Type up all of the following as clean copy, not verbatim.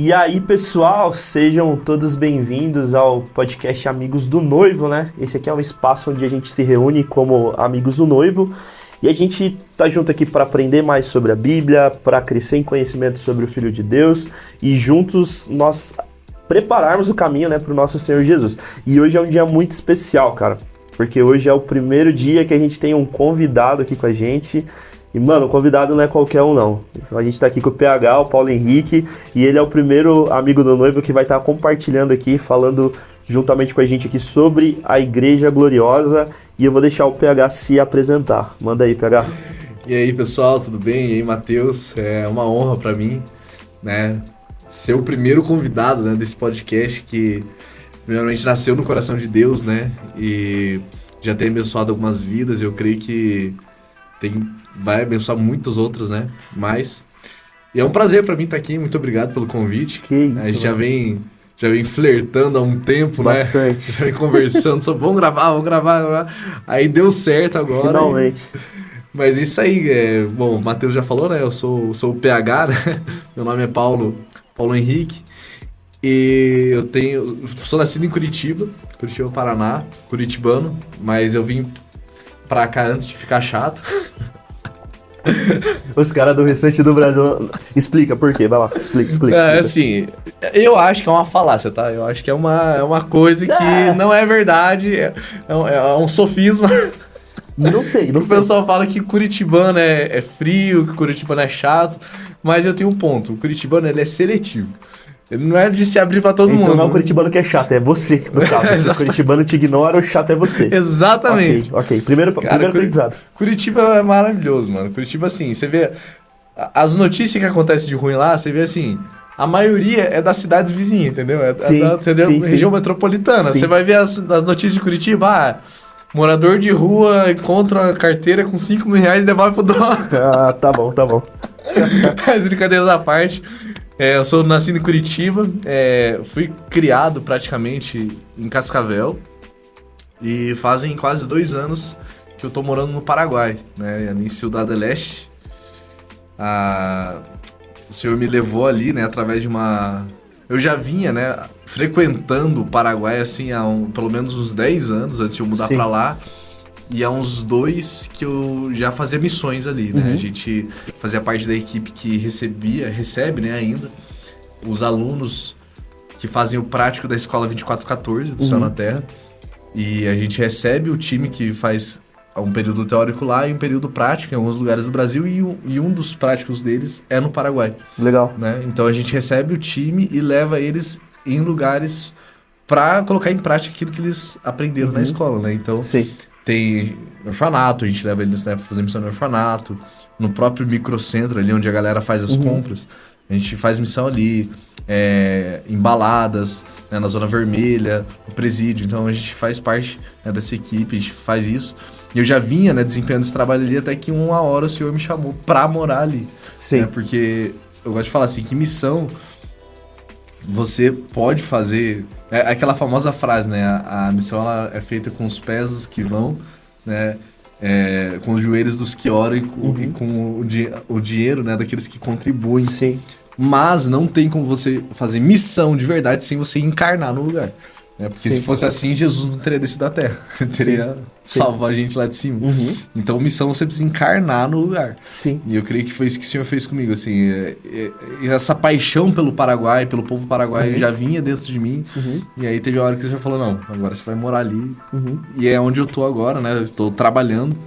E aí, pessoal, sejam todos bem-vindos ao podcast Amigos do Noivo, né? Esse aqui é um espaço onde a gente se reúne como amigos do noivo e a gente tá junto aqui para aprender mais sobre a Bíblia, para crescer em conhecimento sobre o Filho de Deus e juntos nós prepararmos o caminho, né, para o nosso Senhor Jesus. E hoje é um dia muito especial, cara, porque hoje é o primeiro dia que a gente tem um convidado aqui com a gente. E, mano, o convidado não é qualquer um, não. Então, a gente tá aqui com o PH, o Paulo Henrique, e ele é o primeiro amigo do noivo que vai estar compartilhando aqui, falando juntamente com a gente aqui sobre a Igreja Gloriosa. E eu vou deixar o PH se apresentar. Manda aí, PH. E aí, pessoal, tudo bem? E aí, Matheus? É uma honra pra mim, né, ser o primeiro convidado, né, desse podcast que, primeiramente, nasceu no coração de Deus, né, e já tem abençoado algumas vidas. Eu creio que vai abençoar muitas outras, né? Mas e é um prazer pra mim estar aqui. Muito obrigado pelo convite. Que isso, a gente já vem flertando há um tempo, bastante, né? Já vem conversando sobre vamos gravar. Aí deu certo agora. Finalmente. Mas isso aí, bom, o Matheus já falou, né? Eu sou o PH, né? Meu nome é Paulo Henrique. E eu sou nascido em Curitiba, Paraná, curitibano, mas eu vim pra cá antes de ficar chato. Os caras do restante do Brasil... Explica por quê, vai lá, explica. Assim, eu acho que é uma falácia, tá? Eu acho que é uma coisa que não é verdade, é um sofisma. Não sei. O pessoal fala que curitibano é frio, que curitibano é chato, mas eu tenho um ponto, o curitibano ele é seletivo. Ele não é de se abrir pra todo mundo. Então não é o curitibano que é chato, é você, no caso. Se o curitibano te ignora, o chato é você. Exatamente. Ok. Primeiro aprendizado. Curitiba é maravilhoso, mano. Curitiba, assim, você vê... As notícias que acontecem de ruim lá, você vê assim... A maioria é das cidades vizinhas, entendeu? Sim, região metropolitana. Sim. Você vai ver as notícias de Curitiba, morador de rua encontra a carteira com 5 mil reais e devolve pro dono. Ah, tá bom. As brincadeiras à parte... eu sou nascido em Curitiba, fui criado praticamente em Cascavel e fazem quase 2 anos que eu tô morando no Paraguai, né, em Ciudad del Este. O senhor me levou ali, né, através de uma... Eu já vinha, né, frequentando o Paraguai, assim, há pelo menos uns 10 anos antes de eu mudar pra lá. E há uns 2 que eu já fazia missões ali, né? Uhum. A gente fazia parte da equipe que recebe, né, ainda, os alunos que fazem o prático da Escola 2414 do Céu na Terra. E a gente recebe o time que faz um período teórico lá e um período prático em alguns lugares do Brasil. E um dos práticos deles é no Paraguai. Legal. Né? Então a gente recebe o time e leva eles em lugares para colocar em prática aquilo que eles aprenderam na escola, né? Então... Sim. Tem orfanato, a gente leva eles, né, pra fazer missão no orfanato, no próprio microcentro ali onde a galera faz as compras, a gente faz missão ali, em baladas, né, na Zona Vermelha, no presídio, então a gente faz parte, né, dessa equipe, a gente faz isso. E eu já vinha, né, desempenhando esse trabalho ali até que uma hora o senhor me chamou pra morar ali. Sim. Né, porque eu gosto de falar assim, que missão você pode fazer... É aquela famosa frase, né? A missão ela é feita com os pés dos que vão, né? Com os joelhos dos que oram e com o dinheiro, né, daqueles que contribuem. Sim. Mas não tem como você fazer missão de verdade sem você encarnar no lugar. Né? Porque se fosse assim, Jesus não teria descido da terra. Ele teria salvar a gente lá de cima. Então, missão você precisa encarnar no lugar. Sim. E eu creio que foi isso que o senhor fez comigo. Assim, essa paixão pelo Paraguai, pelo povo paraguaio, já vinha dentro de mim. E aí teve uma hora que você já falou, não, agora você vai morar ali. E é onde eu tô agora, né? Eu estou trabalhando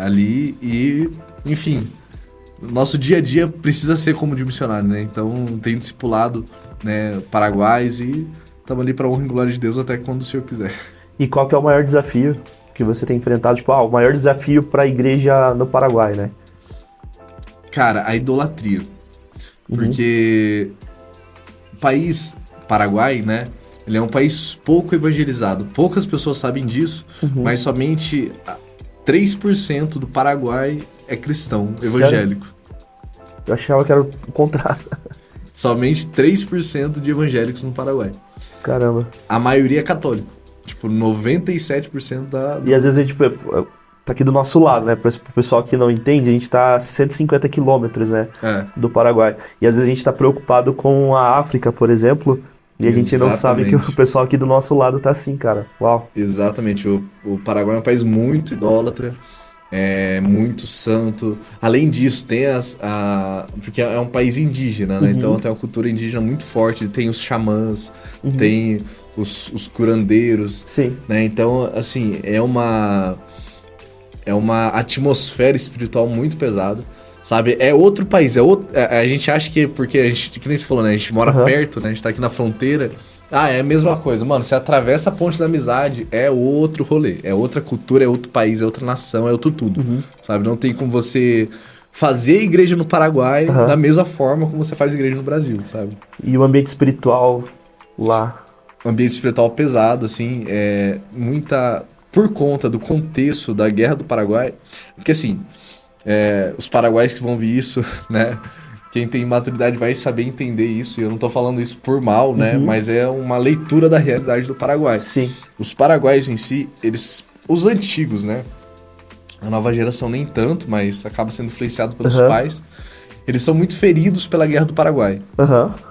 ali e, enfim... Nosso dia a dia precisa ser como de missionário, né? Então, tenho discipulado, né, paraguaios e estamos ali para honra e glória de Deus até quando o senhor quiser. E qual que é o maior desafio que você tem enfrentado? Tipo, o maior desafio para a igreja no Paraguai, né? Cara, a idolatria. Porque o país Paraguai, né? Ele é um país pouco evangelizado. Poucas pessoas sabem disso, mas somente 3% do Paraguai é cristão, evangélico. Sério? Eu achava que era o contrário. Somente 3% de evangélicos no Paraguai. Caramba. A maioria é católico. Tipo, 97% da... E às vezes, tipo, tá aqui do nosso lado, né? Pro pessoal que não entende, a gente tá a 150 quilômetros, né? Do Paraguai. E às vezes a gente tá preocupado com a África, por exemplo, e a gente não sabe que o pessoal aqui do nosso lado tá assim, cara. Uau. Exatamente. O Paraguai é um país muito idólatra, muito santo. Além disso, tem porque é um país indígena, né? Então tem uma cultura indígena muito forte. Tem os xamãs, tem os curandeiros. Sim. Né? Então, assim, é uma atmosfera espiritual muito pesada, sabe? É outro país, a gente acha que, porque a gente, que nem você falou, né? A gente mora perto, né? A gente tá aqui na fronteira. É a mesma coisa. Mano, você atravessa a ponte da amizade, é outro rolê. É outra cultura, é outro país, é outra nação, é outro tudo, sabe? Não tem como você fazer igreja no Paraguai da mesma forma como você faz igreja no Brasil, sabe? E o ambiente espiritual lá? O ambiente espiritual pesado, assim, por conta do contexto da Guerra do Paraguai, porque assim, os paraguaios que vão ver isso, né, quem tem maturidade vai saber entender isso, e eu não tô falando isso por mal, né, mas é uma leitura da realidade do Paraguai. Sim. Os paraguaios em si, os antigos, né, a nova geração nem tanto, mas acaba sendo influenciado pelos pais, eles são muito feridos pela Guerra do Paraguai.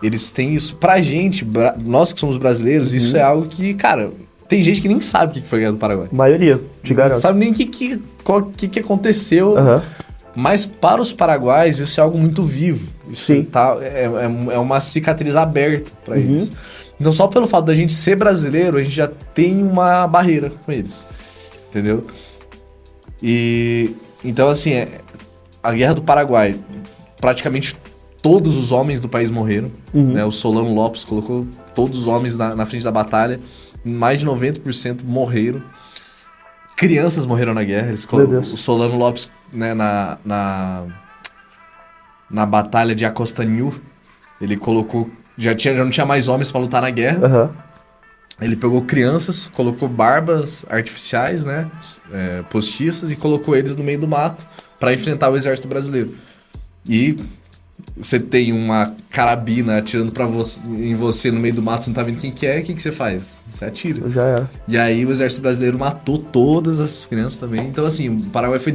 Eles têm isso pra gente, nós que somos brasileiros, isso é algo que, cara... Tem gente que nem sabe o que foi a Guerra do Paraguai. Maioria, te garanto. Não sabe nem o que aconteceu. Mas para os paraguaios isso é algo muito vivo. Isso é uma cicatriz aberta para eles. Então só pelo fato da gente ser brasileiro, a gente já tem uma barreira com eles. Entendeu? E então assim, a Guerra do Paraguai, praticamente todos os homens do país morreram. Né? O Solano Lopes colocou todos os homens na frente da batalha. Mais de 90% morreram. Crianças morreram na guerra. O Solano Lopes, né, na batalha de Acostanhú, ele colocou... Já não tinha mais homens para lutar na guerra. Ele pegou crianças, colocou barbas artificiais, né, postiças, e colocou eles no meio do mato para enfrentar o exército brasileiro. E... você tem uma carabina atirando em você no meio do mato, você não tá vendo quem que é, o que você faz? Você atira. Já é. E aí o exército brasileiro matou todas as crianças também. Então assim, o Paraguai foi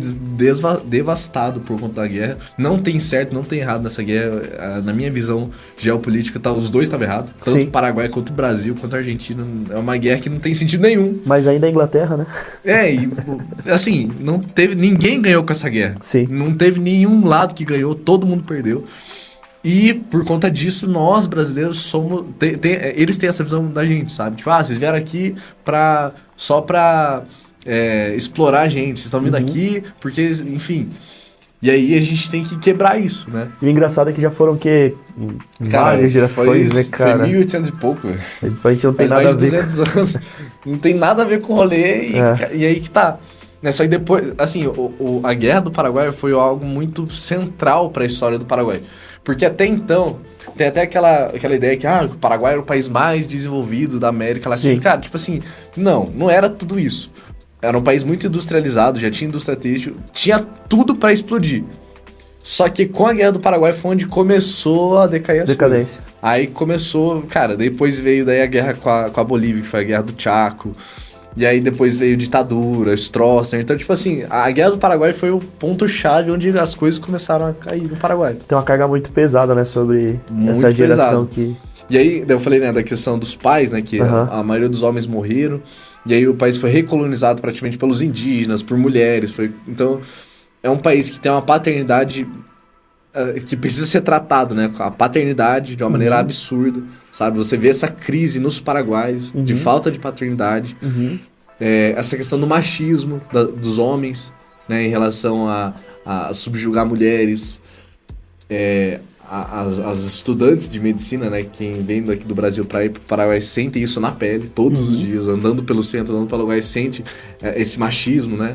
devastado por conta da guerra. Não tem certo, não tem errado nessa guerra. Na minha visão geopolítica, os dois estavam errados. Tanto o Paraguai quanto o Brasil, quanto a Argentina. É uma guerra que não tem sentido nenhum. Mas ainda a Inglaterra, né? E assim, ninguém ganhou com essa guerra. Sim. Não teve nenhum lado que ganhou, todo mundo perdeu. E por conta disso, nós brasileiros somos... eles têm essa visão da gente, sabe? Tipo, vocês vieram aqui só pra explorar a gente. Vocês estão vindo aqui porque, enfim... E aí a gente tem que quebrar isso, né? E o engraçado é que já foram, várias gerações, né, cara? Foi 1800 e pouco, velho. A gente não tem nada a ver. Mais de 200 anos. Não tem nada a ver com o rolê e aí que tá... Só que depois, assim, a Guerra do Paraguai foi algo muito central para a história do Paraguai. Porque até então, tem até aquela ideia que o Paraguai era o país mais desenvolvido da América Latina. Sim. Cara, tipo assim, não era tudo isso. Era um país muito industrializado, já tinha indústria têxtil, tinha tudo para explodir. Só que com a Guerra do Paraguai foi onde começou a decair as coisas. Aí começou, cara, depois veio daí a guerra com a Bolívia, que foi a Guerra do Chaco. E aí depois veio ditadura, Stroessner. Então, tipo assim, a Guerra do Paraguai foi o ponto-chave onde as coisas começaram a cair no Paraguai. Tem uma carga muito pesada, né, sobre essa geração que... E aí, eu falei, né, da questão dos pais, né, que a maioria dos homens morreram. E aí o país foi recolonizado praticamente pelos indígenas, por mulheres. Então, é um país que tem uma paternidade... que precisa ser tratado, né? A paternidade de uma maneira absurda, sabe? Você vê essa crise nos paraguaios de falta de paternidade, essa questão do machismo dos homens, né? Em relação a subjugar mulheres, as estudantes de medicina, né? Quem vem daqui do Brasil para ir para o Paraguai sente isso na pele, todos os dias, andando pelo centro, andando pelo Paraguai, sente esse machismo, né?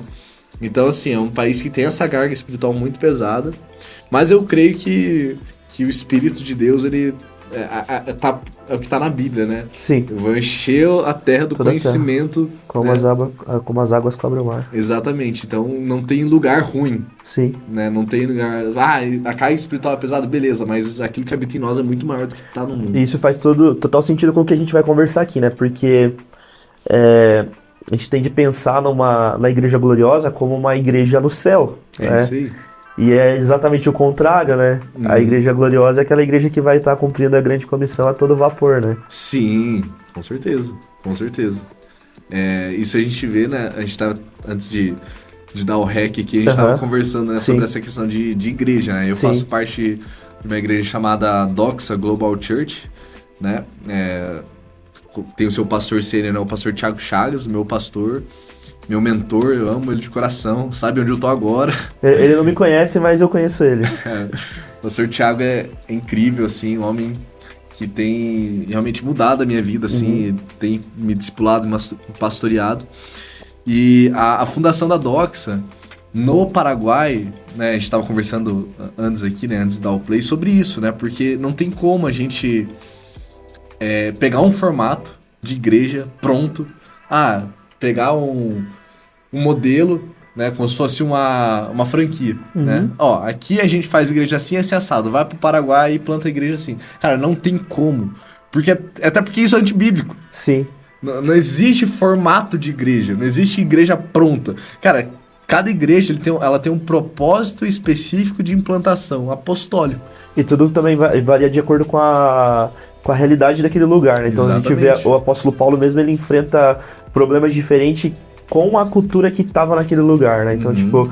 Então, assim, é um país que tem essa carga espiritual muito pesada, mas eu creio que o Espírito de Deus, ele é o que está na Bíblia, né? Sim. Eu vou encher a terra do conhecimento. Como as águas cobrem o mar. Exatamente. Então, não tem lugar ruim. Sim. Né? Não tem lugar... a carga espiritual é pesada, beleza, mas aquilo que habita em nós é muito maior do que está no mundo. E isso faz total sentido com o que a gente vai conversar aqui, né? Porque... a gente tende a pensar na Igreja Gloriosa como uma igreja no céu. É isso aí. E é exatamente o contrário, né? A Igreja Gloriosa é aquela igreja que vai estar cumprindo a grande comissão a todo vapor, né? Sim, com certeza. Isso a gente vê, né? A gente tava, antes de dar o rec aqui, a gente tava conversando, né, sobre essa questão de igreja, né? Eu faço parte de uma igreja chamada Doxa Global Church, né? Tem o seu pastor sênior, né? O pastor Thiago Chagas, meu pastor, meu mentor, eu amo ele de coração, sabe onde eu tô agora. Ele não me conhece, mas eu conheço ele. O pastor Thiago é incrível, assim, um homem que tem realmente mudado a minha vida, assim, tem me discipulado, me pastoreado. E a fundação da Doxa, no Paraguai, né, a gente estava conversando antes aqui, né, antes de dar o play, sobre isso, né, porque não tem como a gente pegar um formato de igreja pronto, pegar um modelo, né, como se fosse uma franquia, né? Ó, aqui a gente faz igreja assim, assim, assado, vai pro Paraguai e planta a igreja assim. Cara, não tem como, até porque isso é antibíblico. Sim. Não existe formato de igreja, não existe igreja pronta. Cara, cada igreja ela tem um propósito específico de implantação apostólico. E tudo também varia de acordo com a realidade daquele lugar, né? Então exatamente. A gente vê o apóstolo Paulo mesmo, ele enfrenta problemas diferentes com a cultura que estava naquele lugar, né? Então, tipo,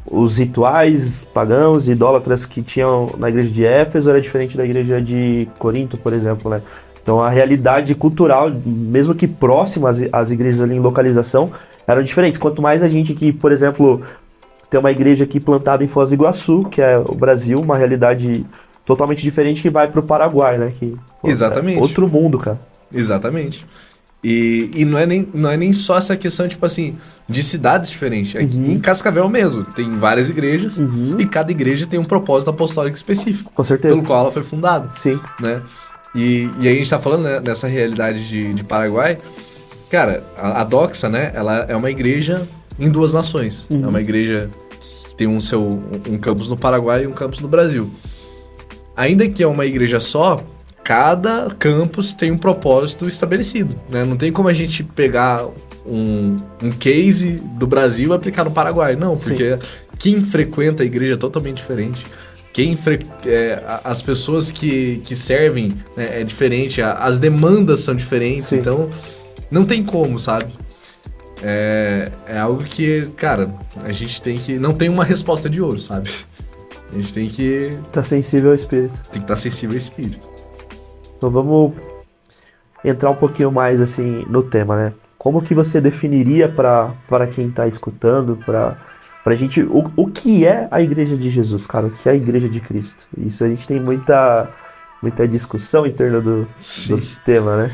os rituais pagãos e idólatras que tinham na igreja de Éfeso era diferente da igreja de Corinto, por exemplo, né? Então, a realidade cultural, mesmo que próxima às igrejas ali em localização, eram diferentes. Quanto mais a gente que, por exemplo, tem uma igreja aqui plantada em Foz do Iguaçu, que é o Brasil, uma realidade totalmente diferente que vai pro Paraguai, né? Exatamente. É outro mundo, cara. Exatamente. E não é nem só essa questão, tipo assim, de cidades diferentes. Aqui em Cascavel mesmo, tem várias igrejas e cada igreja tem um propósito apostólico específico. Com certeza. Pelo qual ela foi fundada. Sim. Né? E aí a gente tá falando, né, nessa realidade de Paraguai. Cara, a Doxa, né, ela é uma igreja em duas nações. É uma igreja que tem um campus no Paraguai e um campus no Brasil. Ainda que é uma igreja só, cada campus tem um propósito estabelecido, né? Não tem como a gente pegar um case do Brasil e aplicar no Paraguai. Não, porque quem frequenta a igreja é totalmente diferente. As pessoas que servem, né, é diferente, as demandas são diferentes, então não tem como, sabe? É algo que, cara, a gente tem que... Não tem uma resposta de ouro, sabe? A gente tem que... Tá sensível ao Espírito. Tem que estar sensível ao Espírito. Então vamos entrar um pouquinho mais, assim, no tema, né? Como que você definiria para quem tá escutando, pra gente, o que é a Igreja de Jesus, cara? O que é a Igreja de Cristo? Isso a gente tem muita discussão em torno do tema, né?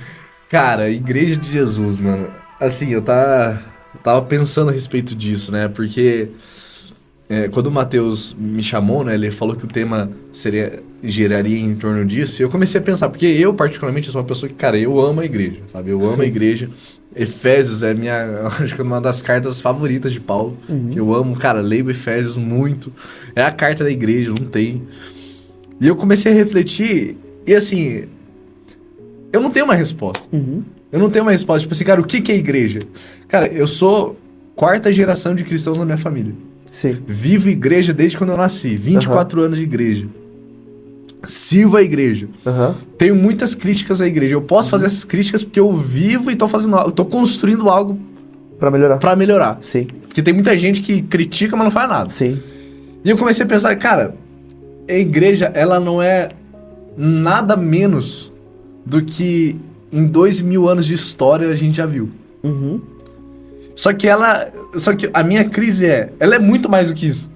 Cara, Igreja de Jesus, mano. Assim, eu tava pensando a respeito disso, né? Porque quando o Matheus me chamou, né? Ele falou que o tema giraria em torno disso. E eu comecei a pensar, porque eu, particularmente, sou uma pessoa que, cara, eu amo a igreja, sabe? Eu amo a igreja. Efésios é acho que uma das cartas favoritas de Paulo. Eu amo, cara, leio Efésios muito. É a carta da igreja, não tem. E eu comecei a refletir, e assim, eu não tenho uma resposta. Eu não tenho uma resposta, tipo assim, cara, o que é igreja? Cara, eu sou 4ª geração de cristãos na minha família. Sim. Vivo igreja desde quando eu nasci, 24 anos de igreja. Sirvo a igreja. Tenho muitas críticas à igreja. Eu posso fazer essas críticas porque eu vivo e tô fazendo algo, tô construindo algo pra melhorar. Sim. Porque tem muita gente que critica, mas não faz nada. Sim. E eu comecei a pensar, cara, a igreja, ela não é nada menos do que em 2000 anos de história a gente já viu. Só que a minha crise ela é muito mais do que isso.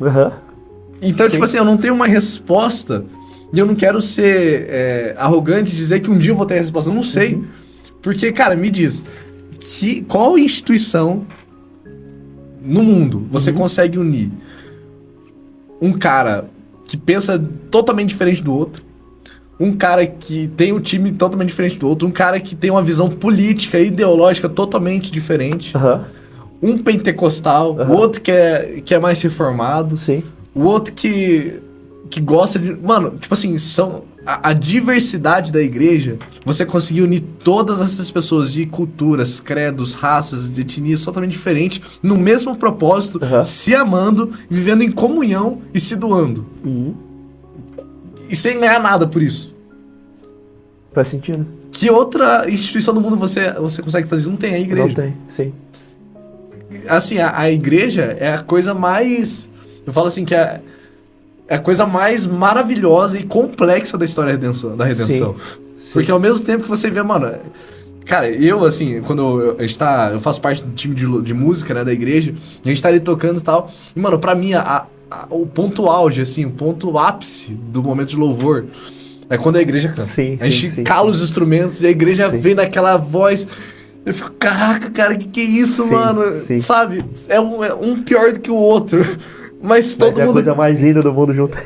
Então, tipo assim, eu não tenho uma resposta e eu não quero ser arrogante e dizer que um dia eu vou ter a resposta. Eu não sei. Porque, cara, me diz, qual instituição no mundo você consegue unir um cara que pensa totalmente diferente do outro, um cara que tem um time totalmente diferente do outro, um cara que tem uma visão política e ideológica totalmente diferente, um pentecostal, o outro que é mais reformado, o outro que gosta de... Mano, tipo assim, a diversidade da igreja, você conseguir unir todas essas pessoas de culturas, credos, raças, de etnias totalmente diferentes, no mesmo propósito, se amando, vivendo em comunhão e se doando. E sem ganhar nada por isso. Faz sentido. Que outra instituição do mundo você consegue fazer isso? Não tem a igreja. Não tem, sim. Assim, a igreja é a coisa mais... Eu falo assim que é a coisa mais maravilhosa e complexa da história da redenção. Sim. Porque ao mesmo tempo que você vê, mano... Cara, eu, assim, quando eu faço parte do time de música, né, da igreja, a gente tá ali tocando e tal. E, mano, pra mim, o ponto auge, assim, o ponto ápice do momento de louvor é quando a igreja canta. Sim, a gente cala os instrumentos e a igreja vem naquela voz... Eu fico, caraca, cara, que é isso, mano? Sim. Sabe? É um pior do que o outro. Mas todo mundo... é a coisa mais linda do mundo junto.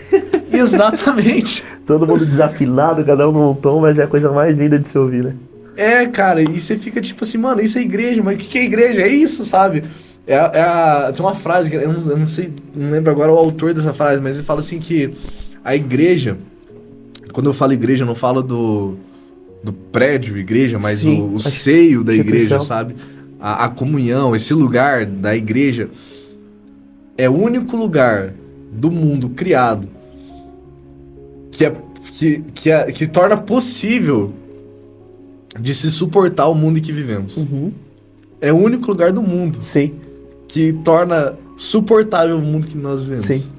Exatamente. Todo mundo desafilado, cada um num tom, mas é a coisa mais linda de se ouvir, né? É, cara, e você fica tipo assim, mano, isso é igreja, mas o que é igreja? É isso, sabe? Tem uma frase, que eu não sei, não lembro agora o autor dessa frase, mas ele fala assim que a igreja, quando eu falo igreja, eu não falo do prédio, igreja, mas o seio da igreja, sabe? A comunhão, esse lugar da igreja é o único lugar do mundo criado que torna possível de se suportar o mundo em que vivemos. É o único lugar do mundo que torna suportável o mundo que nós vivemos.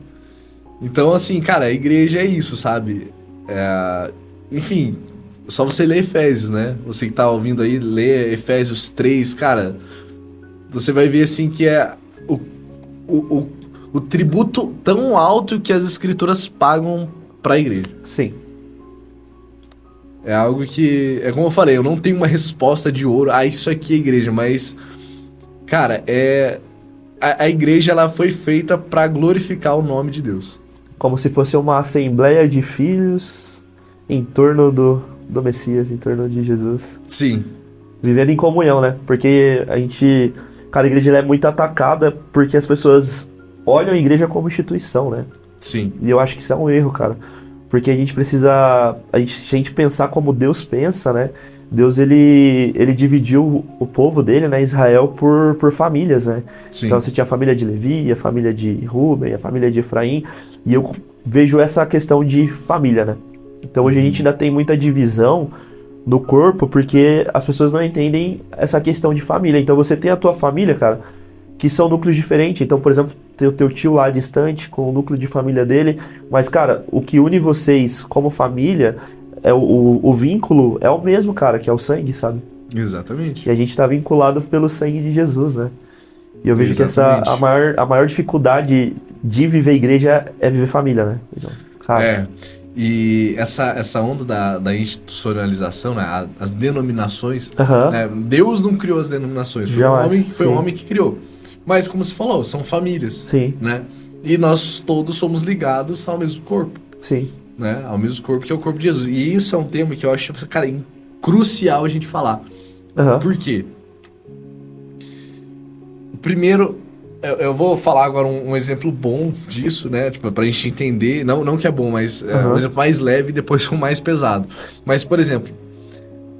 Então, assim, cara, a igreja é isso, sabe? Enfim... Só você ler Efésios, né? Você que tá ouvindo aí, lê Efésios 3, cara, você vai ver, assim, que é o tributo tão alto que as escrituras pagam pra igreja. Sim. É algo que, é como eu falei, eu não tenho uma resposta de ouro, isso aqui é igreja, mas, cara, a igreja, ela foi feita pra glorificar o nome de Deus. Como se fosse uma assembleia de filhos em torno do Messias, em torno de Jesus. Sim. Vivendo em comunhão, né? Porque a igreja ela é muito atacada porque as pessoas olham a igreja como instituição, né? Sim. E eu acho que isso é um erro, cara. Porque a gente precisa... A gente pensar como Deus pensa, né? Deus, ele dividiu o povo dele, né? Israel por famílias, né? Sim. Então você tinha a família de Levi, a família de Ruben, a família de Efraim. E eu vejo essa questão de família, né? Então hoje a gente ainda tem muita divisão no corpo porque as pessoas não entendem essa questão de família. Então você tem a tua família, cara, que são núcleos diferentes. Então, por exemplo, tem o teu tio lá distante com o núcleo de família dele. Mas, cara, o que une vocês como família, o vínculo é o mesmo, cara, que é o sangue, sabe? Exatamente. E a gente tá vinculado pelo sangue de Jesus, né? E eu vejo que a maior dificuldade de viver igreja é viver família, né? Então, cara... E essa onda da institucionalização, né, as denominações, né, Deus não criou as denominações, foi o homem que criou. Mas, como você falou, são famílias, né? E nós todos somos ligados ao mesmo corpo. Né? Ao mesmo corpo que é o corpo de Jesus. E isso é um tema que eu acho, cara, crucial a gente falar. Por quê? Primeiro... Eu vou falar agora um exemplo bom disso, né? Tipo, pra gente entender, não que é bom, mas um exemplo mais leve e depois um mais pesado. Mas, por exemplo,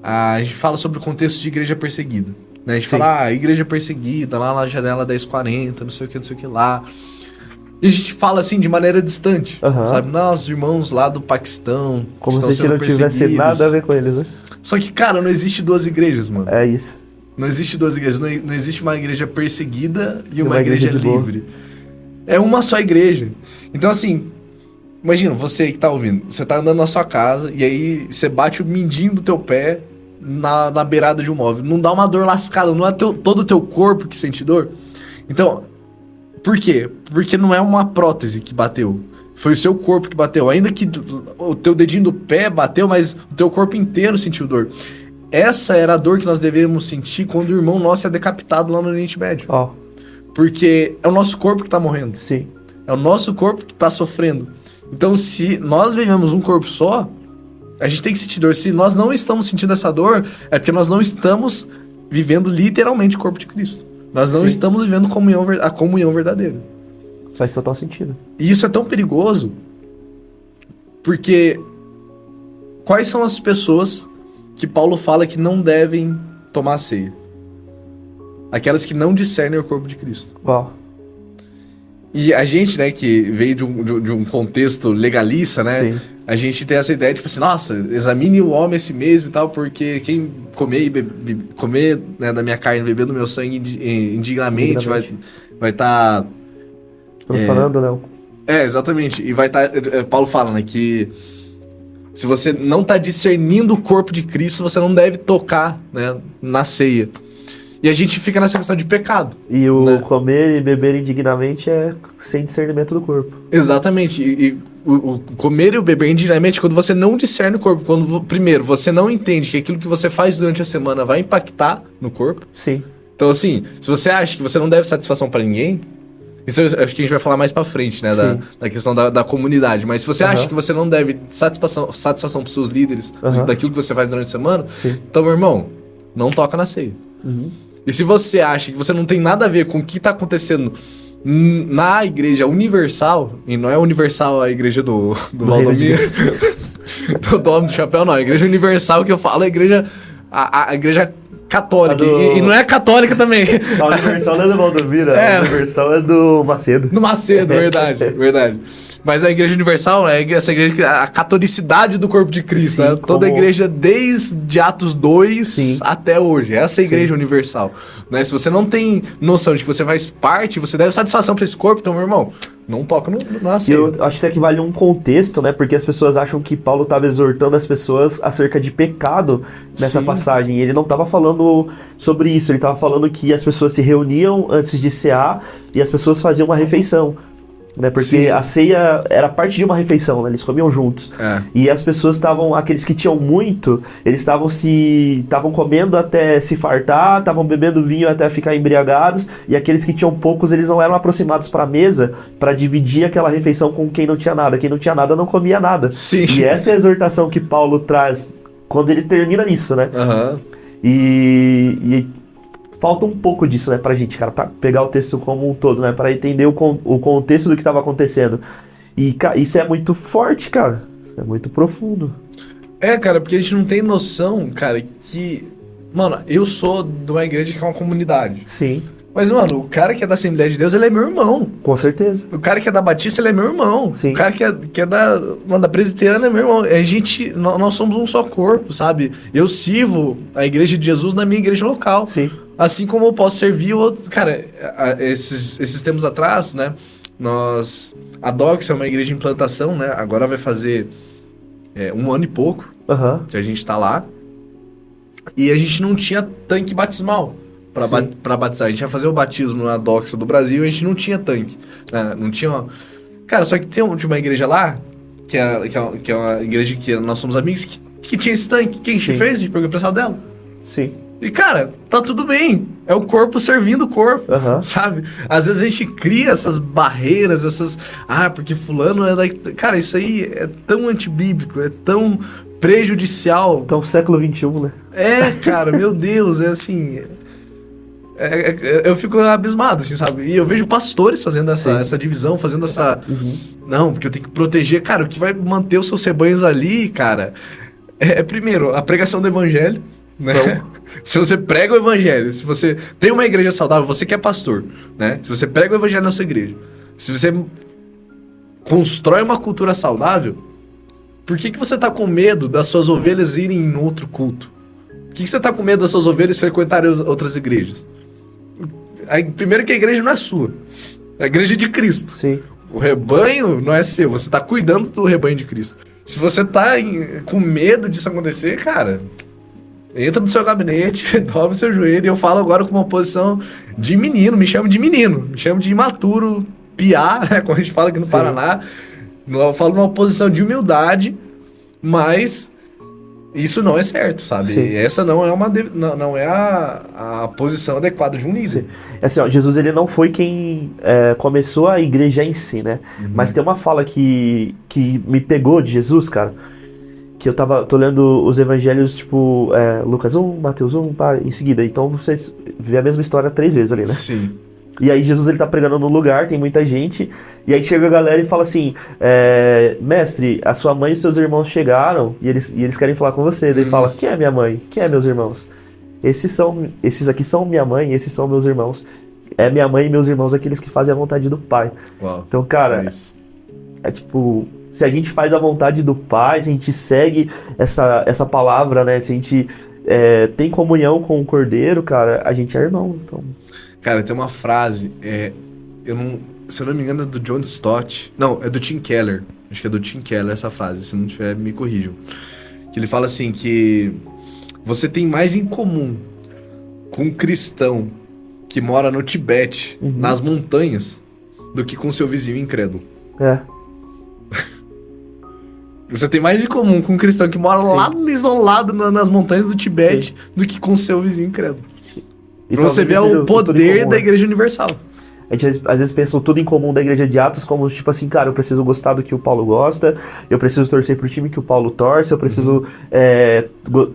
a gente fala sobre o contexto de igreja perseguida. Né? A gente fala, igreja perseguida, lá na janela 1040, não sei o que lá. E a gente fala assim, de maneira distante, sabe? Nossos irmãos lá do Paquistão, como se não tivesse nada a ver com eles, né? Só que, cara, não existe duas igrejas, mano. É isso. Não existe duas igrejas, não existe uma igreja perseguida e uma igreja livre. É uma só igreja. Então, assim, imagina, você que tá ouvindo, você tá andando na sua casa e aí você bate o mindinho do teu pé na beirada de um móvel. Não dá uma dor lascada, não é todo o teu corpo que sente dor? Então, por quê? Porque não é uma prótese que bateu. Foi o seu corpo que bateu. Ainda que o teu dedinho do pé bateu, mas o teu corpo inteiro sentiu dor. Essa era a dor que nós deveríamos sentir quando o irmão nosso é decapitado lá no Oriente Médio. Porque é o nosso corpo que tá morrendo. Sim. É o nosso corpo que tá sofrendo. Então, se nós vivemos um corpo só, a gente tem que sentir dor. Se nós não estamos sentindo essa dor, é porque nós não estamos vivendo literalmente o corpo de Cristo. Nós não estamos vivendo a comunhão verdadeira. Faz total sentido. E isso é tão perigoso, porque quais são as pessoas que Paulo fala que não devem tomar a ceia? Aquelas que não discernem o corpo de Cristo. Ó. E a gente, né, que veio de um contexto legalista, né? Sim. A gente tem essa ideia, tipo assim, nossa, examine o homem a si mesmo e tal, porque quem comer né, da minha carne e beber do meu sangue indignamente vai estar... Falando, não. Exatamente. E vai estar... Paulo fala, né, que se você não está discernindo o corpo de Cristo, você não deve tocar, né, na ceia. E a gente fica nessa questão de pecado. E o né? comer e beber indignamente é sem discernimento do corpo. Exatamente. E o comer e o beber indignamente, quando você não discerne o corpo, quando, primeiro, você não entende que aquilo que você faz durante a semana vai impactar no corpo. Sim. Então, assim, se você acha que você não deve satisfação pra ninguém, isso eu acho que a gente vai falar mais pra frente, né? Da questão da comunidade. Mas se você acha que você não deve satisfação pros seus líderes, daquilo que você faz durante a semana, então, meu irmão, não toca na ceia. E se você acha que você não tem nada a ver com o que tá acontecendo na igreja universal, e não é universal a igreja do Valdomiro, do homem do chapéu, não. A igreja universal que eu falo é a igreja católica. E não é católica também. A universal não é do Valdomiro, a universal é do Macedo. Do Macedo, verdade. Mas a igreja universal é essa igreja, a catolicidade do corpo de Cristo. Sim, né? Toda a igreja, desde Atos 2 até hoje. Essa é a igreja universal. Né? Se você não tem noção de que você faz parte, você deve satisfação para esse corpo, então, meu irmão, não toca na ceia. Eu acho até que vale um contexto, né? Porque as pessoas acham que Paulo estava exortando as pessoas acerca de pecado nessa passagem. E ele não estava falando sobre isso. Ele estava falando que as pessoas se reuniam antes de cear e as pessoas faziam uma refeição. Né, porque a ceia era parte de uma refeição, né, eles comiam juntos. E as pessoas estavam, aqueles que tinham muito, eles estavam comendo até se fartar, estavam bebendo vinho até ficar embriagados, e aqueles que tinham poucos, eles não eram aproximados para a mesa para dividir aquela refeição com quem não tinha nada. Quem não tinha nada não comia nada. Sim. E essa é a exortação que Paulo traz quando ele termina nisso, né? E falta um pouco disso, né, pra gente, cara, pra pegar o texto como um todo, né, pra entender o contexto do que tava acontecendo. E, cara, isso é muito forte, cara. Isso é muito profundo. Cara, porque a gente não tem noção, cara, que... Mano, eu sou de uma igreja que é uma comunidade. Sim. Mas, mano, o cara que é da Assembleia de Deus, ele é meu irmão. Com certeza. O cara que é da Batista, ele é meu irmão. Sim. O cara que é da Presbiteriana é meu irmão. Nós somos um só corpo, sabe? Eu sirvo a Igreja de Jesus na minha igreja local. Sim. Assim como eu posso servir o outro... Cara, esses tempos atrás, né? A Dox é uma igreja em implantação, né? Agora vai fazer 1 ano e pouco que a gente tá lá. E a gente não tinha tanque batismal pra batizar. A gente ia fazer o batismo na Doxa do Brasil e a gente não tinha tanque. Né? Não tinha... Cara, só que tinha uma igreja lá, que é uma igreja que nós somos amigos, que tinha esse tanque. Quem a gente fez? A gente pegou o pessoal dela. Sim. E, cara, tá tudo bem. É o corpo servindo o corpo, sabe? Às vezes a gente cria essas barreiras, porque fulano é da... Cara, isso aí é tão antibíblico, é tão prejudicial. Então, século XXI, né? Cara, meu Deus, é assim... eu fico abismado, assim, sabe? E eu vejo pastores fazendo essa divisão, fazendo essa... Não, porque eu tenho que proteger. Cara, o que vai manter os seus rebanhos ali, cara, primeiro, a pregação do evangelho, né? Então... Se você prega o evangelho, se você tem uma igreja saudável, você que é pastor, né? Se você prega o evangelho na sua igreja, se você constrói uma cultura saudável, por que você tá com medo das suas ovelhas irem em outro culto? Por que você tá com medo das suas ovelhas frequentarem outras igrejas? Primeiro que a igreja não é sua, é a igreja de Cristo. Sim. O rebanho não é seu, você tá cuidando do rebanho de Cristo. Se você tá com medo disso acontecer, cara... Entra no seu gabinete, dobra o seu joelho. E eu falo agora com uma posição de menino. Me chamo de menino. Me chamo de imaturo, piá, né? Como a gente fala aqui no Paraná. Eu falo numa posição de humildade. Mas isso não é certo, sabe? Sim. Essa não é a posição adequada de um líder. Sim. Assim, ó, Jesus, ele não foi quem começou a igreja em si, né? Mas tem uma fala que me pegou de Jesus, cara... Que eu tô lendo os evangelhos, tipo, Lucas 1, Mateus 1, em seguida. Então vocês vê a mesma história 3 vezes ali, né? Sim. E aí Jesus ele tá pregando no lugar, tem muita gente, e aí chega a galera e fala assim, mestre, a sua mãe e seus irmãos chegaram, e eles querem falar com você. Daí ele fala, quem é minha mãe? Quem é meus irmãos? Esses aqui são minha mãe, esses são meus irmãos. É minha mãe e meus irmãos aqueles que fazem a vontade do Pai. Uau, então, cara, tipo, se a gente faz a vontade do Pai, se a gente segue essa palavra, né? Se a gente tem comunhão com o Cordeiro, cara, a gente é irmão. Então... Cara, tem uma frase, se eu não me engano é do John Stott, não, é do Tim Keller, acho que é do Tim Keller essa frase, se não tiver me corrijam, que ele fala assim que você tem mais em comum com um cristão que mora no Tibete, nas montanhas, do que com seu vizinho incrédulo. Você tem mais em comum com um cristão que mora lá isolado nas montanhas do Tibete do que com seu vizinho incrédulo. E pra você ver o poder da Igreja Universal. A gente às vezes pensa o tudo em comum da Igreja de Atos como tipo assim, cara, eu preciso gostar do que o Paulo gosta, eu preciso torcer pro time que o Paulo torce, eu preciso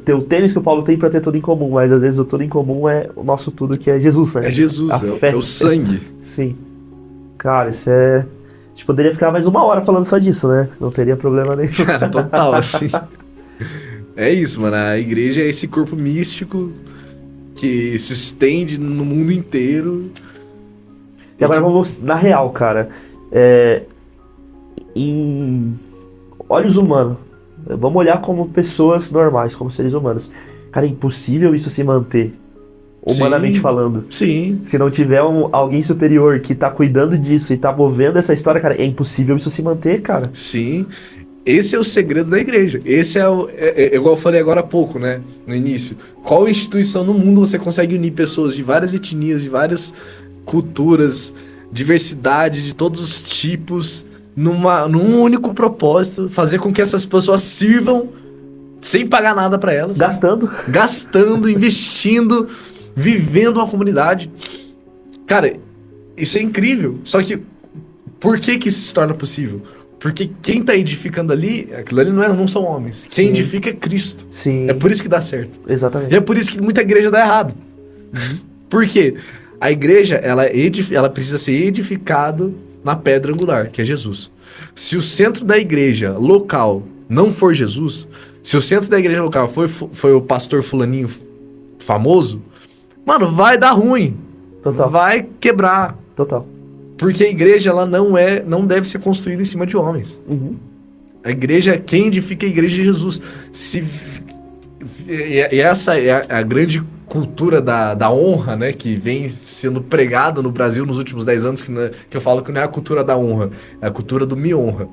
ter o tênis que o Paulo tem pra ter tudo em comum, mas às vezes o tudo em comum é o nosso tudo que é Jesus, né? É Jesus, é o sangue. Sim. Cara, isso é... A gente poderia ficar mais 1 hora falando só disso, né? Não teria problema nenhum. Cara, total, assim. É isso, mano. A igreja é esse corpo místico que se estende no mundo inteiro. E agora vamos na real, cara. Em olhos humanos, vamos olhar como pessoas normais, como seres humanos. Cara, é impossível isso se manter. Humanamente falando. Sim. Se não tiver alguém superior que tá cuidando disso e tá movendo essa história, cara, é impossível isso se manter, cara. Sim. Esse é o segredo da igreja. Esse igual eu falei agora há pouco, né? No início. Qual instituição no mundo você consegue unir pessoas de várias etnias, de várias culturas, diversidade de todos os tipos, num único propósito, fazer com que essas pessoas sirvam sem pagar nada pra elas. Gastando, investindo, vivendo uma comunidade. Cara, isso é incrível. Só que, por que isso se torna possível? Porque quem tá edificando ali, aquilo ali não são homens. Quem edifica é Cristo. Sim. É por isso que dá certo. Exatamente. E é por isso que muita igreja dá errado. Por quê? A igreja, ela precisa ser edificada na pedra angular, que é Jesus. Se o centro da igreja local não for Jesus, se o centro da igreja local foi o pastor fulaninho famoso, mano, vai dar ruim. Total. Vai quebrar. Total. Porque a igreja, ela não deve ser construída em cima de homens. A igreja, quem edifica a igreja é Jesus. E essa é a grande cultura da honra, né, que vem sendo pregada no Brasil nos últimos 10 anos, que eu falo que não é a cultura da honra, é a cultura do me honra.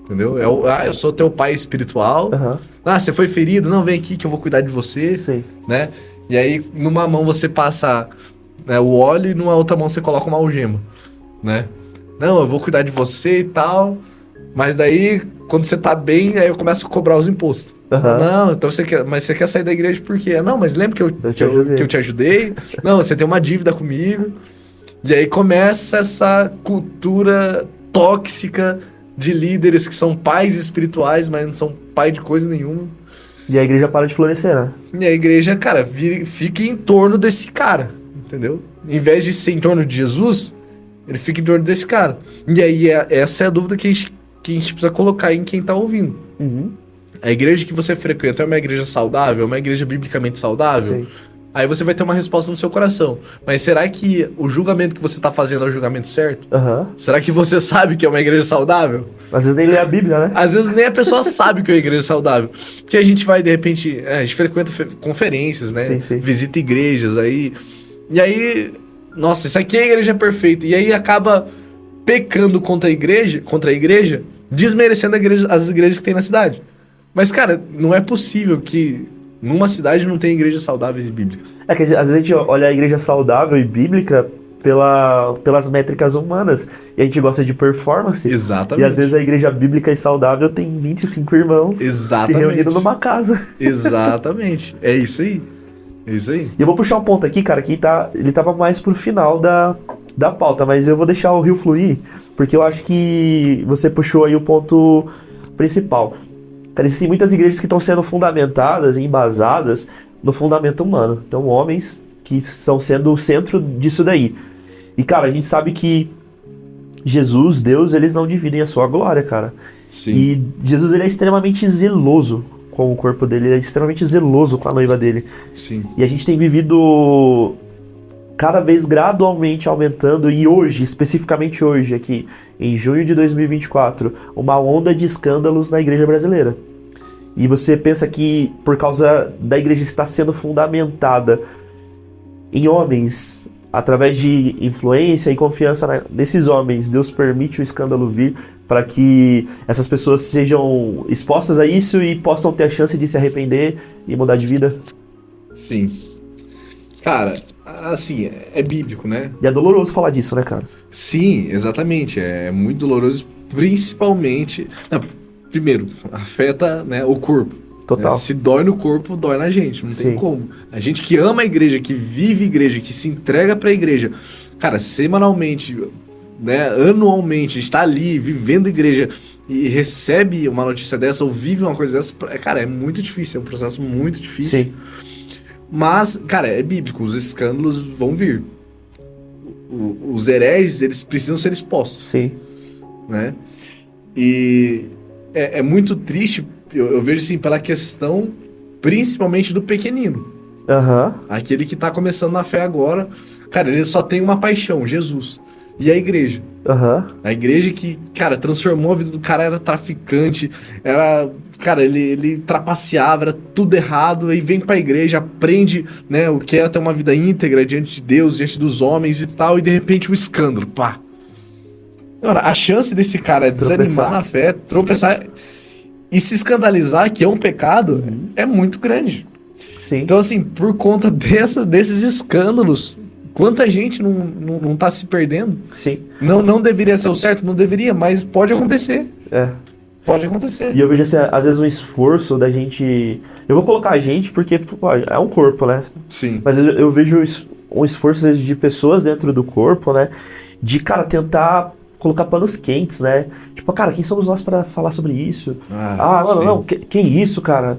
Entendeu? Eu sou teu pai espiritual. Você foi ferido? Não, vem aqui que eu vou cuidar de você. Sim. Né? E aí, numa mão você passa o óleo e numa outra mão você coloca uma algema. Né? Não, eu vou cuidar de você e tal. Mas daí, quando você tá bem, aí eu começo a cobrar os impostos. Não, então você quer sair da igreja por quê? Não, mas lembra que eu te ajudei? Não, você tem uma dívida comigo. E aí começa essa cultura tóxica de líderes que são pais espirituais, mas não são pai de coisa nenhuma. E a igreja para de florescer, né? E a igreja, cara, fica em torno desse cara, entendeu? Em vez de ser em torno de Jesus, ele fica em torno desse cara. E aí, essa é a dúvida que a gente precisa colocar em quem tá ouvindo. A igreja que você frequenta é uma igreja saudável? É uma igreja biblicamente saudável? Sim. Aí você vai ter uma resposta no seu coração. Mas será que o julgamento que você tá fazendo é o julgamento certo? Será que você sabe que é uma igreja saudável? Às vezes nem lê a Bíblia, né? Às vezes nem a pessoa sabe que é uma igreja saudável. Porque a gente vai, de repente... a gente frequenta conferências, né? Sim. Visita igrejas, aí... E aí... Nossa, isso aqui é a igreja perfeita. E aí acaba pecando contra a igreja, desmerecendo as igrejas que tem na cidade. Mas, cara, não é possível que numa cidade não tenha igrejas saudáveis e bíblicas. É que às vezes a gente olha a igreja saudável e bíblica pelas métricas humanas. E a gente gosta de performance. Exatamente. E às vezes a igreja bíblica e saudável tem 25 irmãos se reunindo numa casa. Exatamente. É isso aí. É isso aí. E eu vou puxar um ponto aqui, cara, que ele tava mais pro final da pauta, mas eu vou deixar o rio fluir, porque eu acho que você puxou aí o ponto principal. Cara, existem muitas igrejas que estão sendo fundamentadas e embasadas no fundamento humano. Então, homens que estão sendo o centro disso daí. E, cara, a gente sabe que Jesus, Deus, eles não dividem a sua glória, cara. Sim. E Jesus, ele é extremamente zeloso com o corpo dele, ele é extremamente zeloso com a noiva dele. Sim. E a gente tem vivido cada vez gradualmente aumentando, e hoje, especificamente hoje, aqui, em junho de 2024, uma onda de escândalos na igreja brasileira. E você pensa que, por causa da igreja estar sendo fundamentada em homens, através de influência e confiança nesses homens, Deus permite o escândalo vir para que essas pessoas sejam expostas a isso e possam ter a chance de se arrepender e mudar de vida? Sim. Cara, assim, é bíblico, né? E é doloroso falar disso, né, cara? Sim, exatamente. É muito doloroso, principalmente... Não, primeiro, afeta, né, o corpo. Total. Se dói no corpo, dói na gente. Não Sim. tem como. A gente que ama a igreja, que vive a igreja, que se entrega pra igreja, cara, semanalmente, né, anualmente, a gente tá ali vivendo a igreja e recebe uma notícia dessa ou vive uma coisa dessa, cara, é muito difícil, é um processo muito difícil. Sim. Mas, cara, é bíblico, os escândalos vão vir. Os hereges, eles precisam ser expostos. Sim. Né? E é muito triste, eu vejo assim, pela questão principalmente do pequenino. Aham. Aquele que tá começando na fé agora, cara, ele só tem uma paixão, Jesus. E a igreja. Aham. A igreja que, cara, transformou a vida do cara, era traficante, era... Cara, ele trapaceava, era tudo errado, aí vem pra igreja, aprende, né, o que é ter uma vida íntegra diante de Deus, diante dos homens e tal, e de repente um escândalo, pá. Agora, a chance desse cara desanimar na fé, tropeçar e se escandalizar, que é um pecado, é muito grande. Sim. Então, assim, por conta desses escândalos, quanta gente não tá se perdendo? Sim. Não deveria ser o certo? Não deveria, mas pode acontecer. É. Pode acontecer. E eu vejo, assim, às vezes um esforço da gente... Eu vou colocar a gente porque pô, é um corpo, né? Sim. Mas eu vejo um esforço de pessoas dentro do corpo, né? De, cara, tentar colocar panos quentes, né? Tipo, cara, quem somos nós para falar sobre isso? Mano, não, que isso, cara?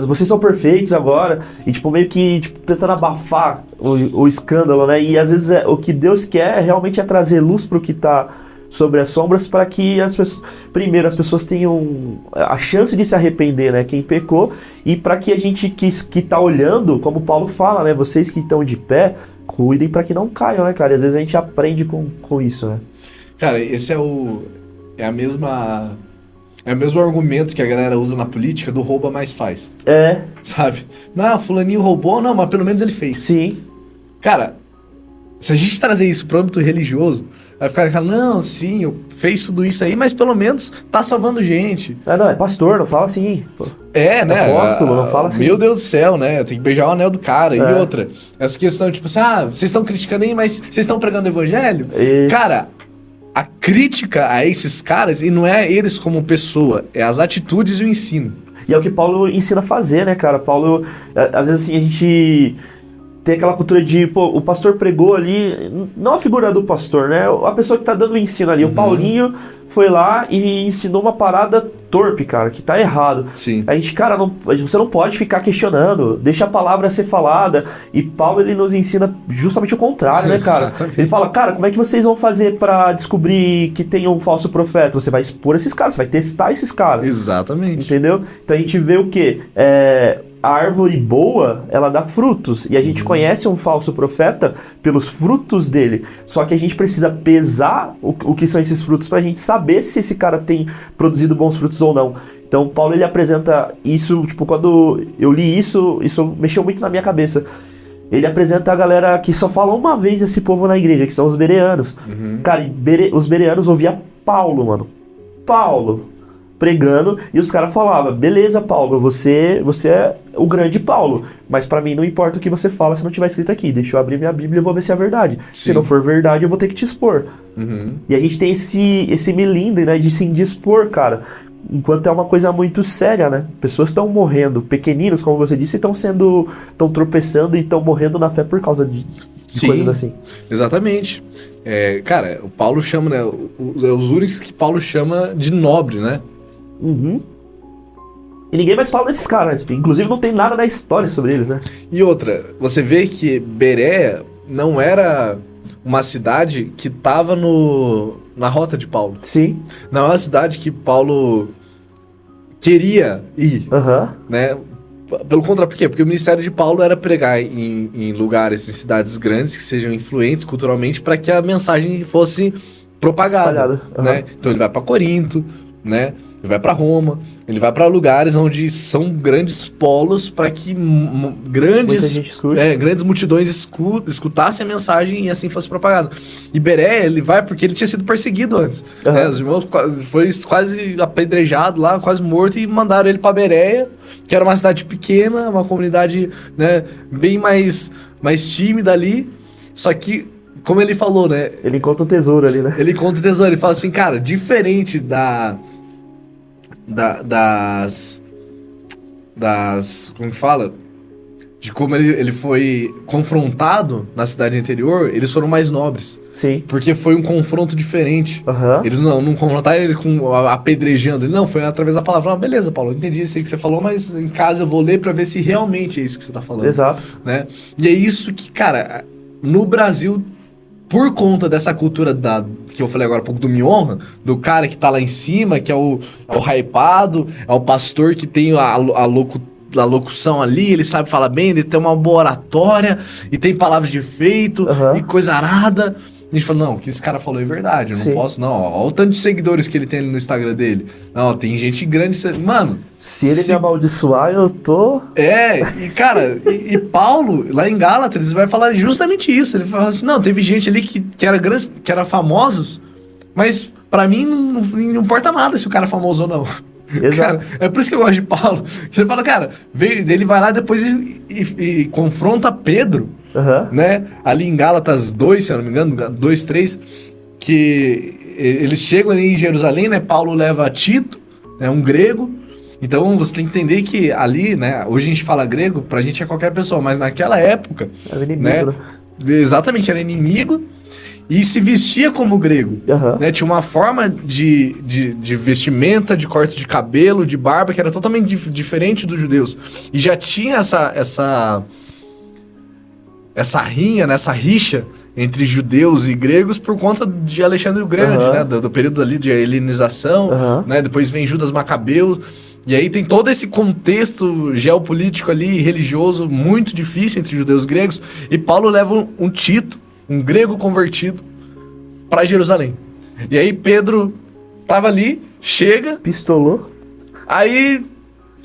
Vocês são perfeitos agora. E, tipo, meio que tentando abafar o escândalo, né? E, às vezes, o que Deus quer realmente é trazer luz pro que tá sobre as sombras, para que as pessoas, primeiro, as pessoas tenham a chance de se arrepender, né? Quem pecou, e para que a gente que tá olhando, como Paulo fala, né? Vocês que estão de pé, cuidem para que não caiam, né, cara? E às vezes a gente aprende com isso, né? Cara, esse é o mesmo argumento que a galera usa na política do rouba mais faz. Sabe? Não, fulaninho roubou, não, mas pelo menos ele fez. Sim. Cara, se a gente trazer isso pro âmbito religioso, vai ficar, não, sim, eu fez tudo isso aí, mas pelo menos tá salvando gente. Não, é pastor, não fala assim. Pô. Né? Apóstolo, não fala assim. Meu Deus do céu, né? Tem que beijar o anel do cara. E outra, essa questão, tipo assim, vocês estão criticando aí, mas vocês estão pregando o evangelho? Isso. Cara, a crítica a esses caras, e não é eles como pessoa, é as atitudes e o ensino. E é o que Paulo ensina a fazer, né, cara? Paulo, às vezes assim, a gente tem aquela cultura de, pô, o pastor pregou ali, não a figura do pastor, né? A pessoa que tá dando o ensino ali. O Paulinho foi lá e ensinou uma parada torpe, cara, que tá errado. Sim. A gente, cara, você não pode ficar questionando, deixa a palavra ser falada. E Paulo, ele nos ensina justamente o contrário, né, cara? Exatamente. Ele fala, cara, como é que vocês vão fazer pra descobrir que tem um falso profeta? Você vai expor esses caras, você vai testar esses caras. Exatamente. Entendeu? Então a gente vê o quê? A árvore boa, ela dá frutos. E a gente conhece um falso profeta pelos frutos dele. Só que a gente precisa pesar o que são esses frutos pra gente saber se esse cara tem produzido bons frutos ou não. Então Paulo, ele apresenta isso, tipo, quando eu li isso mexeu muito na minha cabeça. Ele apresenta a galera que só fala uma vez esse povo na igreja, que são os bereanos. Cara, os bereanos ouviam Paulo, mano. Paulo pregando, e os caras falavam, beleza, Paulo, você é o grande Paulo, mas pra mim não importa o que você fala se não tiver escrito aqui, deixa eu abrir minha Bíblia e vou ver se é verdade. Sim. Se não for verdade, eu vou ter que te expor. E a gente tem esse milindre, né, de se indispor, cara, enquanto é uma coisa muito séria, né? Pessoas estão morrendo, pequeninos, como você disse, estão tropeçando e estão morrendo na fé por causa de coisas assim. Exatamente. Cara, o Paulo chama, né, os únicos que Paulo chama de nobre, né? E ninguém mais fala desses caras, né? Inclusive não tem nada na história sobre eles, né? E outra, você vê que Bereia não era uma cidade que tava na rota de Paulo. Sim. Não é uma cidade que Paulo queria ir, né? Pelo contrário, por quê? Porque o ministério de Paulo era pregar em lugares, em cidades grandes, que sejam influentes culturalmente, para que a mensagem fosse propagada, né? Então ele vai para Corinto, né? Ele vai para Roma, ele vai para lugares onde são grandes polos para que grandes multidões escutassem a mensagem e assim fosse propagado. E Bereia, ele vai porque ele tinha sido perseguido antes. Né? Os irmãos foi quase apedrejado lá, quase morto, e mandaram ele para Bereia, que era uma cidade pequena, uma comunidade, né, bem mais tímida ali. Só que, como ele falou, né? Ele encontra um tesouro ali, né? Ele encontra o tesouro. Ele fala assim, cara, diferente das como que fala? De como ele foi confrontado na cidade anterior, eles foram mais nobres. Sim. Porque foi um confronto diferente. Eles não confrontaram ele apedrejando. Não, foi através da palavra. Ah, beleza, Paulo, eu entendi isso aí que você falou, mas em casa eu vou ler pra ver se realmente é isso que você tá falando. Exato. Né? E é isso que, cara, no Brasil, por conta dessa cultura que eu falei agora um pouco do Me Honra, do cara que tá lá em cima, que é o hypado, é o pastor que tem a locução ali, ele sabe falar bem, ele tem uma boa oratória, e tem palavras de efeito, e coisa arada. A gente fala, não, o que esse cara falou é verdade, eu não posso, não. Olha o tanto de seguidores que ele tem ali no Instagram dele. Não, tem gente grande, mano... Se ele me amaldiçoar, eu tô... E cara, e Paulo, lá em Gálatas, ele vai falar justamente isso. Ele fala assim, não, teve gente ali que era grande, que era famosos, mas pra mim não importa nada se o cara é famoso ou não. Exato. Cara, é por isso que eu gosto de Paulo. Ele fala, cara, ele vai lá depois e confronta Pedro, né? Ali em Gálatas 2, se eu não me engano, 2, 3, que eles chegam ali em Jerusalém, né? Paulo leva Tito, né, um grego. Então você tem que entender que ali, né? Hoje a gente fala grego, pra gente é qualquer pessoa, mas naquela época, era inimigo, né? Exatamente, era inimigo e se vestia como grego. Né? Tinha uma forma de vestimenta, de corte de cabelo, de barba, que era totalmente diferente dos judeus. E já tinha essa rinha, né? Essa rixa entre judeus e gregos por conta de Alexandre o Grande, né? Do período ali de helenização, né? Depois vem Judas Macabeu. E aí tem todo esse contexto geopolítico ali, religioso, muito difícil entre judeus e gregos. E Paulo leva um Tito, um grego convertido, para Jerusalém. E aí Pedro tava ali, chega... Pistolou. Aí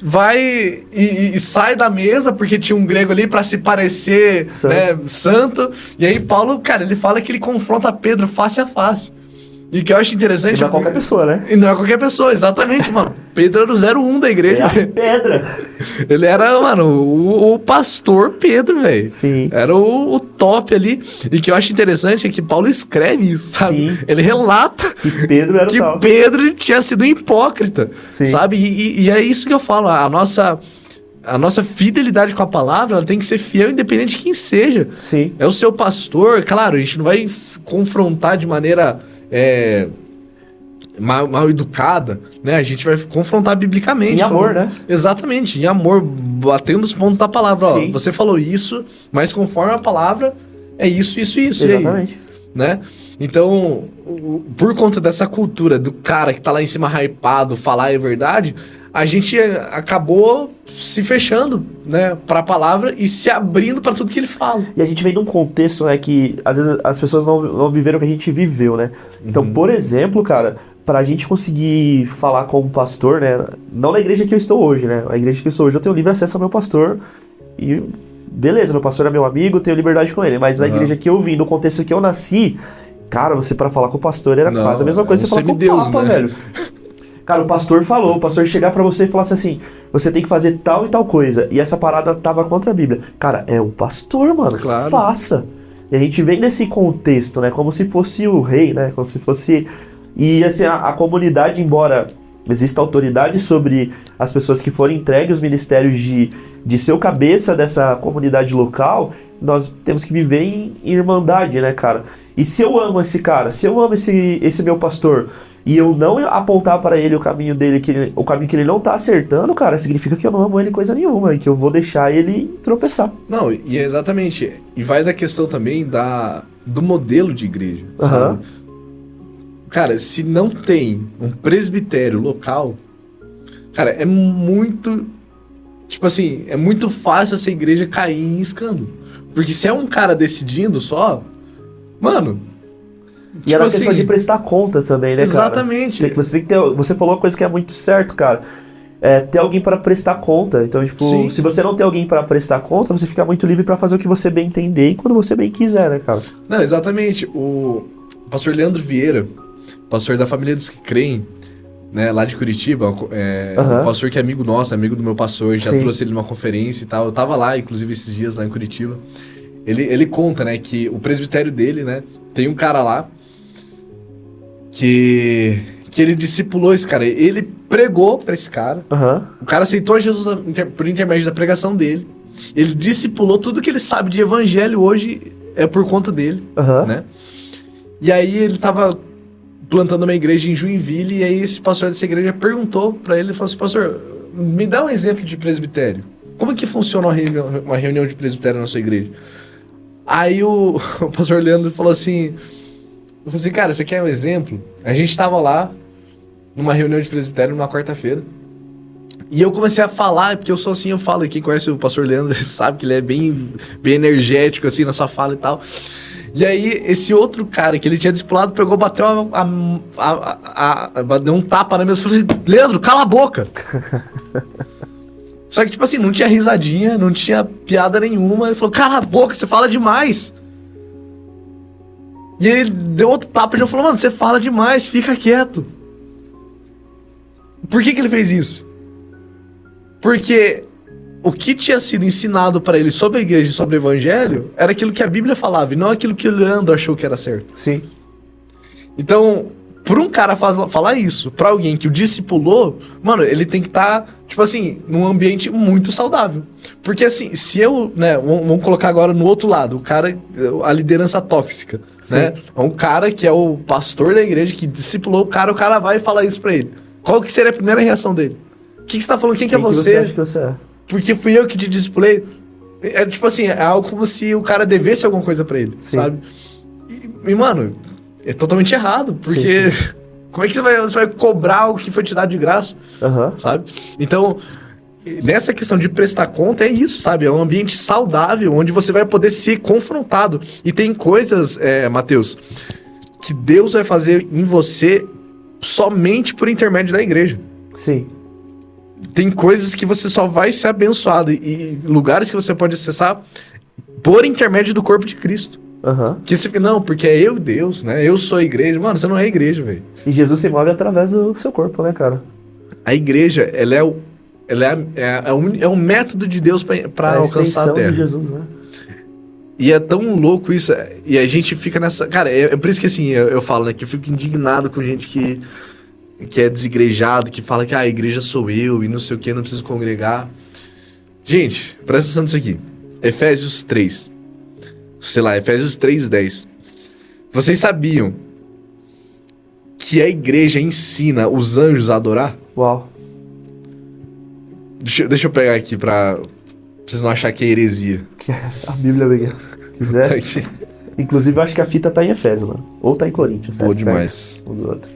vai e sai da mesa, porque tinha um grego ali para se parecer santo. E aí Paulo, cara, ele fala que ele confronta Pedro face a face. E que eu acho interessante... E não é qualquer pessoa, né? E não é qualquer pessoa, exatamente, mano. Pedro era o 01 da igreja. É a pedra. Ele era, mano, o pastor Pedro, velho. Sim. Era o top ali. E que eu acho interessante é que Paulo escreve isso, sabe? Sim. Ele relata que Pedro era que tal. Pedro tinha sido hipócrita, Sim. sabe? E é isso que eu falo, a nossa fidelidade com a palavra, ela tem que ser fiel independente de quem seja. Sim. É o seu pastor, claro, a gente não vai confrontar de maneira... mal educada, né? A gente vai confrontar biblicamente. Em amor, né? Exatamente, em amor, batendo os pontos da palavra. Ó, Sim. você falou isso, mas conforme a palavra, é isso. Exatamente. Aí, né? Então, por conta dessa cultura do cara que tá lá em cima hypado, falar a verdade, a gente acabou se fechando, né, pra palavra e se abrindo pra tudo que ele fala. E a gente vem de um contexto, né, que às vezes as pessoas não viveram o que a gente viveu, né? Então, por exemplo, cara, pra gente conseguir falar com um pastor, né, não na igreja que eu estou hoje, né? A igreja que eu estou hoje, eu tenho livre acesso ao meu pastor e beleza, meu pastor é meu amigo, eu tenho liberdade com ele, mas na igreja que eu vim, no contexto que eu nasci, cara, você pra falar com o pastor era quase a mesma coisa que você falar com o Papa, né? Velho. Cara, o pastor chegar pra você e falasse assim, você tem que fazer tal e tal coisa, e essa parada tava contra a Bíblia. Cara, é o pastor, mano, claro. Faça. E a gente vem nesse contexto, né, como se fosse o rei, né, como se fosse... E assim, a comunidade, embora exista autoridade sobre as pessoas que forem entregues os ministérios de ser o cabeça dessa comunidade local, nós temos que viver em irmandade, né, cara? E se eu amo esse cara, se eu amo esse meu pastor, e eu não apontar para ele o caminho dele, o caminho que ele não tá acertando, cara, significa que eu não amo ele coisa nenhuma, e que eu vou deixar ele tropeçar. Não, e é exatamente. E vai da questão também do modelo de igreja, sabe? Cara, se não tem um presbitério local, cara, é muito... Tipo assim, é muito fácil essa igreja cair em escândalo. Porque se é um cara decidindo só, mano... E era questão de prestar conta também, né, exatamente. Cara? Você tem que ter... Você falou uma coisa que é muito certo, cara. Ter alguém para prestar conta. Então, tipo, sim, se você não tem alguém para prestar conta, você fica muito livre para fazer o que você bem entender e quando você bem quiser, né, cara? Não, exatamente. O pastor Leandro Vieira, pastor da Família dos que Creem, né, lá de Curitiba, um pastor que é amigo nosso, amigo do meu pastor, já trouxe ele numa conferência e tal. Eu tava lá, inclusive, esses dias lá em Curitiba. Ele conta, né, que o presbitério dele, né, tem um cara lá que ele discipulou esse cara. Ele pregou pra esse cara. O cara aceitou Jesus por intermédio da pregação dele. Ele discipulou tudo que ele sabe de evangelho hoje é por conta dele, né? E aí ele tava plantando uma igreja em Joinville e aí esse pastor dessa igreja perguntou pra ele, falou assim, pastor, me dá um exemplo de presbitério. Como é que funciona uma reunião de presbitério na sua igreja? Aí o pastor Leandro falou assim, cara, você quer um exemplo? A gente tava lá numa reunião de presbitério numa quarta-feira e eu comecei a falar, porque eu sou assim, eu falo, e quem conhece o pastor Leandro sabe que ele é bem energético assim na sua fala e tal. E aí esse outro cara que ele tinha discipulado pegou, bateu deu um tapa na mesa e falou assim, Leandro, cala a boca! Só que tipo assim, não tinha risadinha, não tinha piada nenhuma. Ele falou, cala a boca, você fala demais. E ele deu outro tapa e já falou, mano, você fala demais, fica quieto. Por que ele fez isso? Porque o que tinha sido ensinado para ele sobre a igreja e sobre o evangelho era aquilo que a Bíblia falava e não aquilo que o Leandro achou que era certo. Sim. Então, por um cara falar isso pra alguém que o discipulou, mano, ele tem que estar, tipo assim, num ambiente muito saudável. Porque assim, se eu, né, vamos colocar agora no outro lado, o cara, a liderança tóxica, sim, né? É um cara que é o pastor da igreja que discipulou o cara vai e fala isso pra ele. Qual que seria a primeira reação dele? O que você tá falando? Quem que é você? Você acha que você é? Porque fui eu que te discipulei. É tipo assim, é algo como se o cara devesse alguma coisa pra ele, sim, sabe? E mano, é totalmente errado, porque sim, como é que você vai cobrar o que foi te dado de graça, sabe? Então, nessa questão de prestar conta, é isso, sabe? É um ambiente saudável, onde você vai poder ser confrontado. E tem coisas, Mateus, que Deus vai fazer em você somente por intermédio da igreja. Sim. Tem coisas que você só vai ser abençoado e lugares que você pode acessar por intermédio do corpo de Cristo. Que você fica, não, porque é eu e Deus, né? Eu sou a igreja. Mano, você não é a igreja, velho. E Jesus se move através do seu corpo, né, cara? A igreja, ela é o método de Deus pra alcançar a terra. De Jesus, né? E é tão louco isso. E a gente fica nessa... Cara, é por isso que assim, eu falo, né? Que eu fico indignado com gente que é desigrejado, que fala que a igreja sou eu e não sei o que, não preciso congregar. Gente, presta atenção nisso aqui. Efésios 3. Sei lá, Efésios 3:10. Vocês sabiam que a igreja ensina os anjos a adorar? Uau. Deixa eu pegar aqui pra vocês não acharem que é heresia. A Bíblia, Miguel, se quiser. Aqui. Inclusive, eu acho que a fita tá em Efésios, mano. Ou tá em Coríntios, certo? Boa demais. Um do outro.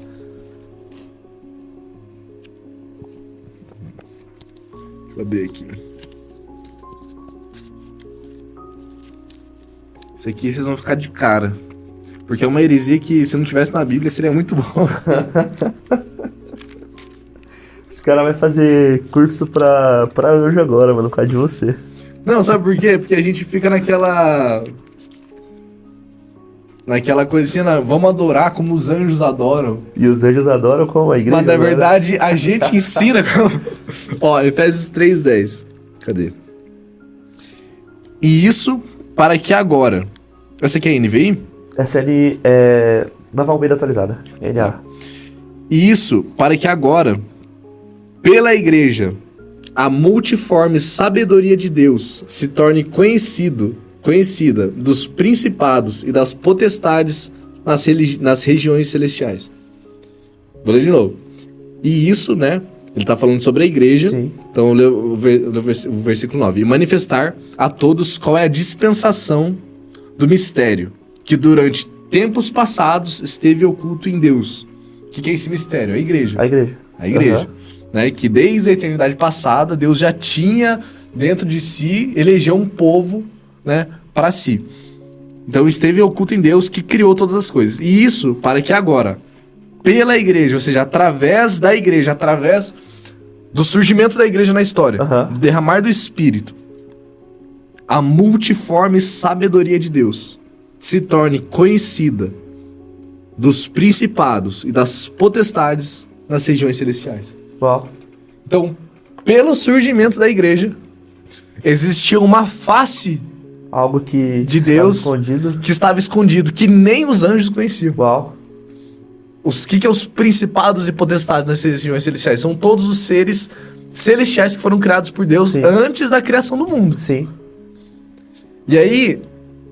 Deixa eu abrir aqui. Isso aqui vocês vão ficar de cara. Porque é uma heresia que, se não tivesse na Bíblia, seria muito bom. Esse cara vai fazer curso pra anjo agora, mano, por causa de você. Não, sabe por quê? Porque a gente fica naquela coisa assim, né? Vamos adorar como os anjos adoram. E os anjos adoram como a igreja. Mas na verdade, a gente ensina como... Ó, Efésios 3:10. Cadê? E isso para que agora... Essa aqui é a NVI? Essa é Nova Almeida atualizada. NA. E isso para que agora, pela igreja, a multiforme sabedoria de Deus se torne conhecida dos principados e das potestades nas regiões celestiais. Vou ler de novo. E isso, né? Ele está falando sobre a igreja. Sim. Então, eu leio o versículo 9. E manifestar a todos qual é a dispensação do mistério, que durante tempos passados esteve oculto em Deus. O que é esse mistério? A igreja. A igreja. A igreja. Né? Que desde a eternidade passada, Deus já tinha dentro de si, elegeu um povo, né, para si. Então esteve oculto em Deus que criou todas as coisas. E isso para que agora, pela igreja, ou seja, através da igreja, através do surgimento da igreja na história, do derramar do Espírito, a multiforme sabedoria de Deus se torne conhecida dos principados e das potestades nas regiões celestiais. Uau. Então, pelo surgimento da igreja, existia uma face algo que de Deus que estava escondido, que nem os anjos conheciam. Uau. Os que é os principados e potestades nas regiões celestiais? São todos os seres celestiais que foram criados por Deus antes da criação do mundo. Sim. E aí,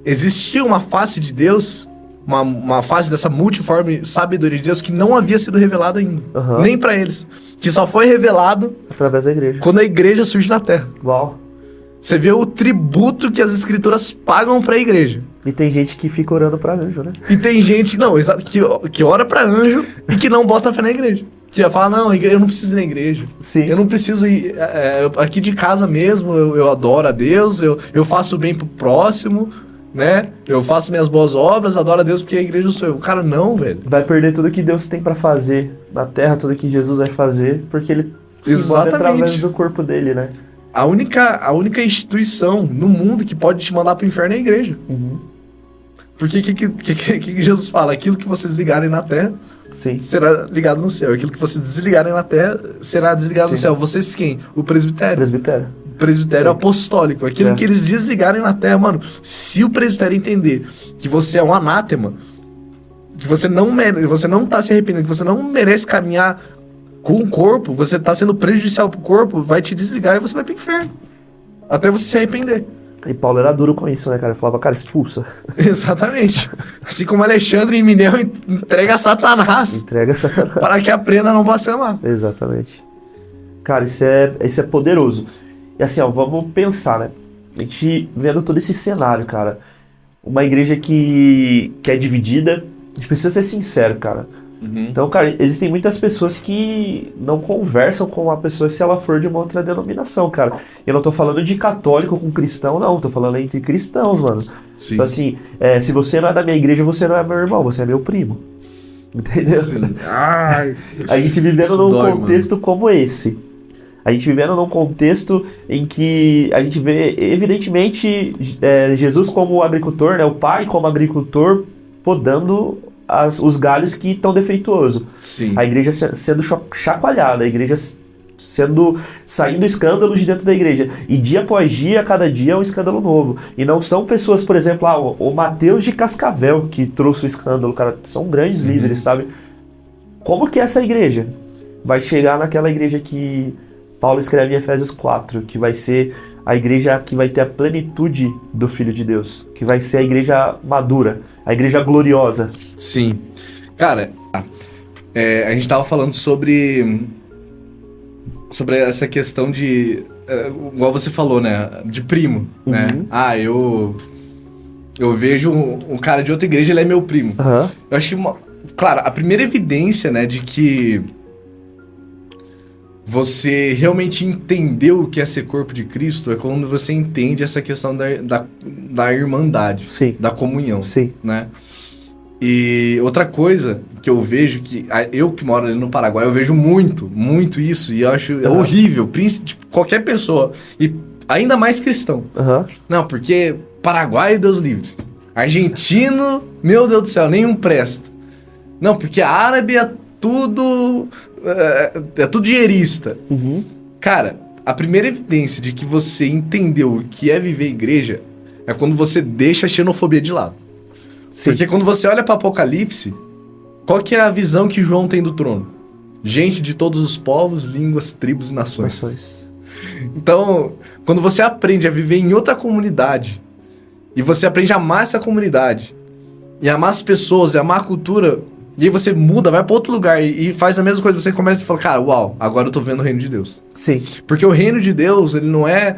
existia uma face de Deus, uma face dessa multiforme sabedoria de Deus que não havia sido revelada ainda. Nem para eles. Que só foi revelado através da igreja. Quando a igreja surge na Terra. Uau. Você vê o tributo que as escrituras pagam pra igreja. E tem gente que fica orando pra anjo, né? E tem gente, não, que ora pra anjo e que não bota fé na igreja. Que fala, não, eu não preciso ir na igreja. Sim. Eu não preciso ir, aqui de casa mesmo, eu adoro a Deus, eu faço bem pro próximo, né? Eu faço minhas boas obras, adoro a Deus porque a igreja sou eu. Cara, não, velho. Vai perder tudo que Deus tem pra fazer na terra, tudo que Jesus vai fazer, porque ele se move através do corpo dele, né? A única instituição no mundo que pode te mandar pro inferno é a igreja. Porque o que Jesus fala? Aquilo que vocês ligarem na terra será ligado no céu. Aquilo que vocês desligarem na terra será desligado no céu. Vocês quem? O presbitério. O presbitério apostólico. Aquilo que eles desligarem na terra, mano. Se o presbitério entender que você é um anátema, que você não tá se arrependendo, que você não merece caminhar com o corpo, você tá sendo prejudicial pro corpo, vai te desligar e você vai pro inferno. Até você se arrepender. E Paulo era duro com isso, né, cara? Ele falava, cara, expulsa. Exatamente. Assim como Alexandre e Mineu entrega a Satanás. Para que aprenda a não blasfemar. Exatamente. Cara, isso é poderoso. E assim, ó, vamos pensar, né? A gente vendo todo esse cenário, cara. Uma igreja que é dividida, a gente precisa ser sincero, cara. Então, cara, existem muitas pessoas que não conversam com uma pessoa se ela for de uma outra denominação, cara. Eu não tô falando de católico com cristão, não. Tô falando entre cristãos, mano. Sim. Então, assim, se você não é da minha igreja, você não é meu irmão, você é meu primo. Entendeu? Sim. Ai, a gente vivendo num contexto como esse. A gente vivendo num contexto em que a gente vê, evidentemente, Jesus como agricultor, né? O pai como agricultor podando os galhos que estão defeituosos. Sim. A igreja sendo chacoalhada, a igreja saindo escândalos de dentro da igreja. E dia após dia, cada dia é um escândalo novo. E não são pessoas, por exemplo, o Mateus de Cascavel que trouxe o escândalo, cara. São grandes líderes, sabe? Como que essa igreja vai chegar naquela igreja que Paulo escreve em Efésios 4, que vai ser a igreja que vai ter a plenitude do Filho de Deus, que vai ser a igreja madura, a igreja gloriosa. Sim. Cara, a gente tava falando sobre essa questão de, igual você falou, né, de primo, né? Ah, eu vejo um cara de outra igreja, ele é meu primo. Eu acho que, claro, a primeira evidência, né, de que você realmente entendeu o que é ser corpo de Cristo é quando você entende essa questão da irmandade, da comunhão, né? E outra coisa que eu vejo, eu que moro ali no Paraguai, eu vejo muito isso, e eu acho horrível, tipo, qualquer pessoa, e ainda mais cristão. Não, porque Paraguai, Deus livre. Argentino, meu Deus do céu, nenhum presta. Não, porque árabe é tudo dinheirista. Cara, a primeira evidência de que você entendeu o que é viver igreja é quando você deixa a xenofobia de lado. Porque quando você olha para Apocalipse, qual que é a visão que João tem do trono? Gente de todos os povos, línguas, tribos e nações. Então, quando você aprende a viver em outra comunidade e você aprende a amar essa comunidade e amar as pessoas e amar a cultura, e aí você muda, vai pra outro lugar e faz a mesma coisa, você começa a falar, cara, uau, agora eu tô vendo o reino de Deus. Porque o reino de Deus, ele não é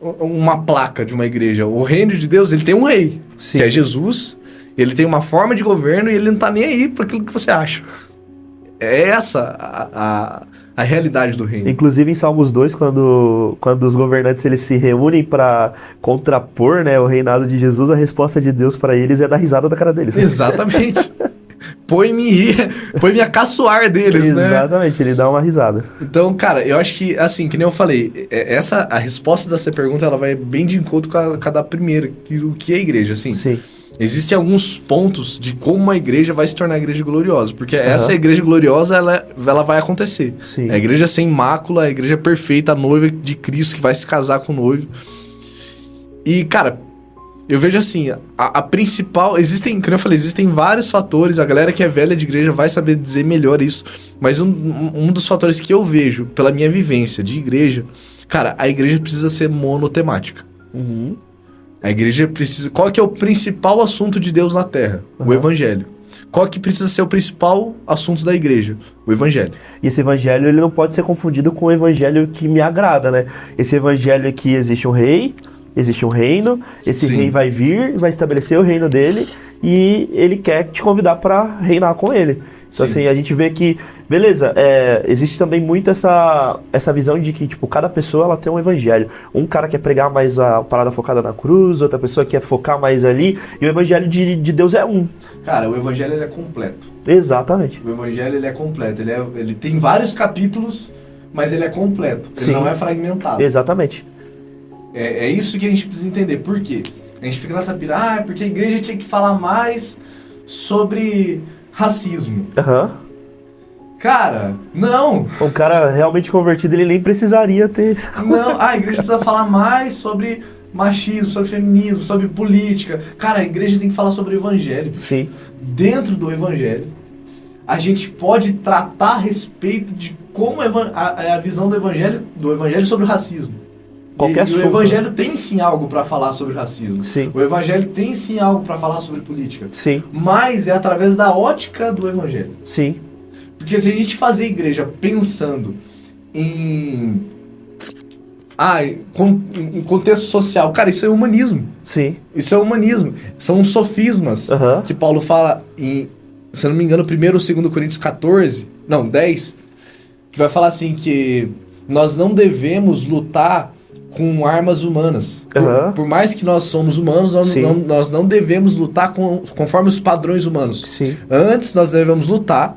uma placa de uma igreja. O reino de Deus, ele tem um rei, que é Jesus, Ele tem uma forma de governo e ele não tá nem aí para aquilo que você acha. É essa a realidade do reino. Inclusive em Salmos 2, quando os governantes eles se reúnem para contrapor, né, o reinado de Jesus, a resposta de Deus para eles é dar risada da cara deles. Exatamente. Põe-me a caçoar deles, né? Exatamente, ele dá uma risada. Então, cara, eu acho que, assim, que nem eu falei, a resposta dessa pergunta, ela vai bem de encontro com a da primeira, o que é a igreja, assim. Sim. Existem alguns pontos de como uma igreja vai se tornar a igreja gloriosa, porque essa igreja gloriosa, ela vai acontecer. Sim. É a igreja sem mácula, a igreja perfeita, a noiva de Cristo que vai se casar com o noivo. E, cara, eu vejo assim, a principal... como eu falei, existem vários fatores, a galera que é velha de igreja vai saber dizer melhor isso, mas um dos fatores que eu vejo, pela minha vivência de igreja, cara, a igreja precisa ser monotemática. Uhum. A igreja precisa... Qual que é o principal assunto de Deus na Terra? O Evangelho. Qual que precisa ser o principal assunto da igreja? O Evangelho. E esse Evangelho ele não pode ser confundido com o Evangelho que me agrada, né? Esse Evangelho aqui existe um rei, existe um reino, esse Sim. rei vai vir, vai estabelecer o reino dele e ele quer te convidar para reinar com ele. Então, Sim. assim, a gente vê que, beleza, existe também muito essa visão de que, tipo, cada pessoa ela tem um evangelho. Um cara quer pregar mais a parada focada na cruz, outra pessoa quer focar mais ali, e o evangelho de Deus é um. Cara, o evangelho ele é completo. Exatamente. O evangelho ele é completo. Ele tem vários capítulos, mas ele é completo. Ele Sim. não é fragmentado. Exatamente. É isso que a gente precisa entender. Por quê? A gente fica nessa pira, porque a igreja tinha que falar mais sobre racismo. Aham. Cara, não! Um cara realmente convertido, ele nem precisaria ter... Não, a igreja precisa falar mais sobre machismo, sobre feminismo, sobre política. Cara, a igreja tem que falar sobre o evangelho. Sim. Dentro do evangelho, a gente pode tratar a respeito de como a visão do evangelho sobre o racismo. Qualquer E assunto. o evangelho tem sim algo para falar sobre racismo. Sim. O evangelho tem sim algo para falar sobre política. Sim. Mas é através da ótica do evangelho. Sim. Porque se a gente fazer igreja pensando em contexto social, cara, isso é humanismo. Sim. Isso é humanismo. São sofismas que Paulo fala em, se eu não me engano, 1º ou 2º Coríntios 10, que vai falar assim que nós não devemos lutar com armas humanas. Por mais que nós somos humanos, nós não devemos lutar conforme os padrões humanos. Sim. Antes, nós devemos lutar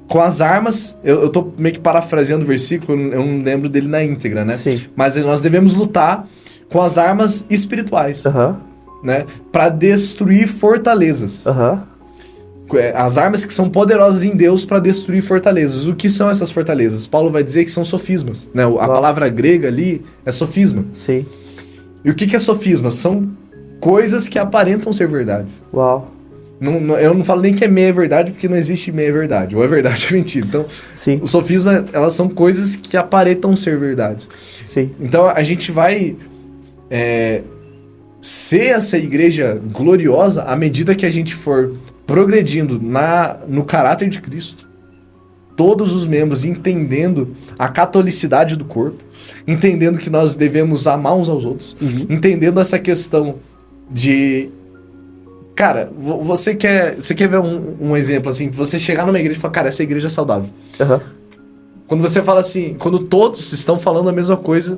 com as armas... Eu tô meio que parafraseando o versículo, eu não lembro dele na íntegra, né? Sim. Mas nós devemos lutar com as armas espirituais, né? Para destruir fortalezas. As armas que são poderosas em Deus para destruir fortalezas. O que são essas fortalezas? Paulo vai dizer que são sofismas, né? A palavra grega ali é sofisma. Sim. E o que é sofisma? São coisas que aparentam ser verdades. Uau. Eu não falo nem que é meia verdade, porque não existe meia verdade. Ou é verdade ou é mentira. Então, Sim. o sofisma, elas são coisas que aparentam ser verdades. Sim. Então, a gente vai ser essa igreja gloriosa à medida que a gente for progredindo no caráter de Cristo. Todos os membros entendendo a catolicidade do corpo, entendendo que nós devemos amar uns aos outros, entendendo essa questão de... Cara, você quer ver um exemplo assim, você chegar numa igreja e falar, cara, essa igreja é saudável. Quando você fala assim, quando todos estão falando a mesma coisa,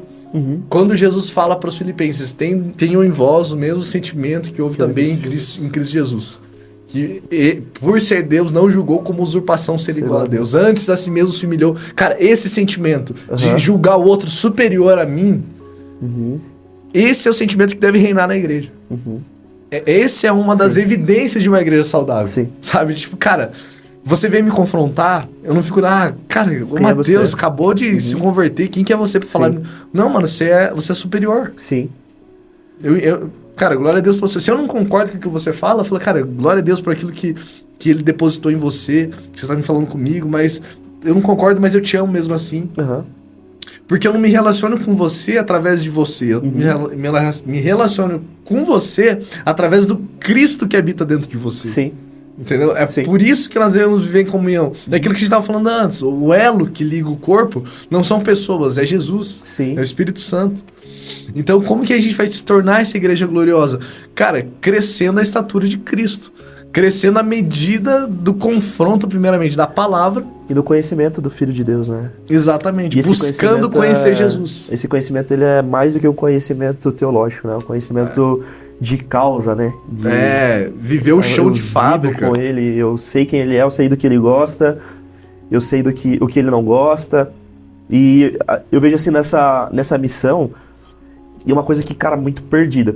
quando Jesus fala para os filipenses, tenham em vós o mesmo sentimento que houve também em Cristo Jesus. Que por ser Deus não julgou como usurpação ser igual a Deus. Antes a si mesmo se humilhou. Cara, esse sentimento de julgar o outro superior a mim, esse é o sentimento que deve reinar na igreja. Esse é uma das evidências de uma igreja saudável. Sim. Sabe? Tipo, cara, você vem me confrontar, eu não fico, cara, o Mateus acabou de se converter, quem que é você pra falar? Não, mano, você é superior. Sim. Cara, glória a Deus por você. Se eu não concordo com o que você fala, eu falo, cara, glória a Deus por aquilo que ele depositou em você, que você está me falando comigo, mas eu não concordo, mas eu te amo mesmo assim. Porque eu não me relaciono com você através de você. Eu me relaciono com você através do Cristo que habita dentro de você. Sim. Entendeu? É Sim. por isso que nós devemos viver em comunhão. É aquilo que a gente estava falando antes. O elo que liga o corpo não são pessoas, é Jesus. Sim. É o Espírito Santo. Então, como que a gente vai se tornar essa igreja gloriosa? Cara, crescendo a estatura de Cristo. Crescendo à medida do confronto, primeiramente, da palavra. E do conhecimento do Filho de Deus, né? Exatamente. E Buscando conhecer Jesus. Esse conhecimento, ele é mais do que um conhecimento teológico, né? Um conhecimento de causa, né? Viver o chão de fábrica. Com ele, eu sei quem ele é, eu sei do que ele gosta, eu sei o que ele não gosta. E eu vejo assim nessa missão, e é uma coisa que, cara, muito perdida.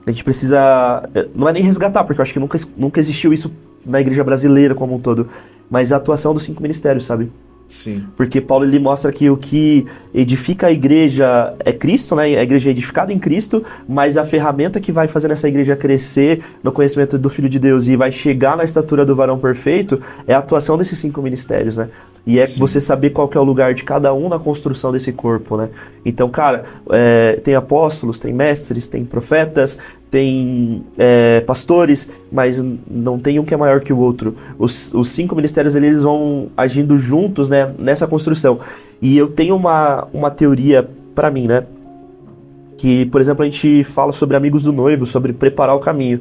A gente precisa, não é nem resgatar, porque eu acho que nunca existiu isso na igreja brasileira como um todo, mas a atuação dos 5 ministérios, sabe? Sim. Porque Paulo, ele mostra que o que edifica a igreja é Cristo, né? A igreja é edificada em Cristo, mas a ferramenta que vai fazer essa igreja crescer no conhecimento do Filho de Deus e vai chegar na estatura do varão perfeito é a atuação desses 5 ministérios, né? E é você saber qual que é o lugar de cada um na construção desse corpo, né? Então, cara, tem apóstolos, tem mestres, tem profetas, tem pastores, mas não tem um que é maior que o outro. Os 5 ministérios, eles vão agindo juntos, né, nessa construção. E eu tenho uma teoria pra mim, né? Que, por exemplo, a gente fala sobre amigos do noivo, sobre preparar o caminho.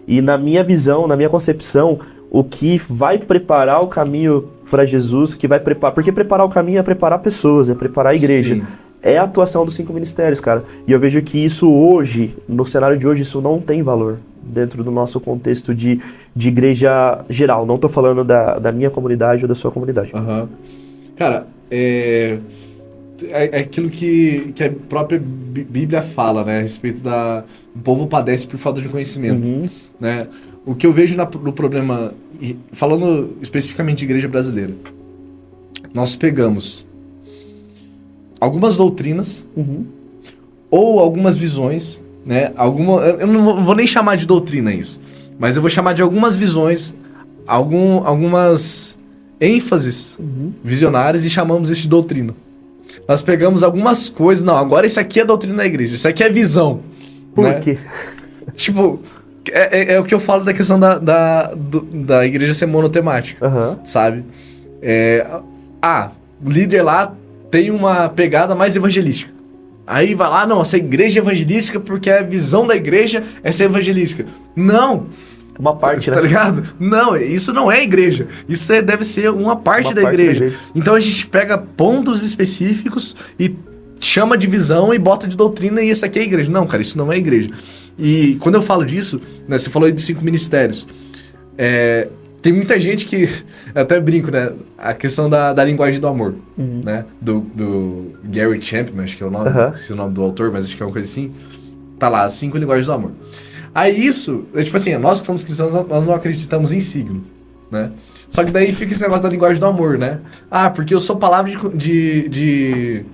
E na minha visão, na minha concepção, o que vai preparar o caminho para Jesus, que vai preparar... Porque preparar o caminho é preparar pessoas, é preparar a igreja. Sim. É a atuação dos 5 ministérios, cara. E eu vejo que isso hoje, no cenário de hoje, isso não tem valor dentro do nosso contexto de igreja geral. Não tô falando da minha comunidade ou da sua comunidade. Uhum. Cara, é aquilo que a própria Bíblia fala, né? A respeito o povo padece por falta de conhecimento, né? O que eu vejo no problema, falando especificamente de igreja brasileira, nós pegamos algumas doutrinas ou algumas visões, né? Eu não vou nem chamar de doutrina isso, mas eu vou chamar de algumas visões, algumas ênfases visionárias e chamamos isso de doutrina. Nós pegamos algumas coisas, não, agora isso aqui é doutrina da igreja, isso aqui é visão. Por quê? Tipo, é o que eu falo da questão da igreja ser monotemática, sabe? O líder lá tem uma pegada mais evangelística. Aí vai lá, não, essa igreja é evangelística porque a visão da igreja é ser evangelística. Não! Uma parte, né? Tá ligado? Não, isso não é igreja. Isso deve ser uma parte da igreja. Então a gente pega pontos específicos e chama de visão e bota de doutrina e isso aqui é igreja. Não, cara, isso não é igreja. E quando eu falo disso, né, você falou aí dos 5 ministérios. Tem muita gente que, até brinco, né? A questão da linguagem do amor, né? Do Gary Chapman, acho que é o nome, não sei o nome do autor, mas acho que é uma coisa assim. Tá lá, as 5 linguagens do amor. Aí isso, tipo assim, nós que somos cristãos, nós não acreditamos em signo, né? Só que daí fica esse negócio da linguagem do amor, né? Porque eu sou palavra de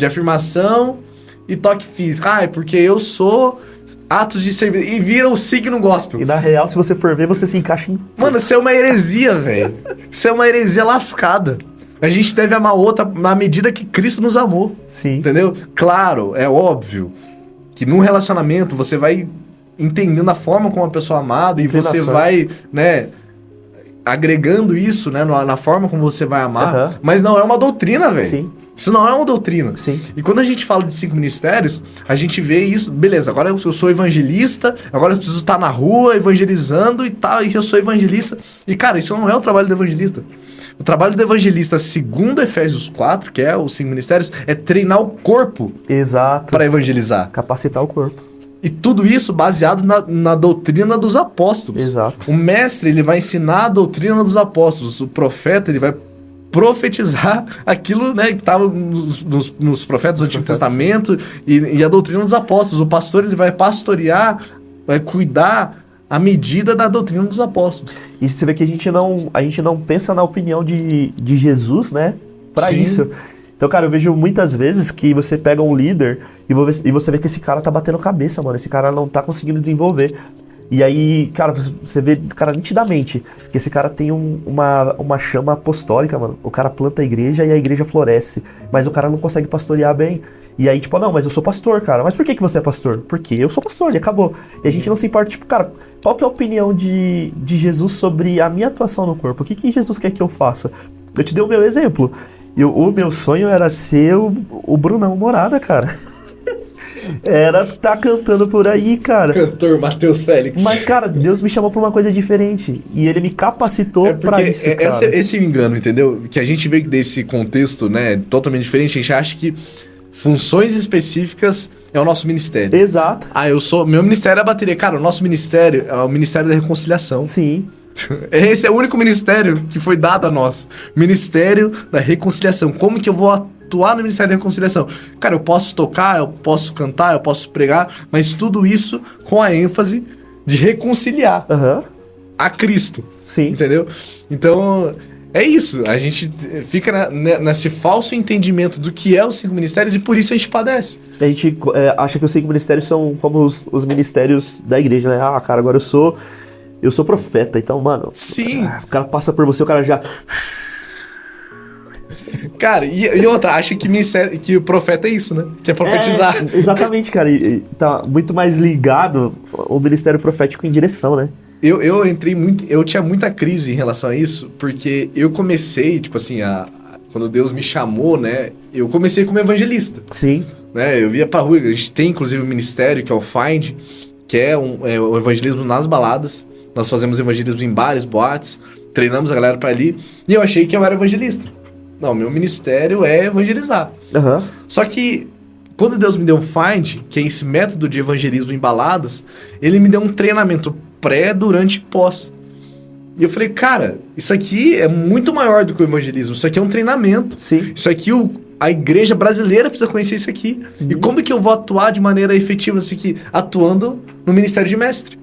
afirmação e toque físico. Porque eu sou atos de serviço. E vira o signo gospel. E na real, se você for ver, você se encaixa em... Mano, isso é uma heresia, velho. Isso é uma heresia lascada. A gente deve amar outra na medida que Cristo nos amou. Sim. Entendeu? Claro, é óbvio que num relacionamento você vai entendendo a forma como a pessoa é amada e você vai, né, agregando isso, né, na forma como você vai amar. Mas não é uma doutrina, velho. Sim. Isso não é uma doutrina. Sim. E quando a gente fala de 5 ministérios, a gente vê isso, beleza, agora eu sou evangelista, agora eu preciso estar na rua evangelizando e tal, e eu sou evangelista. E, cara, isso não é o trabalho do evangelista. O trabalho do evangelista, segundo Efésios 4, que é os 5 ministérios, é treinar o corpo. Exato. Para evangelizar. Capacitar o corpo. E tudo isso baseado na doutrina dos apóstolos. Exato. O mestre, ele vai ensinar a doutrina dos apóstolos. O profeta, ele vai profetizar aquilo, né, que estava nos profetas do Antigo Testamento e a doutrina dos apóstolos. O pastor, ele vai pastorear, vai cuidar à medida da doutrina dos apóstolos. E você vê que a gente não pensa na opinião de Jesus, né, para isso. Então, cara, eu vejo muitas vezes que você pega um líder e você vê que esse cara tá batendo cabeça, mano. Esse cara não tá conseguindo desenvolver. E aí, cara, você vê, cara, nitidamente que esse cara tem uma chama apostólica, mano. O cara planta a igreja e a igreja floresce. Mas o cara não consegue pastorear bem. E aí, tipo, não, mas eu sou pastor, cara. Mas por que você é pastor? Porque eu sou pastor, e acabou. E a gente não se importa, tipo, cara, qual que é a opinião de Jesus sobre a minha atuação no corpo? O que Jesus quer que eu faça? Eu te dei o meu exemplo. O meu sonho era ser o Brunão Morada, cara. Era tá cantando por aí, cara. Cantor Matheus Félix. Mas, cara, Deus me chamou pra uma coisa diferente. E ele me capacitou pra isso, cara. Esse engano, entendeu? Que a gente vê desse contexto, né, totalmente diferente, a gente acha que funções específicas é o nosso ministério. Exato. Meu ministério é a bateria. Cara, o nosso ministério é o Ministério da Reconciliação. Sim. Esse é o único ministério que foi dado a nós. Ministério da Reconciliação. Como que eu vou atuar no Ministério da Reconciliação? Cara, eu posso tocar, eu posso cantar, eu posso pregar, mas tudo isso com a ênfase de reconciliar a Cristo. Sim. Entendeu? Então, é isso. A gente fica nesse falso entendimento do que é os 5 ministérios e por isso a gente padece. A gente acha que os 5 ministérios são como os ministérios da igreja, né? Ah, cara, agora eu sou profeta, então, mano... Sim. O cara passa por você, o cara já... Cara, e outra, acha que o profeta é isso, né? Que é profetizar. Exatamente, cara. E tá muito mais ligado o ministério profético em direção, né? Eu entrei muito... Eu tinha muita crise em relação a isso, porque eu comecei, tipo assim, quando Deus me chamou, né? Eu comecei como evangelista. Sim. Né? Eu via pra rua, a gente tem inclusive um ministério que é o Find, que é o evangelismo nas baladas. Nós fazemos evangelismo em bares, boates, treinamos a galera pra ali, e eu achei que eu era evangelista. Não, meu ministério é evangelizar. Só que, quando Deus me deu o Find, que é esse método de evangelismo em baladas, ele me deu um treinamento pré, durante e pós. E eu falei, cara, isso aqui é muito maior do que o evangelismo, isso aqui é um treinamento. Sim. Isso aqui, a igreja brasileira precisa conhecer isso aqui. E como que eu vou atuar de maneira efetiva nisso aqui? Atuando no ministério de mestre.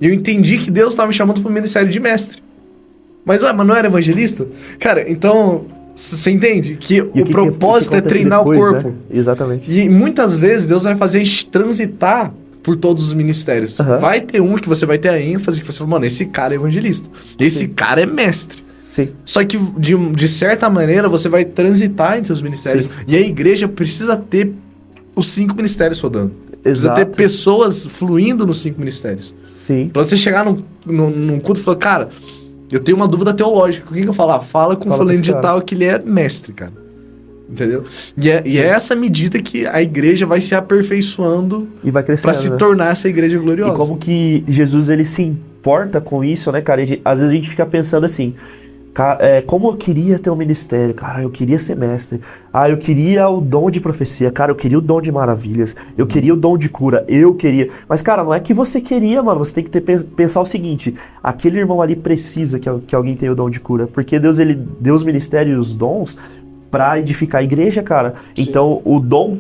E eu entendi que Deus estava me chamando para o ministério de mestre. Mas não era evangelista? Cara, então, você entende? Que o propósito é treinar depois, o corpo. Né? Exatamente. E muitas vezes Deus vai fazer a gente transitar por todos os ministérios. Vai ter um que você vai ter a ênfase, que você fala, mano, esse cara é evangelista. Esse cara é mestre. Sim. Só que, de certa maneira, você vai transitar entre os ministérios. Sim. E a igreja precisa ter os 5 ministérios rodando. Precisa ter pessoas fluindo nos 5 ministérios. Sim. Pra você chegar num culto e falar, cara, eu tenho uma dúvida teológica. O que eu falo? Fala com o fulano de tal que ele é mestre, cara. Entendeu? E é essa medida que a igreja vai se aperfeiçoando e vai crescendo, pra se tornar essa igreja gloriosa. E como que Jesus, ele se importa com isso, né, cara? Às vezes a gente fica pensando assim... Cara, como eu queria ter um ministério, cara, eu queria ser mestre. Eu queria o dom de profecia, cara, eu queria o dom de maravilhas, eu queria o dom de cura, eu queria. Mas, cara, não é que você queria, mano, você tem que pensar o seguinte: aquele irmão ali precisa que alguém tenha o dom de cura, porque Deus, ele deu os ministérios e os dons pra edificar a igreja, cara. Sim. Então, o dom,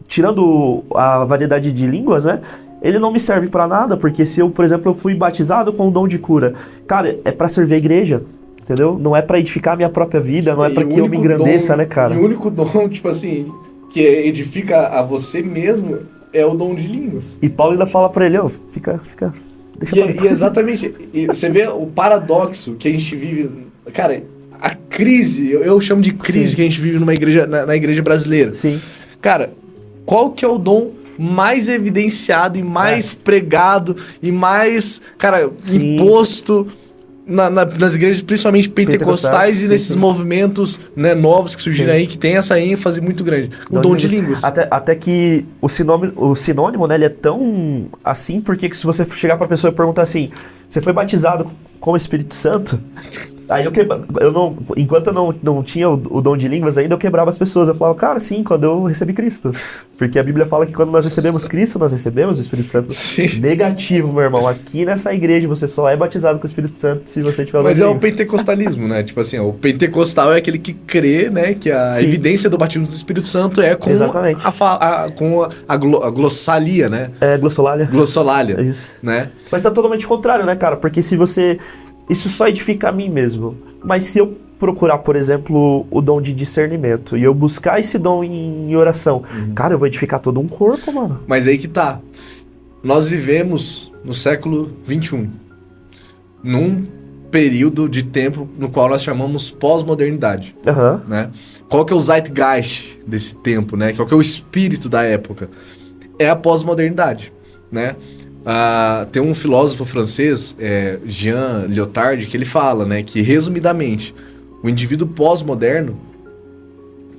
tirando a variedade de línguas, né? Ele não me serve pra nada, porque se eu, por exemplo, eu fui batizado com o dom de cura, cara, é pra servir a igreja. Entendeu? Não é pra edificar a minha própria vida, não é pra que eu me engrandeça, né, cara? E o único dom, tipo assim, que edifica a você mesmo é o dom de línguas. E Paulo ainda fala pra ele, fica... Deixa e exatamente, e você vê o paradoxo que a gente vive... Cara, a crise, eu chamo de crise. Sim. Que a gente vive numa igreja, na igreja brasileira. Sim. Cara, qual que é o dom mais evidenciado e mais pregado e mais, cara, Sim. imposto... nas igrejas, principalmente pentecostais, e nesses movimentos, né, novos que surgiram aí, que tem essa ênfase muito grande. O dom de línguas. Até que o sinônimo, né, ele é tão assim, porque se você chegar pra pessoa e perguntar assim, você foi batizado com o Espírito Santo? Aí enquanto eu não tinha o dom de línguas ainda, eu quebrava as pessoas. Eu falava, cara, sim, quando eu recebi Cristo. Porque a Bíblia fala que quando nós recebemos Cristo, nós recebemos o Espírito Santo. Sim. Negativo, meu irmão. Aqui nessa igreja você só é batizado com o Espírito Santo se você tiver o dom de línguas. Mas é o pentecostalismo, né? Tipo assim, o pentecostal é aquele que crê, né? Que a evidência do batismo do Espírito Santo é com a glossalia, né? Glossolalia. Glossolalia. É isso. Né? Mas tá totalmente contrário, né, cara? Porque se você... Isso só edifica a mim mesmo. Mas se eu procurar, por exemplo, o dom de discernimento e eu buscar esse dom em oração, cara, eu vou edificar todo um corpo, mano. Mas aí que tá. Nós vivemos no século XXI. Num período de tempo no qual nós chamamos pós-modernidade, Aham. né? Qual que é o zeitgeist desse tempo, né? Qual que é o espírito da época? É a pós-modernidade, né? Tem um filósofo francês, Jean Lyotard, que ele fala, né, que, resumidamente, o indivíduo pós-moderno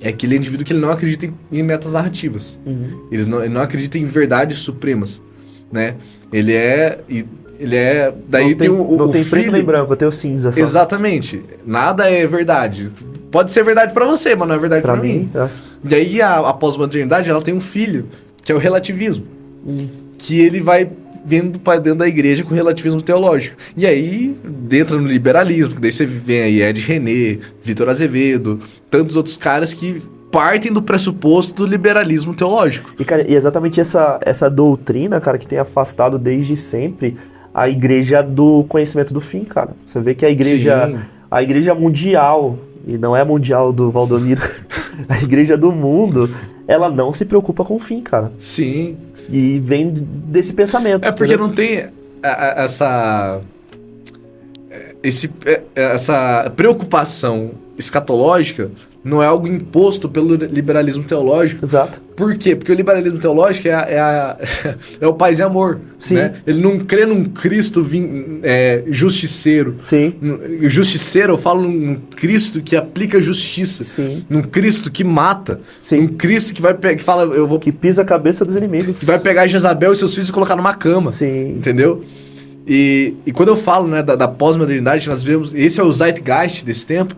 é aquele indivíduo que ele não acredita em metas narrativas. Ele não acredita em verdades supremas, né? Ele é... Daí Não tem preto filho... nem branco, tem o cinza só. Exatamente. Nada é verdade. Pode ser verdade pra você, mas não é verdade pra mim. E aí a pós-modernidade, ela tem um filho, que é o relativismo. Que ele vai vendo para dentro da igreja com relativismo teológico. E aí entra no liberalismo, que daí você vem aí Ed René, Vitor Azevedo, tantos outros caras que partem do pressuposto do liberalismo teológico. E, cara, e exatamente essa doutrina, cara, que tem afastado desde sempre a igreja do conhecimento do fim, cara. Você vê que a igreja mundial, e não é a mundial do Valdomiro, a igreja do mundo, ela não se preocupa com o fim, cara. Sim. E vem desse pensamento. É porque não tem essa preocupação escatológica, não é algo imposto pelo liberalismo teológico. Exato. Por quê? Porque o liberalismo teológico é o paz e amor. Sim. Né? Ele não crê num Cristo justiceiro. Sim. Justiceiro, eu falo num Cristo que aplica justiça. Sim. Num Cristo que mata. Sim. Num Cristo que fala, que pisa a cabeça dos inimigos. Que vai pegar Jezabel e seus filhos e colocar numa cama. Sim. Entendeu? E quando eu falo, né, da pós-modernidade, nós vemos, esse é o zeitgeist desse tempo.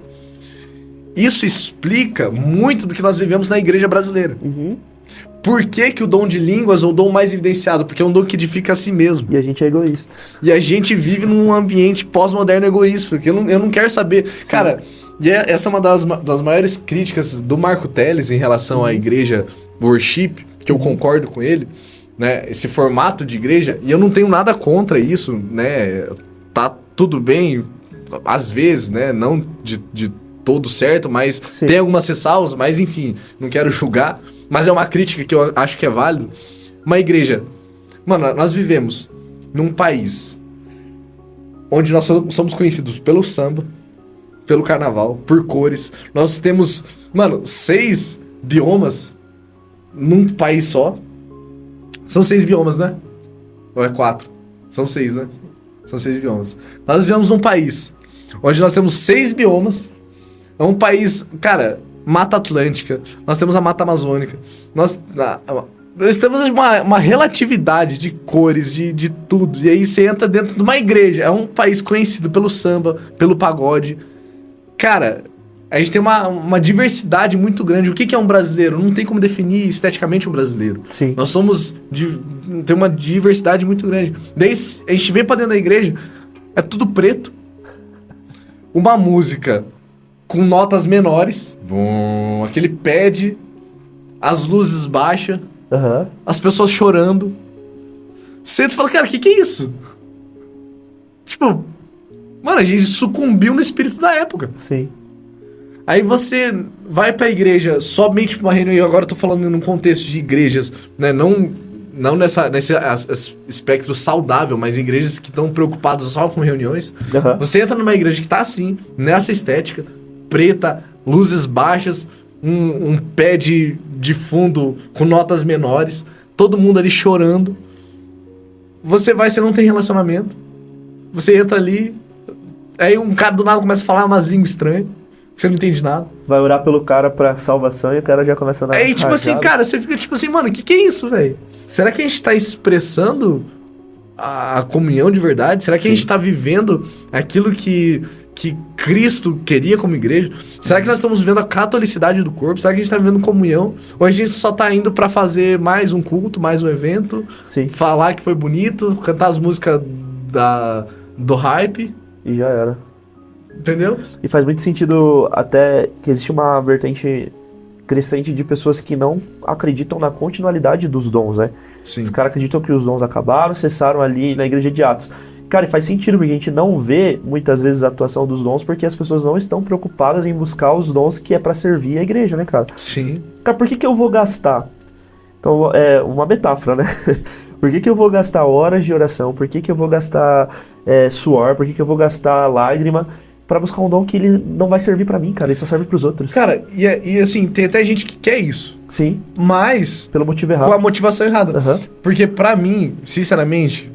Isso explica muito do que nós vivemos na igreja brasileira. Por que o dom de línguas é o dom mais evidenciado? Porque é um dom que edifica a si mesmo. E a gente é egoísta. E a gente vive num ambiente pós-moderno egoísta, porque eu não quero saber. Sim. Cara, essa é uma das maiores críticas do Marco Teles em relação à igreja worship, que eu concordo com ele, né? Esse formato de igreja, e eu não tenho nada contra isso, né? Tá tudo bem, às vezes, né? Não de todo certo, mas sim, tem algumas ressalvas, mas enfim, não quero julgar, mas é uma crítica que eu acho que é válida. Uma igreja, mano, nós vivemos num país onde nós somos conhecidos pelo samba, pelo carnaval, por cores. Nós temos, mano, 6 biomas num país só. São 6 biomas, né? Ou é 4? São 6, né? São 6 biomas. Nós vivemos num país onde nós temos 6 biomas. É um país, cara, Mata Atlântica, nós temos a Mata Amazônica, nós temos uma relatividade de cores, de tudo, e aí você entra dentro de uma igreja, é um país conhecido pelo samba, pelo pagode. Cara, a gente tem uma diversidade muito grande. O que é um brasileiro? Não tem como definir esteticamente um brasileiro. Sim. Nós tem uma diversidade muito grande. Daí a gente vem pra dentro da igreja, é tudo preto, uma música com notas menores, aquele pad, as luzes baixas, as pessoas chorando. Você fala, cara, o que é isso? Tipo, mano, a gente sucumbiu no espírito da época. Sim. Aí você vai pra igreja somente pra uma reunião, e agora eu tô falando num contexto de igrejas, né, não nesse espectro saudável, mas igrejas que estão preocupadas só com reuniões. Você entra numa igreja que tá assim, nessa estética, preta, luzes baixas, um pé de fundo com notas menores, todo mundo ali chorando. Você não tem relacionamento. Você entra ali, aí um cara do nada começa a falar umas línguas estranhas, que você não entende nada. Vai orar pelo cara pra salvação e o cara já começa a dar aí, tipo assim, cara, você fica tipo assim, mano, o que é isso, velho? Será que a gente tá expressando a comunhão de verdade? Será que a gente tá vivendo aquilo que Cristo queria como igreja? Será que nós estamos vivendo a catolicidade do corpo? Será que a gente está vivendo comunhão? Ou a gente só está indo para fazer mais um culto, mais um evento, sim, falar que foi bonito, cantar as músicas do hype? E já era. Entendeu? E faz muito sentido até que existe uma vertente crescente de pessoas que não acreditam na continuidade dos dons, né? Sim. Os caras acreditam que os dons acabaram, cessaram ali na igreja de Atos. Cara, e faz sentido, porque a gente não vê, muitas vezes, a atuação dos dons, porque as pessoas não estão preocupadas em buscar os dons que é pra servir a igreja, né, cara? Sim. Cara, por que eu vou gastar Então, é uma metáfora, né? Por que eu vou gastar horas de oração? Por que eu vou gastar suor? Por que eu vou gastar lágrima pra buscar um dom que ele não vai servir pra mim, cara? Ele só serve pros outros. Cara, e assim, tem até gente que quer isso. Sim. Mas pelo motivo errado. Com a motivação errada. Uhum. Porque pra mim, sinceramente,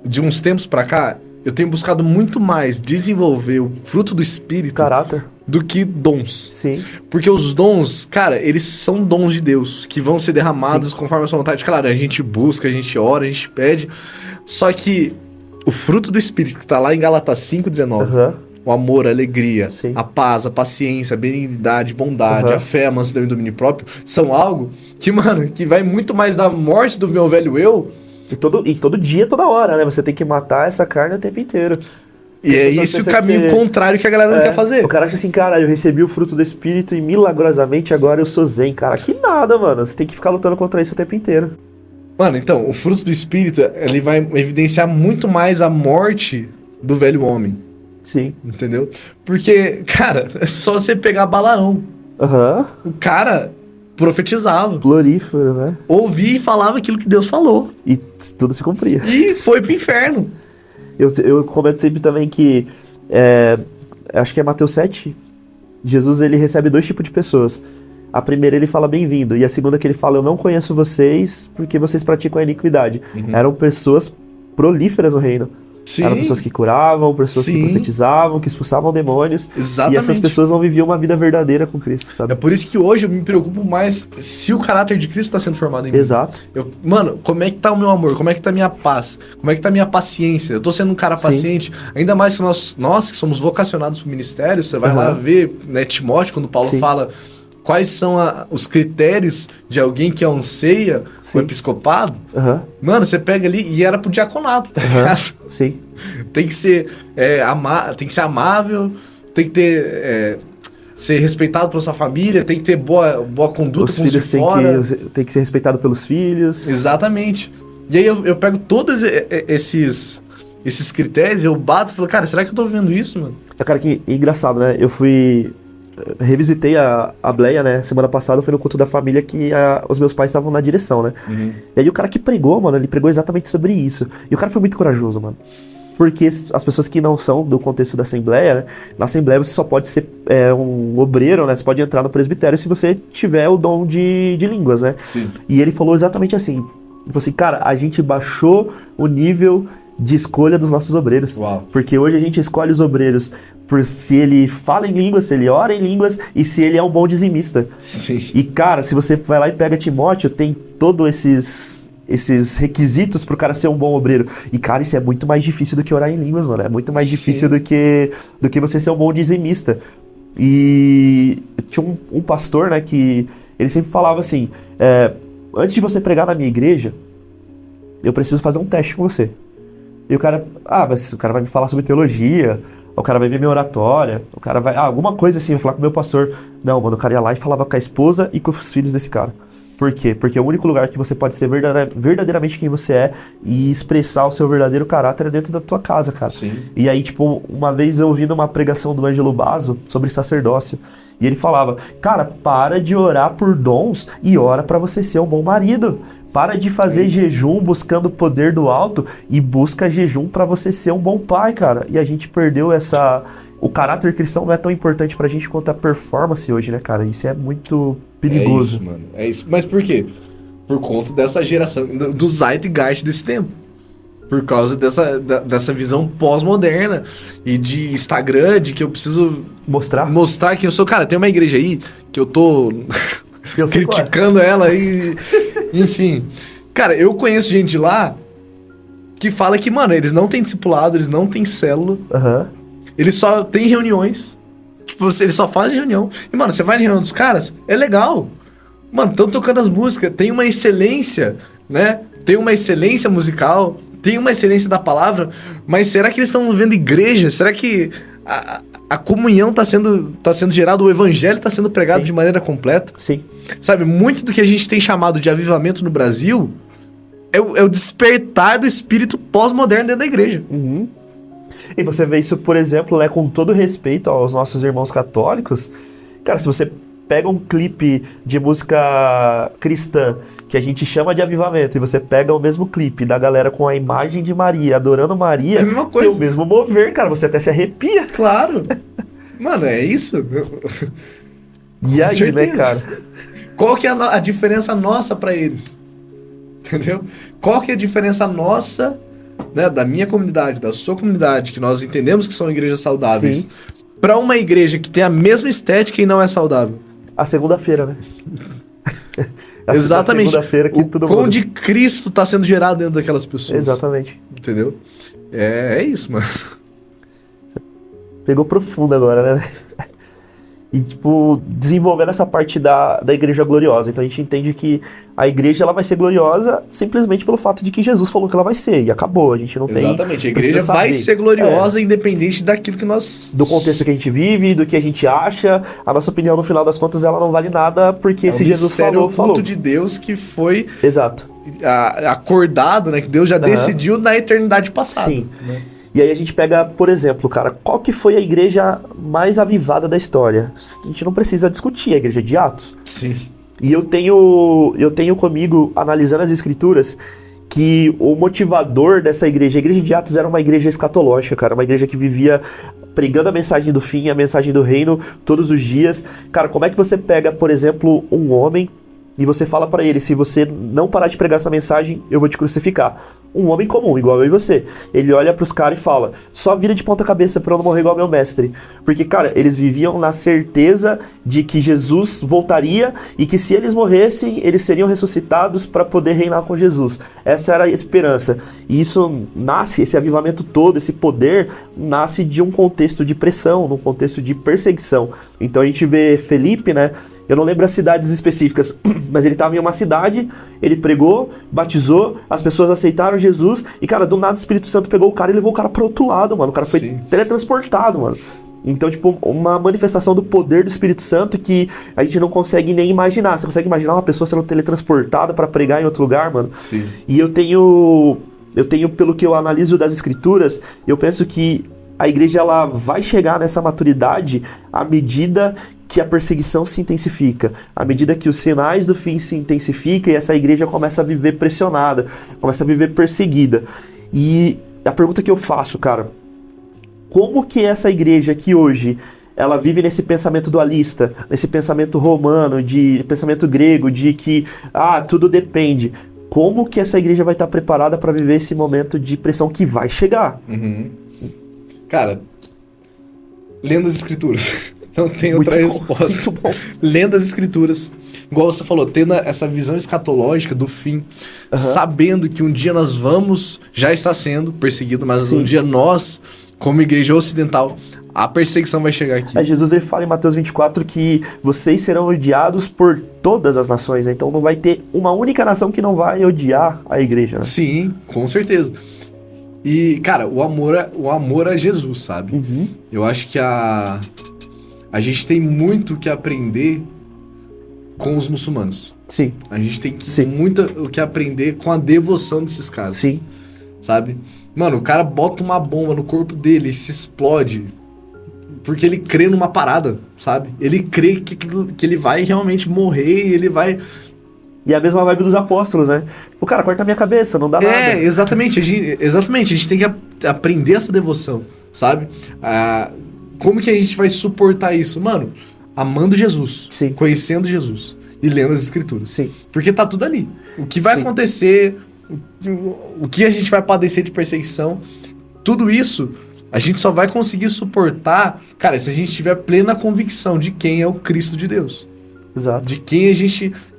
de uns tempos pra cá, eu tenho buscado muito mais desenvolver o fruto do Espírito... Caráter. Do que dons. Sim. Porque os dons, cara, eles são dons de Deus, que vão ser derramados conforme a sua vontade. Claro, a gente busca, a gente ora, a gente pede. Só que o fruto do Espírito, que tá lá em Gálatas 5,19, o amor, a alegria, a paz, a paciência, a benignidade, bondade, a fé, a mansidão e o domínio próprio, são algo que, mano, que vai muito mais da morte do meu velho eu. E todo dia, toda hora, né? Você tem que matar essa carne o tempo inteiro. E é esse o caminho contrário que a galera não quer fazer. O cara acha assim, cara, eu recebi o fruto do Espírito e milagrosamente agora eu sou zen, cara. Que nada, mano. Você tem que ficar lutando contra isso o tempo inteiro. Mano, então, o fruto do Espírito, ele vai evidenciar muito mais a morte do velho homem. Sim. Entendeu? Porque, cara, é só você pegar Balaão. O cara profetizava. Glorífero, né? Ouvia e falava aquilo que Deus falou. E tudo se cumpria. E foi pro inferno. Eu comento sempre também que, acho que é Mateus 7, Jesus ele recebe 2 tipos de pessoas. A primeira ele fala bem-vindo, e a segunda que ele fala, eu não conheço vocês porque vocês praticam a iniquidade. Eram pessoas prolíferas no reino. Sim. Eram pessoas que curavam, pessoas que profetizavam, que expulsavam demônios. Exatamente. E essas pessoas não viviam uma vida verdadeira com Cristo, sabe? É por isso que hoje eu me preocupo mais se o caráter de Cristo está sendo formado em mim. Exato. Mano, como é que tá o meu amor? Como é que tá a minha paz? Como é que tá a minha paciência? Eu tô sendo um cara paciente. Ainda mais que nós que somos vocacionados pro ministério, você vai lá ver, né, Timóteo, quando Paulo fala... Quais são os critérios de alguém que anseia o episcopado? Mano, você pega ali e era pro diaconato, tá ligado? Sim. Tem que ser, tem que ser amável, tem que ter... ser respeitado pela sua família, tem que ter boa conduta com os de fora. Tem que ser respeitado pelos filhos. Exatamente. E aí eu pego todos esses critérios, eu bato e falo, cara, será que eu tô vivendo isso, mano? Cara, que engraçado, né? Eu revisitei a Bleia, né? Semana passada eu fui no culto da família que os meus pais estavam na direção, né? E aí o cara que pregou, mano, ele pregou exatamente sobre isso. E o cara foi muito corajoso, mano. Porque as pessoas que não são do contexto da Assembleia, né? Na Assembleia você só pode ser um obreiro, né? Você pode entrar no presbitério se você tiver o dom de línguas, né? Sim. E ele falou exatamente assim. Ele falou assim, cara, a gente baixou o nível de escolha dos nossos obreiros. Uau. Porque hoje a gente escolhe os obreiros por se ele fala em línguas, se ele ora em línguas e se ele é um bom dizimista. Sim. E, cara, se você vai lá e pega Timóteo, tem todos esses requisitos pro cara ser um bom obreiro. E, cara, isso é muito mais difícil do que orar em línguas, mano. É muito mais difícil do que você ser um bom dizimista. E tinha um pastor, né, que ele sempre falava assim, antes de você pregar na minha igreja, eu preciso fazer um teste com você. E o cara, mas o cara vai me falar sobre teologia, o cara vai ver minha oratória, o cara vai, alguma coisa assim, vai falar com o meu pastor. Não, mano, o cara ia lá e falava com a esposa e com os filhos desse cara. Por quê? Porque o único lugar que você pode ser verdadeiramente quem você é e expressar o seu verdadeiro caráter é dentro da tua casa, cara. Sim. E aí, tipo, uma vez eu ouvi numa pregação do Ângelo Basso sobre sacerdócio, e ele falava, cara, para de orar por dons e ora pra você ser um bom marido. Para de fazer jejum buscando o poder do alto e busca jejum pra você ser um bom pai, cara. E a gente perdeu o caráter cristão não é tão importante pra gente quanto a performance hoje, né, cara? Isso é muito perigoso. É isso, mano. É isso. Mas por quê? Por conta dessa geração, do zeitgeist desse tempo. Por causa dessa visão pós-moderna e de Instagram, de que eu preciso mostrar quem eu sou. Cara, tem uma igreja aí que eu tô criticando ela aí. Enfim. Cara, eu conheço gente lá que fala que, mano, eles não têm discipulado, eles não têm célula. Eles só têm reuniões. Tipo, eles só fazem reunião. E, mano, você vai na reunião dos caras, é legal. Mano, estão tocando as músicas, tem uma excelência, né? Tem uma excelência musical, tem uma excelência da palavra, mas será que eles estão vendo igreja? Será que a comunhão tá sendo gerada, o evangelho tá sendo pregado de maneira completa? Sim. Sabe, muito do que a gente tem chamado de avivamento no Brasil é o despertar do espírito pós-moderno dentro da igreja. E você vê isso, por exemplo, né, com todo respeito aos nossos irmãos católicos. Cara, se você pega um clipe de música cristã que a gente chama de avivamento e você pega o mesmo clipe da galera com a imagem de Maria, adorando Maria, é a mesma coisa. Tem o mesmo mover, cara, você até se arrepia. Claro. Mano, é isso. E aí, né, cara? Qual que é a diferença nossa pra eles? Entendeu? Qual que é a diferença nossa, né, da minha comunidade, da sua comunidade, que nós entendemos que são igrejas saudáveis, pra uma igreja que tem a mesma estética e não é saudável? A segunda-feira, né? Exatamente. Segunda-feira que tudo muda. De Cristo tá sendo gerado dentro daquelas pessoas. Exatamente. Entendeu? É isso, mano. Você pegou profundo agora, né? E, tipo, desenvolvendo essa parte da igreja gloriosa. Então a gente entende que a igreja ela vai ser gloriosa simplesmente pelo fato de que Jesus falou que ela vai ser. E acabou, a gente não tem... Exatamente, a igreja vai ser gloriosa independente daquilo que nós... Do contexto que a gente vive, do que a gente acha. A nossa opinião, no final das contas, ela não vale nada porque se Jesus falou... É o culto de Deus que foi... Exato. Acordado, né? Que Deus já decidiu na eternidade passada. Sim. Né? E aí a gente pega, por exemplo, cara, qual que foi a igreja mais avivada da história? A gente não precisa discutir, a igreja de Atos. Sim. E eu tenho comigo, analisando as escrituras, que o motivador dessa igreja, a igreja de Atos era uma igreja escatológica, cara, uma igreja que vivia pregando a mensagem do fim, a mensagem do reino, todos os dias. Cara, como é que você pega, por exemplo, um homem e você fala pra ele, se você não parar de pregar essa mensagem, eu vou te crucificar? Um homem comum, igual eu e você. Ele olha pros caras e fala, só vira de ponta cabeça pra eu não morrer igual meu mestre. Porque, cara, eles viviam na certeza de que Jesus voltaria e que se eles morressem, eles seriam ressuscitados para poder reinar com Jesus. Essa era a esperança. E isso nasce, esse avivamento todo, esse poder, nasce de um contexto de pressão, num contexto de perseguição. Então a gente vê Felipe, né? Eu não lembro as cidades específicas, mas ele estava em uma cidade, ele pregou, batizou, as pessoas aceitaram Jesus, e, cara, do nada o Espírito Santo pegou o cara e levou o cara pro outro lado, mano. O cara foi teletransportado, mano. Então, tipo, uma manifestação do poder do Espírito Santo que a gente não consegue nem imaginar. Você consegue imaginar uma pessoa sendo teletransportada para pregar em outro lugar, mano? Sim. E eu tenho, pelo que eu analiso das escrituras, eu penso que a igreja ela vai chegar nessa maturidade à medida que a perseguição se intensifica, à medida que os sinais do fim se intensificam e essa igreja começa a viver pressionada, começa a viver perseguida. E a pergunta que eu faço, cara, como que essa igreja que hoje ela vive nesse pensamento dualista, nesse pensamento romano, de pensamento grego, de que tudo depende, como que essa igreja vai estar preparada para viver esse momento de pressão que vai chegar? Uhum. Cara, lendo as escrituras. Não tem outra resposta. Lendo as escrituras, igual você falou, tendo essa visão escatológica do fim, sabendo que um dia nós vamos, já está sendo perseguido, mas um dia nós, como igreja ocidental, a perseguição vai chegar aqui. Jesus ele fala em Mateus 24 que vocês serão odiados por todas as nações, né? Então não vai ter uma única nação que não vai odiar a igreja, né? Sim, com certeza. E, cara, o amor a Jesus, sabe? Uhum. Eu acho que a gente tem muito que aprender com os muçulmanos. Sim. A gente tem muito o que aprender com a devoção desses caras. Sim. Sabe? Mano, o cara bota uma bomba no corpo dele e se explode porque ele crê numa parada, sabe? Ele crê que ele vai realmente morrer e ele vai... E a mesma vibe dos apóstolos, né? O cara, corta a minha cabeça, não dá nada. Exatamente. A gente tem que aprender essa devoção, sabe? Como que a gente vai suportar isso? Mano, amando Jesus, Sim. Conhecendo Jesus e lendo as escrituras. Sim. Porque tá tudo ali. O que vai acontecer, o que a gente vai padecer de perseguição, tudo isso a gente só vai conseguir suportar, cara, se a gente tiver plena convicção de quem é o Cristo de Deus. Exato. De quem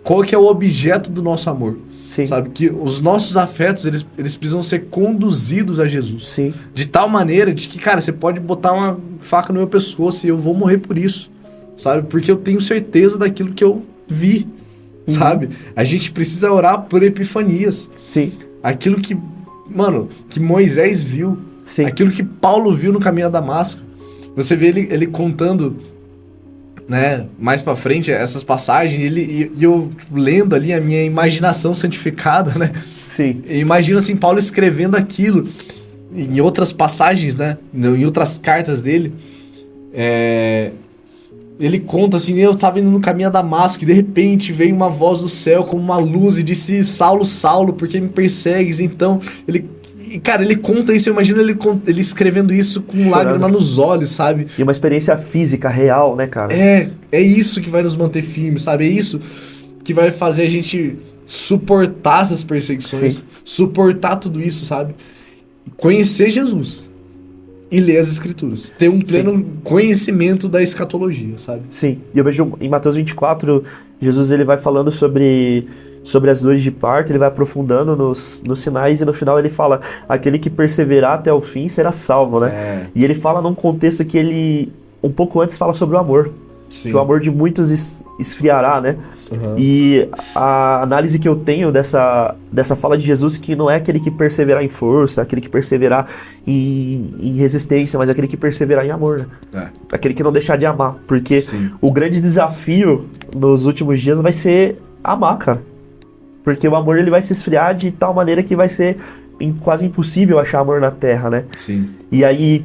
qual que é o objeto do nosso amor. Sim. Sabe? Que os nossos afetos, eles precisam ser conduzidos a Jesus. Sim. De tal maneira de que, cara, você pode botar uma faca no meu pescoço e eu vou morrer por isso. Sabe? Porque eu tenho certeza daquilo que eu vi. Sabe? A gente precisa orar por epifanias. Sim. Aquilo que, mano, que Moisés viu. Sim. Aquilo que Paulo viu no caminho a Damasco. Você vê ele contando, né, mais pra frente, essas passagens, e eu lendo ali a minha imaginação santificada, né? Sim. Imagina assim, Paulo escrevendo aquilo em outras passagens, né? Em outras cartas dele. Ele conta assim, eu tava indo no caminho a Damasco e de repente veio uma voz do céu como uma luz e disse, Saulo, Saulo, por que me persegues? Então, ele conta isso, eu imagino ele escrevendo isso com lágrima nos olhos, sabe? E uma experiência física real, né, cara? É isso que vai nos manter firmes, sabe? É isso que vai fazer a gente suportar essas perseguições, Sim. suportar tudo isso, sabe? Conhecer Jesus. E ler as escrituras. Ter um pleno conhecimento da escatologia, sabe? Sim. E eu vejo em Mateus 24, Jesus ele vai falando sobre as dores de parto, ele vai aprofundando nos sinais e no final ele fala, aquele que perseverar até o fim será salvo, né? E ele fala num contexto que ele, um pouco antes, fala sobre o amor. Sim. Que o amor de muitos esfriará, né? Uhum. E a análise que eu tenho dessa fala de Jesus, que não é aquele que perseverar em força, aquele que perseverar em resistência, mas aquele que perseverar em amor, né? Aquele que não deixar de amar. Porque o grande desafio nos últimos dias vai ser amar, cara. Porque o amor ele vai se esfriar de tal maneira que vai ser quase impossível achar amor na Terra, né? Sim. E aí,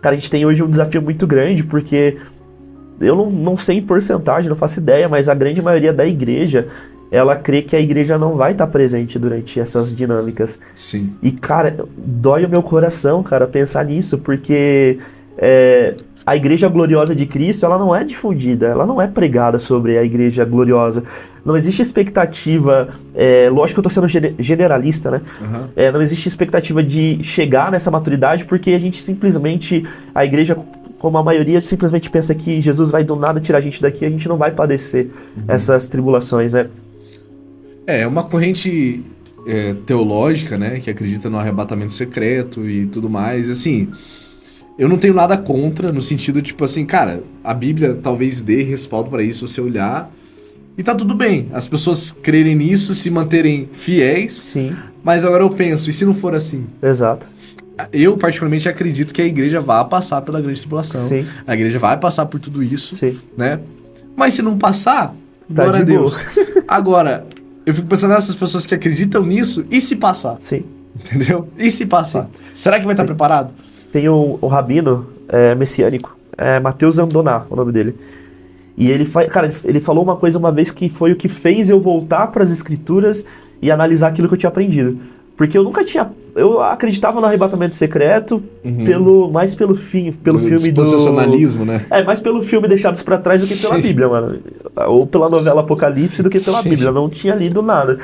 cara, a gente tem hoje um desafio muito grande, porque eu não sei em porcentagem, não faço ideia, mas a grande maioria da igreja, ela crê que a igreja não vai estar presente durante essas dinâmicas. Sim. E, cara, dói o meu coração, cara, pensar nisso, porque a igreja gloriosa de Cristo, ela não é difundida, ela não é pregada sobre a igreja gloriosa. Não existe expectativa, lógico que eu tô sendo generalista, né? Uhum. Não existe expectativa de chegar nessa maturidade, porque a gente simplesmente, a igreja, como a maioria, simplesmente pensa que Jesus vai do nada tirar a gente daqui, a gente não vai padecer essas tribulações, né? É uma corrente teológica, né, que acredita no arrebatamento secreto e tudo mais, assim, eu não tenho nada contra, no sentido, tipo assim, cara, a Bíblia talvez dê respaldo para isso, você olhar, e tá tudo bem, as pessoas crerem nisso, se manterem fiéis. Sim. Mas agora eu penso, e se não for assim? Exato. Eu, particularmente, acredito que a igreja vai passar pela grande tribulação. Sim. A igreja vai passar por tudo isso, Sim. né? Mas se não passar, Tá glória a de Deus. Agora, eu fico pensando nessas pessoas que acreditam nisso, e se passar? Sim. Entendeu? E se passar? Sim. Será que vai estar preparado? Tem um rabino messiânico, Mateus Amdoná, o nome dele. E ele falou uma coisa uma vez que foi o que fez eu voltar para as escrituras e analisar aquilo que eu tinha aprendido. Porque eu acreditava no arrebatamento secreto mais pelo filme do... Dispensacionalismo, né? Mais pelo filme Deixados pra Trás do que pela Bíblia, mano. Ou pela novela Apocalipse do que pela Bíblia. Eu não tinha lido nada.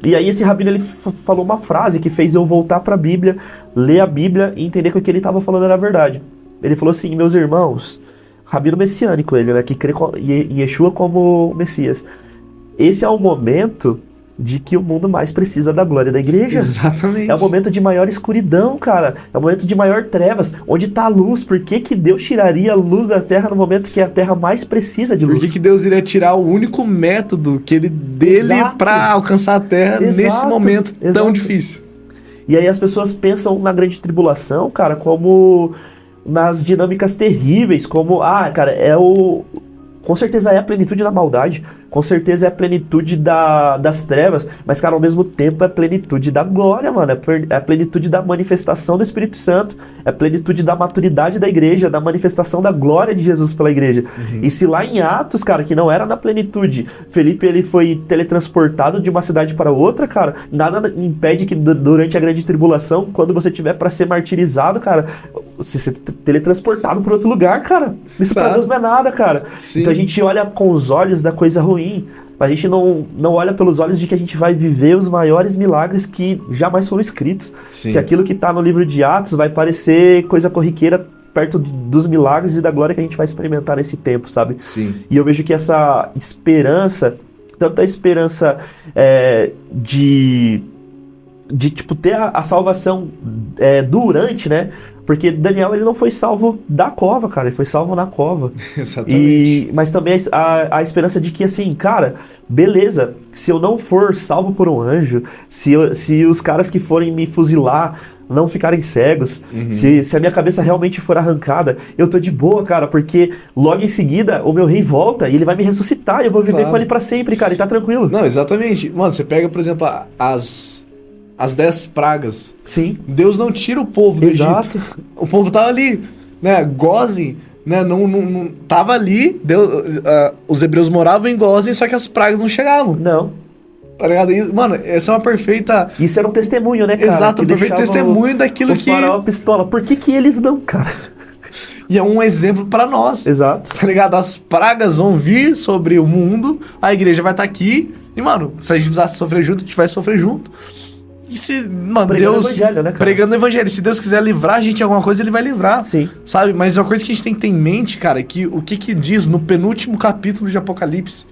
E aí esse rabino, ele falou uma frase que fez eu voltar pra Bíblia, ler a Bíblia e entender que o que ele estava falando era verdade. Ele falou assim, meus irmãos, rabino messiânico ele, né, que crê em Yeshua como Messias. Esse é o momento de que o mundo mais precisa da glória da igreja. Exatamente. É o momento de maior escuridão, cara. É o momento de maior trevas. Onde está a luz? Por que Deus tiraria a luz da terra no momento que a terra mais precisa de luz? Por que Deus iria tirar o único método dele para alcançar a terra nesse momento tão difícil? E aí as pessoas pensam na grande tribulação, cara, como nas dinâmicas terríveis, como, cara, com certeza é a plenitude da maldade, com certeza é a plenitude das trevas, mas, cara, ao mesmo tempo é a plenitude da glória, mano, é a plenitude da manifestação do Espírito Santo, é a plenitude da maturidade da igreja, da manifestação da glória de Jesus pela igreja. E se lá em Atos, cara, que não era na plenitude, Felipe, ele foi teletransportado de uma cidade para outra, cara, nada impede que durante a grande tribulação, quando você tiver para ser martirizado, cara, você ser teletransportado para outro lugar, cara. Isso pra Deus não é nada, cara. Sim. Então a gente olha com os olhos da coisa ruim, a gente não olha pelos olhos de que a gente vai viver os maiores milagres que jamais foram escritos. Sim. Que aquilo que tá no livro de Atos vai parecer coisa corriqueira perto dos milagres e da glória que a gente vai experimentar nesse tempo, sabe? Sim. E eu vejo que essa esperança, tanto a esperança de tipo, ter a salvação durante, né? Porque Daniel, ele não foi salvo da cova, cara, ele foi salvo na cova. Exatamente. Mas também a esperança de que, assim, cara, beleza, se eu não for salvo por um anjo, se os caras que forem me fuzilar não ficarem cegos, se a minha cabeça realmente for arrancada, eu tô de boa, cara, porque logo em seguida o meu rei volta e ele vai me ressuscitar e eu vou viver com ele pra sempre, cara, e tá tranquilo. Não, exatamente. Mano, você pega, por exemplo, as 10 pragas. Sim. Deus não tira o povo do Egito. O povo tava ali, né? Gozem né? Não tava ali, os hebreus moravam em Gósen, só que as pragas não chegavam. Não. Tá ligado? Mano, essa é uma perfeita... Isso era um testemunho, né, cara? Exato, um perfeito testemunho daquilo que... O faraó pistola. Por que eles não, cara? E é um exemplo pra nós. Exato. Tá ligado? As pragas vão vir sobre o mundo, a igreja vai estar aqui, e, mano, se a gente precisar sofrer junto, a gente vai sofrer junto. E se, mano, pregando Deus... o evangelho, né, cara? Pregando o evangelho. Se Deus quiser livrar a gente de alguma coisa, ele vai livrar. Sim. Sabe? Mas uma coisa que a gente tem que ter em mente, cara, é que o que diz no penúltimo capítulo de Apocalipse,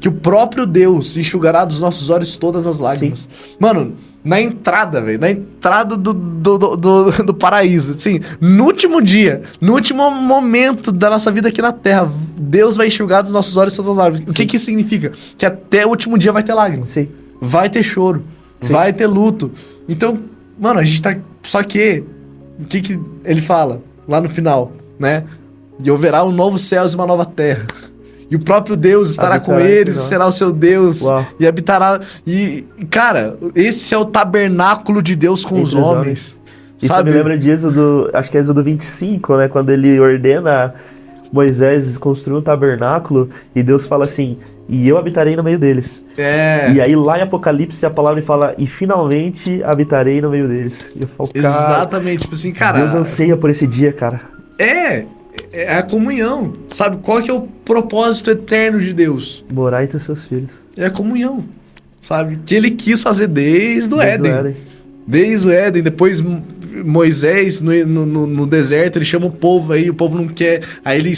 que o próprio Deus enxugará dos nossos olhos todas as lágrimas. Sim. Mano, na entrada, velho, na entrada do paraíso, assim, no último dia, no último momento da nossa vida aqui na Terra, Deus vai enxugar dos nossos olhos todas as lágrimas. Sim. O que isso significa? Que até o último dia vai ter lágrimas. Sim. Vai ter choro. Sim. Vai ter luto. Então, mano, a gente tá... Só que, o que ele fala lá no final, né? E haverá um novo céu e uma nova terra. E o próprio Deus estará com eles, será o seu Deus. Uau. E habitará... E, cara, esse é o tabernáculo de Deus com os homens. Isso me lembra de Êxodo, acho que é Êxodo 25, né? Quando ele ordena Moisés construir um tabernáculo e Deus fala assim, e eu habitarei no meio deles. E aí lá em Apocalipse a palavra fala, e finalmente habitarei no meio deles. E eu falo, exatamente, tipo assim, cara... Deus anseia por esse dia, cara. É a comunhão, sabe? Qual que é o propósito eterno de Deus? Morar entre os seus filhos. É a comunhão, sabe? Que ele quis fazer desde o Éden. Desde o Éden, depois Moisés no deserto, ele chama o povo aí, o povo não quer, aí ele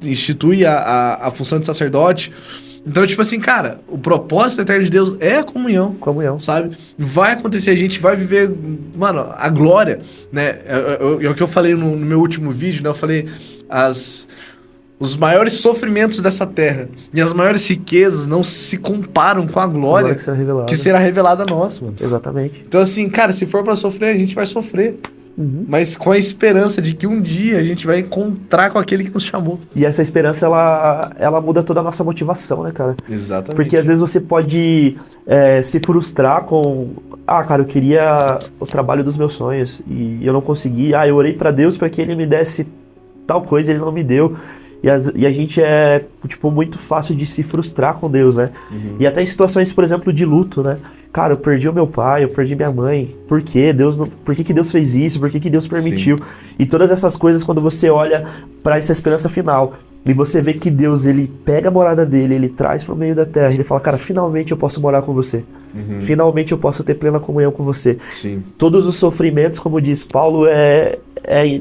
institui a função de sacerdote. Então, tipo assim, cara, o propósito eterno de Deus é a comunhão. Comunhão. Sabe? Vai acontecer, a gente vai viver, mano, a glória, né? É o que eu falei no meu último vídeo, né? Eu falei os maiores sofrimentos dessa terra e as maiores riquezas não se comparam com a glória que será revelada a nós, mano. Exatamente. Então, assim, cara, se for pra sofrer, a gente vai sofrer. Uhum. Mas com a esperança de que um dia a gente vai encontrar com aquele que nos chamou. E essa esperança, ela muda toda a nossa motivação, né, cara? Exatamente. Porque às vezes você pode se frustrar com... Ah, cara, eu queria o trabalho dos meus sonhos e eu não consegui. Ah, eu orei pra Deus pra que Ele me desse tal coisa e Ele não me deu. E a gente é, tipo, muito fácil de se frustrar com Deus, né? Uhum. E até em situações, por exemplo, de luto, né? Cara, eu perdi o meu pai, eu perdi minha mãe. Por quê? Por que Deus fez isso? Por que Deus permitiu? Sim. E todas essas coisas, quando você olha para essa esperança final, e você vê que Deus, ele pega a morada dele, ele traz pro meio da terra, ele fala, cara, finalmente eu posso morar com você. Uhum. Finalmente eu posso ter plena comunhão com você. Sim. Todos os sofrimentos, como diz Paulo, é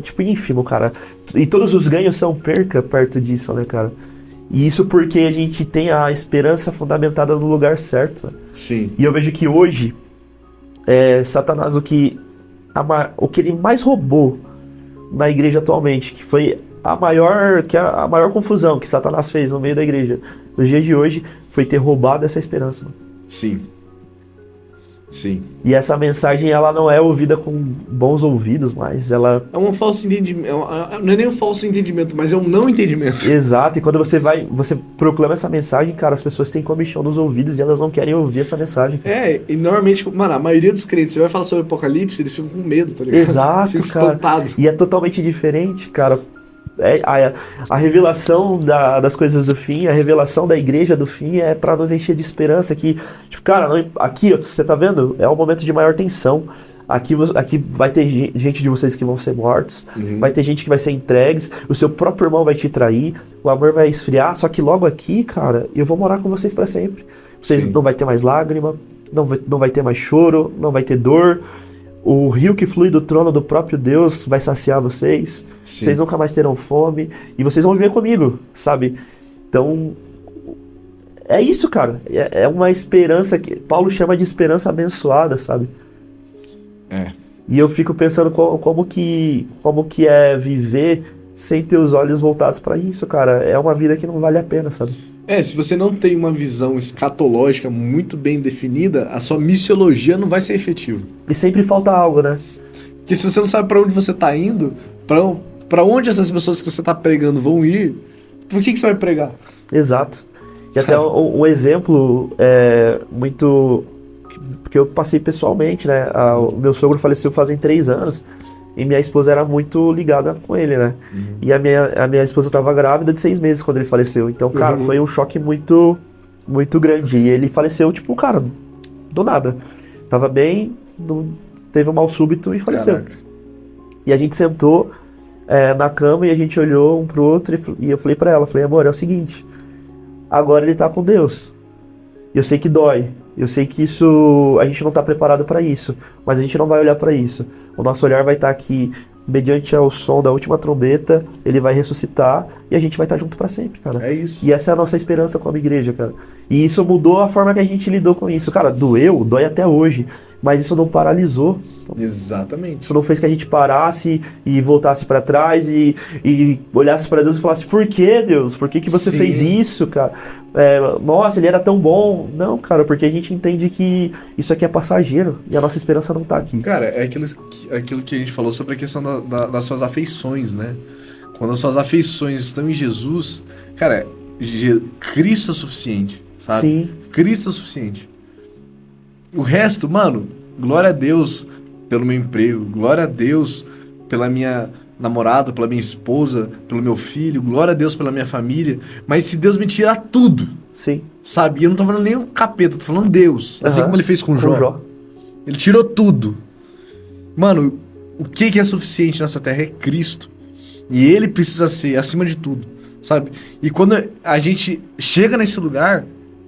tipo ínfimo, cara. E todos os ganhos são perca perto disso, né, cara? E isso porque a gente tem a esperança fundamentada no lugar certo. Né? Sim. E eu vejo que hoje, Satanás, o que ele mais roubou na igreja atualmente, que foi a maior confusão que Satanás fez no meio da igreja nos dias de hoje, foi ter roubado essa esperança, mano. Sim. Sim. E essa mensagem, ela não é ouvida com bons ouvidos, mas ela... É um falso entendimento, não é nem um falso entendimento, mas é um não entendimento. Exato, e quando você proclama essa mensagem, cara, as pessoas têm comichão nos ouvidos e elas não querem ouvir essa mensagem. Cara. E normalmente, mano, a maioria dos crentes, você vai falar sobre Apocalipse, eles ficam com medo, tá ligado? Exato, ficam cara. espantados. E é totalmente diferente, cara. A revelação das coisas do fim, a revelação da igreja do fim é pra nos encher de esperança. Que, tipo, cara, aqui, você tá vendo? É um momento de maior tensão. Aqui vai ter gente de vocês que vão ser mortos, vai ter gente que vai ser entregues, o seu próprio irmão vai te trair, o amor vai esfriar, só que logo aqui, cara, eu vou morar com vocês pra sempre. Vocês não vai ter mais lágrima, não vai ter mais choro, não vai ter dor. O rio que flui do trono do próprio Deus vai saciar vocês. Sim. Vocês nunca mais terão fome. E vocês vão viver comigo, sabe? Então, é isso, cara. É uma esperança que Paulo chama de esperança abençoada, sabe? E eu fico pensando como que é viver sem ter os olhos voltados pra isso, cara. É uma vida que não vale a pena, sabe? Se você não tem uma visão escatológica muito bem definida, a sua missiologia não vai ser efetiva. E sempre falta algo, né? Porque se você não sabe pra onde você tá indo, pra onde essas pessoas que você tá pregando vão ir, por que você vai pregar? Exato. E até um exemplo muito... Porque eu passei pessoalmente, né? O meu sogro faleceu fazem 3 anos. E minha esposa era muito ligada com ele, né? E a minha esposa tava grávida de 6 meses quando ele faleceu. Então, cara, foi um choque muito, muito grande. E ele faleceu, tipo, cara, do nada. Tava bem, teve um mal súbito e faleceu. Caraca. E a gente sentou na cama e a gente olhou um pro outro e eu falei pra ela, falei, amor, é o seguinte, agora ele tá com Deus. Eu sei que dói, eu sei que isso, a gente não tá preparado pra isso, mas a gente não vai olhar pra isso. O nosso olhar vai estar aqui, mediante ao som da última trombeta, ele vai ressuscitar e a gente vai estar junto pra sempre, cara. É isso. E essa é a nossa esperança como igreja, cara. E isso mudou a forma que a gente lidou com isso. Cara, dói até hoje, mas isso não paralisou. Exatamente. Isso não fez que a gente parasse e voltasse pra trás e olhasse pra Deus e falasse, por que, Deus? Por que você Sim. fez isso, cara? Nossa, ele era tão bom. Não, cara, porque a gente entende que isso aqui é passageiro e a nossa esperança não tá aqui. Cara, é aquilo que a gente falou sobre a questão das suas afeições, né? Quando as suas afeições estão em Jesus, cara, Cristo é o suficiente, sabe? Sim. Cristo é o suficiente. O resto, mano, glória a Deus pelo meu emprego, glória a Deus pela minha namorada, pela minha esposa, pelo meu filho, glória a Deus pela minha família, mas se Deus me tirar tudo, Sim. sabe? E eu não tô falando nem o capeta, tô falando Deus, assim como ele fez com Jó. Ele tirou tudo. Mano, o que é suficiente nessa terra é Cristo. E ele precisa ser acima de tudo, sabe? E quando a gente chega nesse lugar,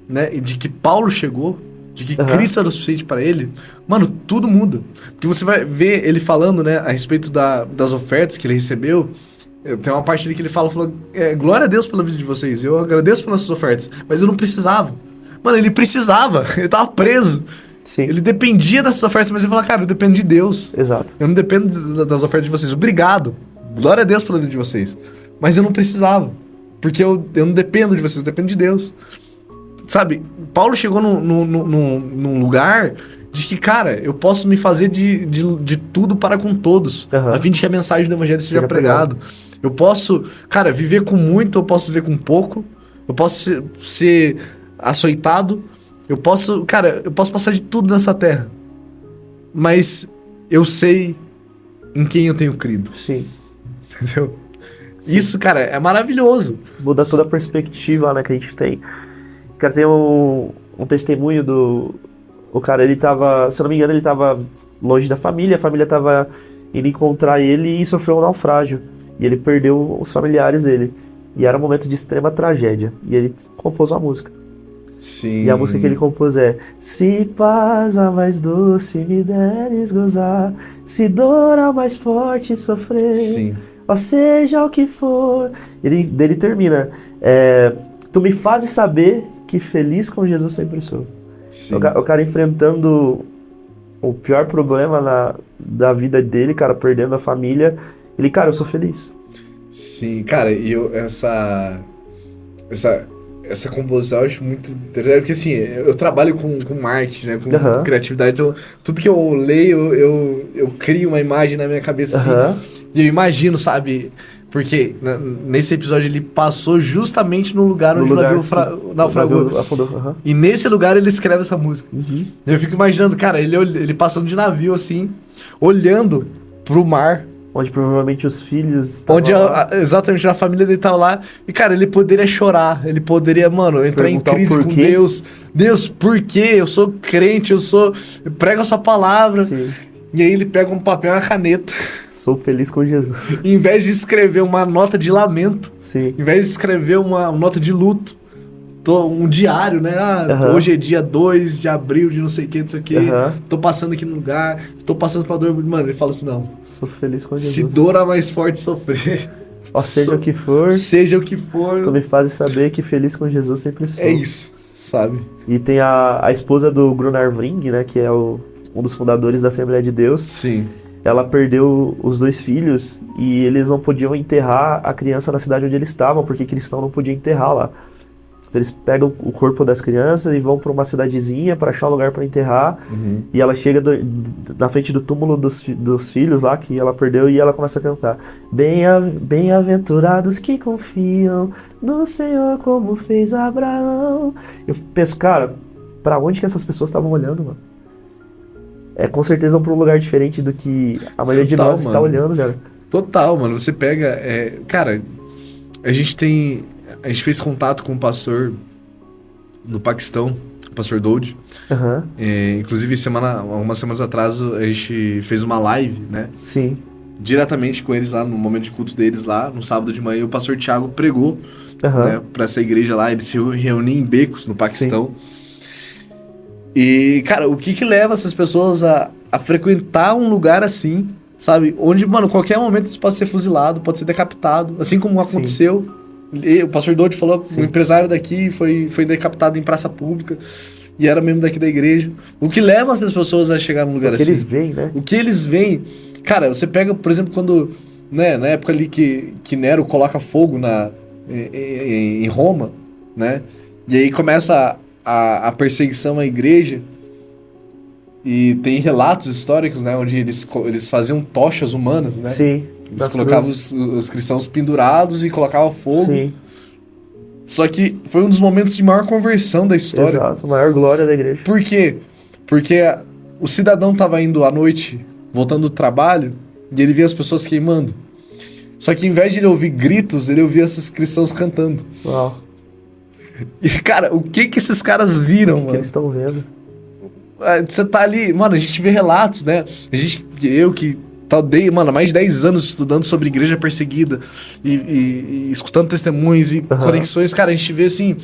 né, de que Paulo chegou, de que Cristo era o suficiente para ele, mano, tudo muda. Porque você vai ver ele falando, né, a respeito das ofertas que ele recebeu. Tem uma parte ali que ele falou, glória a Deus pela vida de vocês, eu agradeço pelas suas ofertas, mas eu não precisava. Mano, ele precisava, ele tava preso. Sim. Ele dependia dessas ofertas, mas ele falou, cara, eu dependo de Deus. Exato. Eu não dependo das ofertas de vocês. Obrigado. Glória a Deus pela vida de vocês. Mas eu não precisava. Porque eu não dependo de vocês, eu dependo de Deus. Sabe, Paulo chegou num lugar de que, cara, eu posso me fazer de tudo para com todos, a fim de que a mensagem do evangelho seja pregado. Eu posso, cara, viver com muito, eu posso viver com pouco, eu posso ser açoitado, eu posso passar de tudo nessa terra. Mas eu sei em quem eu tenho crido. Sim. Entendeu? Sim. Isso, cara, é maravilhoso. Muda toda a perspectiva, né, que a gente tem. Cara, tem um testemunho do... O cara, ele tava... Se eu não me engano, ele tava longe da família. A família tava indo encontrar ele e sofreu um naufrágio. E ele perdeu os familiares dele. E era um momento de extrema tragédia. E ele compôs uma música. Sim. E a música que ele compôs é: se paz a mais doce me deres gozar, se dor a mais forte sofrer, Sim. ou seja o que for. Ele termina: tu me fazes saber que feliz com Jesus sempre sou. Sim. O cara enfrentando o pior problema da vida dele, cara, perdendo a família. Ele, cara, eu sou feliz. Sim, cara, e essa composição eu acho muito interessante, porque assim, eu trabalho com marketing, né, com criatividade, então tudo que eu leio, eu crio uma imagem na minha cabeça, assim, e eu imagino, sabe, porque nesse episódio ele passou justamente no lugar onde o navio naufragou, afundou. E nesse lugar ele escreve essa música. Eu fico imaginando, cara, ele passando de navio, assim, olhando pro mar, onde provavelmente os filhos... Onde exatamente a família dele tava lá. E, cara, ele poderia chorar. Ele poderia, mano, entrar em crise com Deus. Deus, por quê? Eu sou crente, eu prego a sua palavra. Sim. E aí ele pega um papel e uma caneta. Sou feliz com Jesus. E, em vez de escrever uma nota de lamento, Sim. em vez de escrever uma nota de luto, um diário, né? Hoje é dia 2 de abril de não sei o que, tô passando aqui no lugar, tô passando pra dor. Mano, ele fala assim, não. Sou feliz com Jesus. Se dor a mais forte sofrer. Seja o que for. Seja o que for. Tu me fazes saber que feliz com Jesus sempre sou. É isso, sabe? E tem a esposa do Gunnar Vring, né? Que é um dos fundadores da Assembleia de Deus. Sim. Ela perdeu os 2 filhos e eles não podiam enterrar a criança na cidade onde eles estavam, porque cristão não podia enterrar lá. Eles pegam o corpo das crianças e vão para uma cidadezinha para achar um lugar para enterrar. E ela chega na frente do túmulo dos filhos lá, que ela perdeu, e ela começa a cantar: bem-aventurados que confiam no Senhor como fez Abraão. Eu penso, cara, para onde que essas pessoas estavam olhando, mano? é com certeza para um lugar diferente do que a maioria de nós está olhando, cara. Total, mano. Você pega... cara, a gente fez contato com um pastor no Paquistão, o pastor Doud. Uhum. Inclusive, algumas semanas atrás, a gente fez uma live, né? Sim. Diretamente com eles lá, no momento de culto deles lá, no sábado de manhã, o pastor Thiago pregou, né, pra essa igreja lá. Eles se reuniam em Becos, no Paquistão. Sim. E, cara, o que leva essas pessoas a frequentar um lugar assim, sabe? Onde, mano, qualquer momento isso pode ser fuzilado, pode ser decapitado, assim como aconteceu. O pastor Dodd falou, um empresário daqui foi decapitado em praça pública e era membro daqui da igreja. O que leva essas pessoas a chegar num lugar assim? O que eles veem, né? O que eles veem. Cara, você pega, por exemplo, quando, né, na época ali que Nero coloca fogo em Roma, né? E aí começa a perseguição à igreja. E tem relatos históricos, né? Onde eles faziam tochas humanas, né? Sim. Eles colocavam os cristãos pendurados e colocavam fogo. Sim. Só que foi um dos momentos de maior conversão da história. Exato, a maior glória da igreja. Por quê? Porque o cidadão estava indo à noite, voltando do trabalho, e ele via as pessoas queimando. Só que, em vez de ele ouvir gritos, ele ouvia esses cristãos cantando. Uau. E, cara, o que esses caras viram, mano? O que eles estão vendo? Você tá ali... Mano, a gente vê relatos, né? Eu que dei, mano, mais de 10 anos estudando sobre igreja perseguida e escutando testemunhos e conexões. Cara, a gente vê, assim...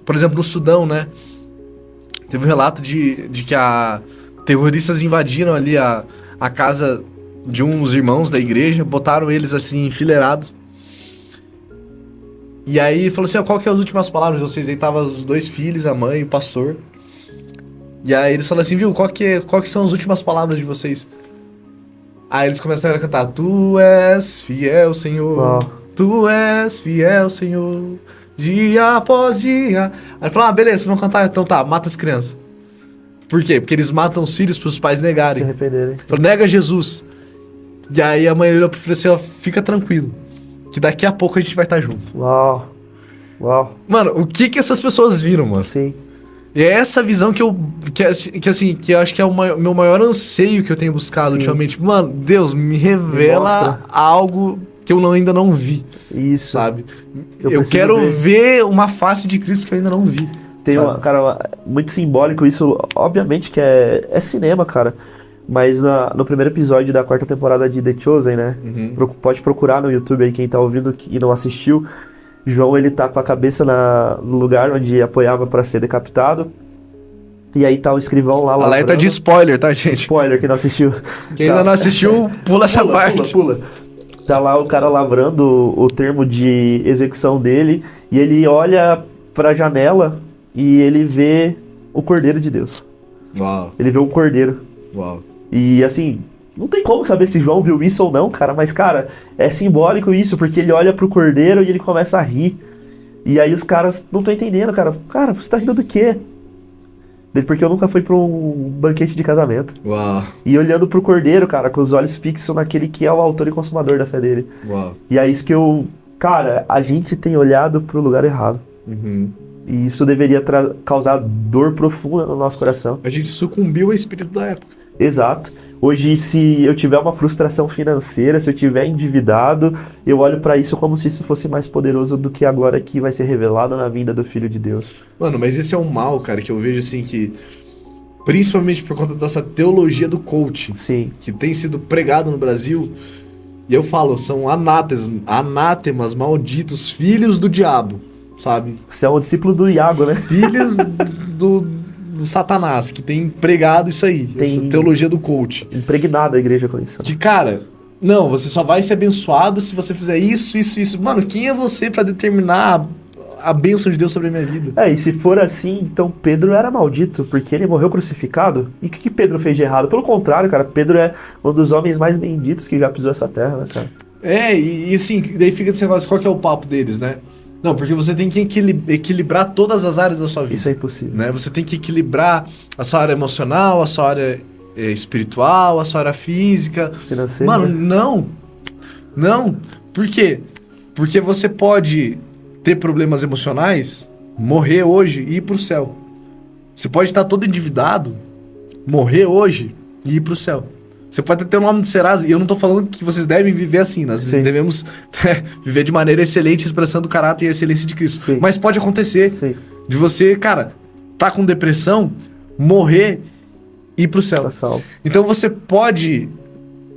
por exemplo, no Sudão, né? Teve um relato de que terroristas invadiram ali a casa de uns irmãos da igreja, botaram eles assim, enfileirados. E aí falou assim, qual que é as últimas palavras de vocês? Aí tava os 2 filhos, a mãe e o pastor. E aí eles falaram assim, viu, qual que são as últimas palavras de vocês? Aí eles começaram a cantar, Tu és fiel, Senhor, Tu és fiel, Senhor, dia após dia. Aí ele falou, beleza, vocês vão cantar, então tá, mata as crianças. Por quê? Porque eles matam os filhos pros pais negarem. Se arrependerem. Falou, nega Jesus. E aí a mãe olhou pro filho assim, fica tranquilo, que daqui a pouco a gente vai estar junto. Uau. Mano, o que essas pessoas viram, mano? Sim. E é essa visão que eu acho que é o meu maior anseio que eu tenho buscado ultimamente. Mano, Deus, me revela algo que eu ainda não vi. Isso. Sabe? Eu quero ver uma face de Cristo que eu ainda não vi. Tem muito simbólico isso, obviamente que é cinema, cara. Mas no primeiro episódio da 4ª temporada de The Chosen, né? Pode procurar no YouTube aí quem tá ouvindo e não assistiu. João, ele tá com a cabeça no lugar onde apoiava pra ser decapitado. E aí tá o escrivão lá. Alerta de spoiler, tá, gente? Spoiler, quem não assistiu. Quem ainda não assistiu, pula essa parte. Pula. Tá lá o cara lavrando o termo de execução dele. E ele olha pra janela e ele vê o Cordeiro de Deus. Uau. Ele vê o Cordeiro. Uau. E assim, não tem como saber se João viu isso ou não, cara. Mas, cara, é simbólico isso, porque ele olha pro Cordeiro e ele começa a rir. E aí os caras não estão entendendo, cara. Cara, você tá rindo do quê? Porque eu nunca fui pra um banquete de casamento. Uau. E olhando pro Cordeiro, cara, com os olhos fixos naquele que é o autor e consumador da fé dele. Uau. E é isso que Cara, a gente tem olhado pro lugar errado. E isso deveria causar dor profunda no nosso coração. A gente sucumbiu ao espírito da época. Exato. Hoje, se eu tiver uma frustração financeira, se eu tiver endividado, eu olho pra isso como se isso fosse mais poderoso do que a glória que vai ser revelada na vinda do Filho de Deus. Mano, mas esse é um mal, cara, que eu vejo assim que... Principalmente por conta dessa teologia do coaching. Sim. Que tem sido pregado no Brasil. E eu falo, são anátemas malditos, filhos do diabo, sabe? Você é um discípulo do Iago, né? Filhos do Satanás, que tem pregado isso aí, essa teologia do coach. Impregnado a igreja com isso. De cara, não, você só vai ser abençoado se você fizer isso. Mano, quem é você pra determinar a bênção de Deus sobre a minha vida? E se for assim, então Pedro era maldito, porque ele morreu crucificado. E o que Pedro fez de errado? Pelo contrário, cara, Pedro é um dos homens mais benditos que já pisou essa terra, né, cara? E assim, daí fica esse negócio, qual que é o papo deles, né? Não, porque você tem que equilibrar todas as áreas da sua vida. Isso é impossível. Né? Você tem que equilibrar a sua área emocional, a sua área espiritual, a sua área física. Financeira. Mano, não. Por quê? Porque você pode ter problemas emocionais, morrer hoje e ir pro céu. Você pode estar todo endividado morrer hoje e ir pro céu. Você pode ter o nome do Serasa, e eu não tô falando que vocês devem viver assim, nós devemos viver de maneira excelente, expressando o caráter e a excelência de Cristo. Sim. Mas pode acontecer de você, cara, tá com depressão, morrer e ir pro céu. Então você pode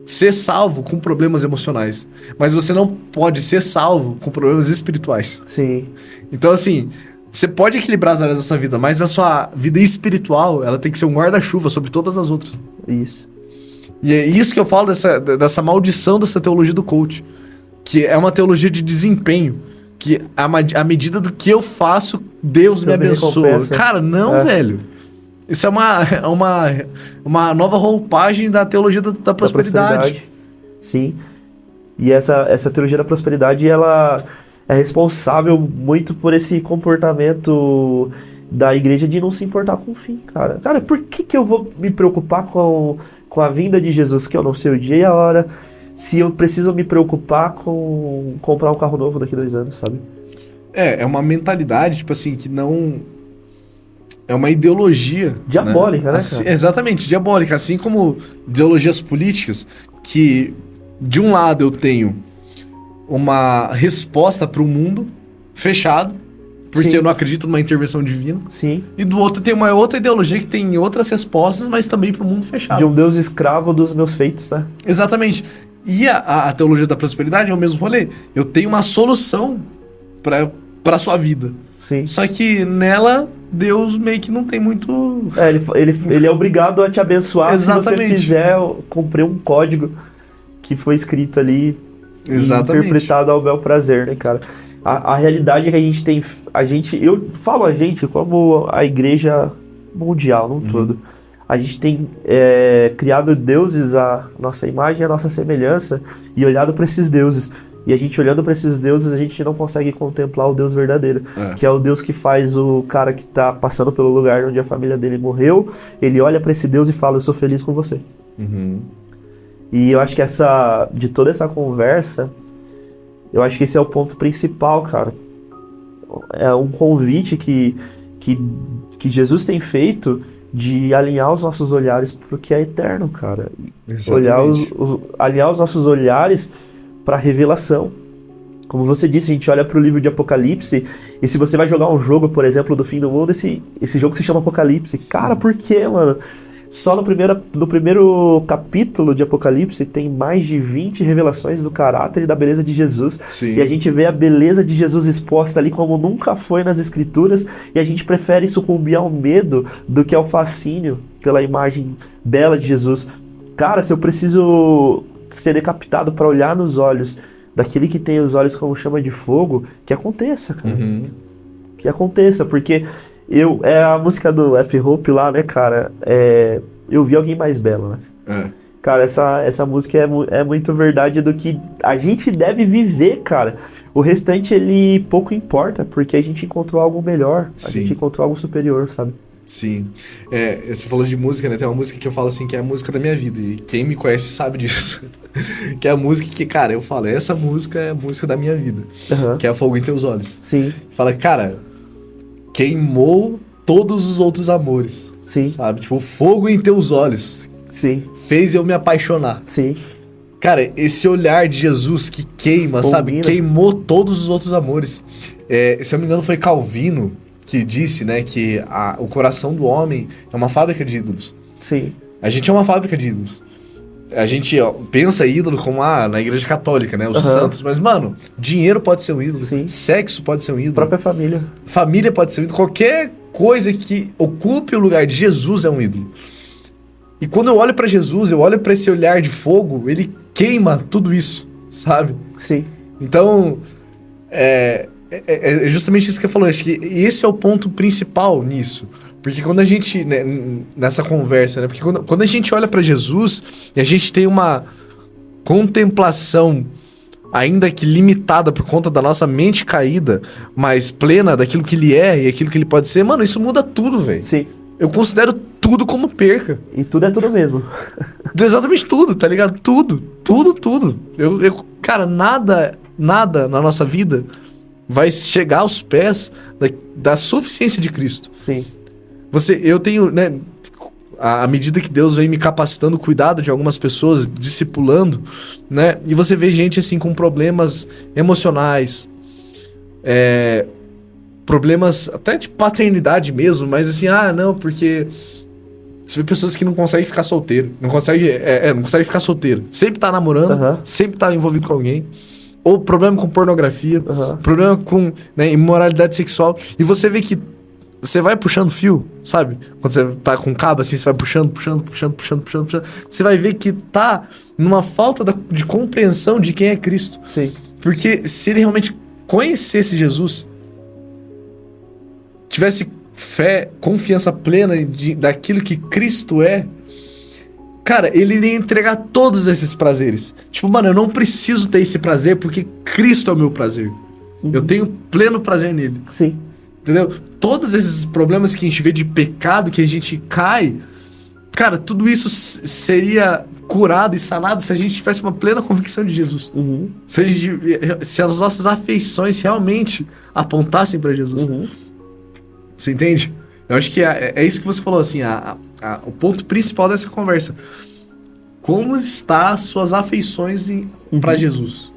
ser salvo com problemas emocionais, mas você não pode ser salvo com problemas espirituais. Sim. Então, assim, você pode equilibrar as áreas da sua vida, mas a sua vida espiritual, ela tem que ser um guarda-chuva sobre todas as outras. Isso. E é isso que eu falo dessa maldição dessa teologia do coach, que é uma teologia de desempenho, que à medida do que eu faço, Deus me abençoa. Recompensa. Cara, não, velho. Isso é uma nova roupagem da teologia da prosperidade. Sim. E essa teologia da prosperidade, ela é responsável muito por esse comportamento da igreja de não se importar com o fim, cara. Cara, por que eu vou me preocupar com a vinda de Jesus, que eu não sei o dia e a hora, se eu preciso me preocupar com comprar um carro novo daqui a 2 anos, sabe? É uma mentalidade, tipo assim, que não... É uma ideologia... Diabólica, né assim, exatamente, diabólica. Assim como ideologias políticas, que de um lado eu tenho uma resposta para o mundo fechado, porque eu não acredito numa intervenção divina. Sim. E do outro tem uma outra ideologia que tem outras respostas, mas também para o mundo fechado. De um Deus escravo dos meus feitos, né? Exatamente. E a teologia da prosperidade é o mesmo rolê. Eu tenho uma solução para a sua vida. Sim. Só que nela, Deus meio que não tem muito... Ele é obrigado a te abençoar. Exatamente. Se você fizer cumprir um código que foi escrito ali. Exatamente. Interpretado ao bel prazer, né, cara? A realidade é que a gente tem... Eu falo a gente como a igreja mundial, no todo. A gente tem criado deuses à nossa imagem e à nossa semelhança e olhado para esses deuses. E a gente olhando para esses deuses, a gente não consegue contemplar o Deus verdadeiro. Que é o Deus que faz o cara que tá passando pelo lugar onde a família dele morreu, ele olha para esse Deus e fala, eu sou feliz com você. E eu acho que de toda essa conversa, eu acho que esse é o ponto principal, cara. É um convite que Jesus tem feito de alinhar os nossos olhares pro que é eterno, cara. Alinhar os nossos olhares para revelação. Como você disse, a gente olha para o livro de Apocalipse, e se você vai jogar um jogo, por exemplo, do fim do mundo, esse jogo se chama Apocalipse. Cara, por quê, mano? Só no primeiro capítulo de Apocalipse tem mais de 20 revelações do caráter e da beleza de Jesus. Sim. E a gente vê a beleza de Jesus exposta ali como nunca foi nas Escrituras, e a gente prefere sucumbir ao medo do que ao fascínio pela imagem bela de Jesus. Cara, se eu preciso ser decapitado para olhar nos olhos daquele que tem os olhos como chama de fogo, que aconteça, cara. Que aconteça, porque é a música do F-Hope lá, né, cara? Eu vi alguém mais belo, né? Cara, essa música é muito verdade do que a gente deve viver, cara. O restante, ele pouco importa, porque a gente encontrou algo melhor. A gente encontrou algo superior, sabe? Sim. Você falou de música, né? Tem uma música que eu falo assim, que é a música da minha vida. E quem me conhece sabe disso. Que é a música que, cara, eu falo, essa música é a música da minha vida. Que é Fogo em Teus Olhos. Sim. Fala, cara, queimou todos os outros amores. Sim. Sabe? Tipo, fogo em teus olhos. Sim. Fez eu me apaixonar. Sim. Cara, esse olhar de Jesus que queima, sabe? Queimou todos os outros amores. Se eu não me engano, foi Calvino que disse, né, que o coração do homem é uma fábrica de ídolos. Sim. A gente é uma fábrica de ídolos. A gente pensa ídolo como na igreja católica, né? Os santos. Mas, mano, dinheiro pode ser um ídolo. Sim. Sexo pode ser um ídolo. Própria família. Família pode ser um ídolo. Qualquer coisa que ocupe o lugar de Jesus é um ídolo. E quando eu olho pra Jesus, eu olho pra esse olhar de fogo, ele queima tudo isso, sabe? Sim. Então, é justamente isso que você falou. Acho que esse é o ponto principal nisso. Porque quando a gente, né, nessa conversa, né? Porque quando a gente olha pra Jesus e a gente tem uma contemplação, ainda que limitada por conta da nossa mente caída, mas plena daquilo que ele é e aquilo que ele pode ser, mano, isso muda tudo, velho. Sim. Eu considero tudo como perca. E tudo é tudo mesmo. Exatamente tudo, tá ligado? Tudo. Cara, nada na nossa vida vai chegar aos pés da suficiência de Cristo. Sim. Eu tenho, né, à medida que Deus vem me capacitando, cuidado de algumas pessoas, discipulando, né? E você vê gente assim com problemas emocionais, problemas até de paternidade mesmo, mas assim, não, porque você vê pessoas que não conseguem ficar solteiro, não conseguem ficar solteiro, sempre tá namorando, sempre tá envolvido com alguém, ou problema com pornografia, problema com, né, imoralidade sexual, e você vê que você vai puxando fio, sabe? Quando você tá com cabo assim, você vai puxando, você vai ver que tá numa falta de compreensão de quem é Cristo. Sim. Porque se ele realmente conhecesse Jesus, tivesse fé, confiança plena daquilo que Cristo é, cara, ele iria entregar todos esses prazeres. Tipo, mano, eu não preciso ter esse prazer porque Cristo é o meu prazer. Eu tenho pleno prazer nele. Sim. Entendeu? Todos esses problemas que a gente vê de pecado, que a gente cai, cara, tudo isso seria curado e sanado se a gente tivesse uma plena convicção de Jesus. Se as nossas afeições realmente apontassem para Jesus. Você entende? Eu acho que é isso que você falou, assim, o ponto principal dessa conversa. Como está as suas afeições para Jesus?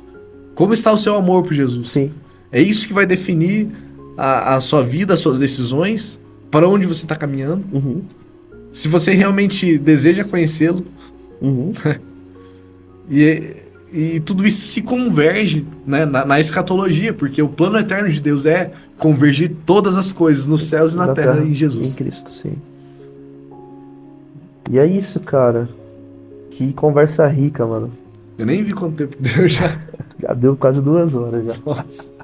Como está o seu amor por Jesus? Sim. É isso que vai definir a sua vida, as suas decisões, para onde você está caminhando. Se você realmente deseja conhecê-lo. E tudo isso se converge, né, na escatologia, porque o plano eterno de Deus é convergir todas as coisas nos céus e na terra em Jesus. Em Cristo, sim. E é isso, cara. Que conversa rica, mano. Eu nem vi quanto tempo deu já. Já deu quase 2 horas já. Nossa.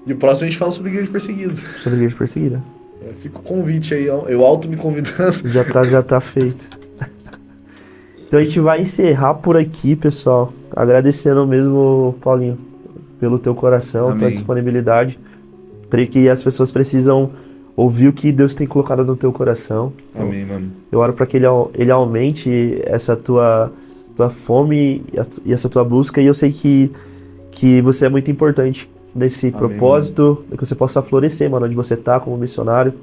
E o próximo a gente fala sobre igreja perseguida. Sobre igreja perseguida. Fica o convite aí, eu auto me convidando. Já tá feito. Então a gente vai encerrar por aqui, pessoal. Agradecendo mesmo, Paulinho, pelo teu coração, Amém. pela disponibilidade. Creio que as pessoas precisam ouvir o que Deus tem colocado no teu coração. Amém, mano. Eu oro para que ele aumente essa tua fome e essa tua busca. E eu sei que você é muito importante nesse propósito, que você possa florescer, mano, onde você tá como missionário.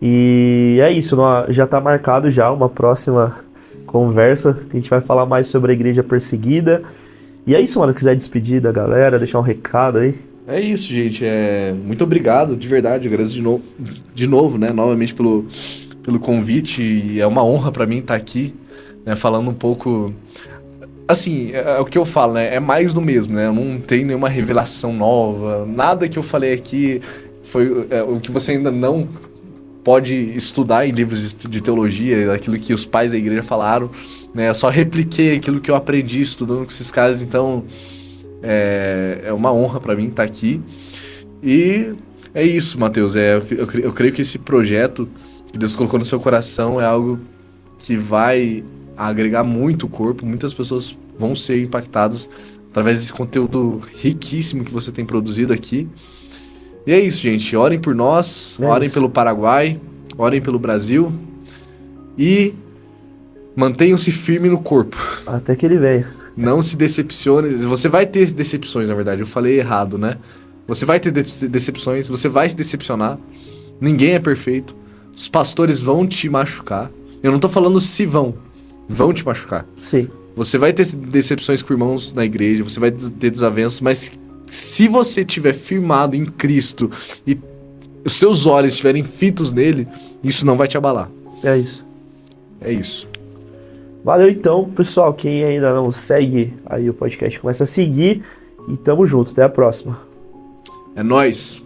E é isso, já tá marcado já uma próxima conversa, que a gente vai falar mais sobre a igreja perseguida. E é isso, mano, quiser despedir da galera, deixar um recado aí. É isso, gente, muito obrigado, de verdade, agradeço de novo, né, novamente pelo convite, e é uma honra pra mim estar aqui, né, falando um pouco... Assim, o que eu falo, né? É mais do mesmo, né? Eu não tenho nenhuma revelação nova. Nada que eu falei aqui foi o que você ainda não pode estudar em livros de teologia, aquilo que os pais da igreja falaram, né? Eu só repliquei aquilo que eu aprendi estudando com esses caras, então é uma honra pra mim estar aqui. E é isso, Matheus. Eu creio que esse projeto que Deus colocou no seu coração é algo que vai agregar muito o corpo, muitas pessoas vão ser impactadas através desse conteúdo riquíssimo que você tem produzido aqui. E é isso, gente. Orem por nós, orem pelo Paraguai, orem pelo Brasil e mantenham-se firme no corpo. Até que ele venha. Não se decepcione. Você vai ter decepções, na verdade. Eu falei errado, né? Você vai ter decepções, você vai se decepcionar. Ninguém é perfeito. Os pastores vão te machucar. Eu não tô falando se vão te machucar. Sim. Você vai ter decepções com irmãos na igreja, você vai ter desavenças, mas se você estiver firmado em Cristo e os seus olhos estiverem fitos nele, isso não vai te abalar. É isso. É isso. Valeu então, pessoal. Quem ainda não segue aí o podcast, começa a seguir. E tamo junto. Até a próxima. É nóis.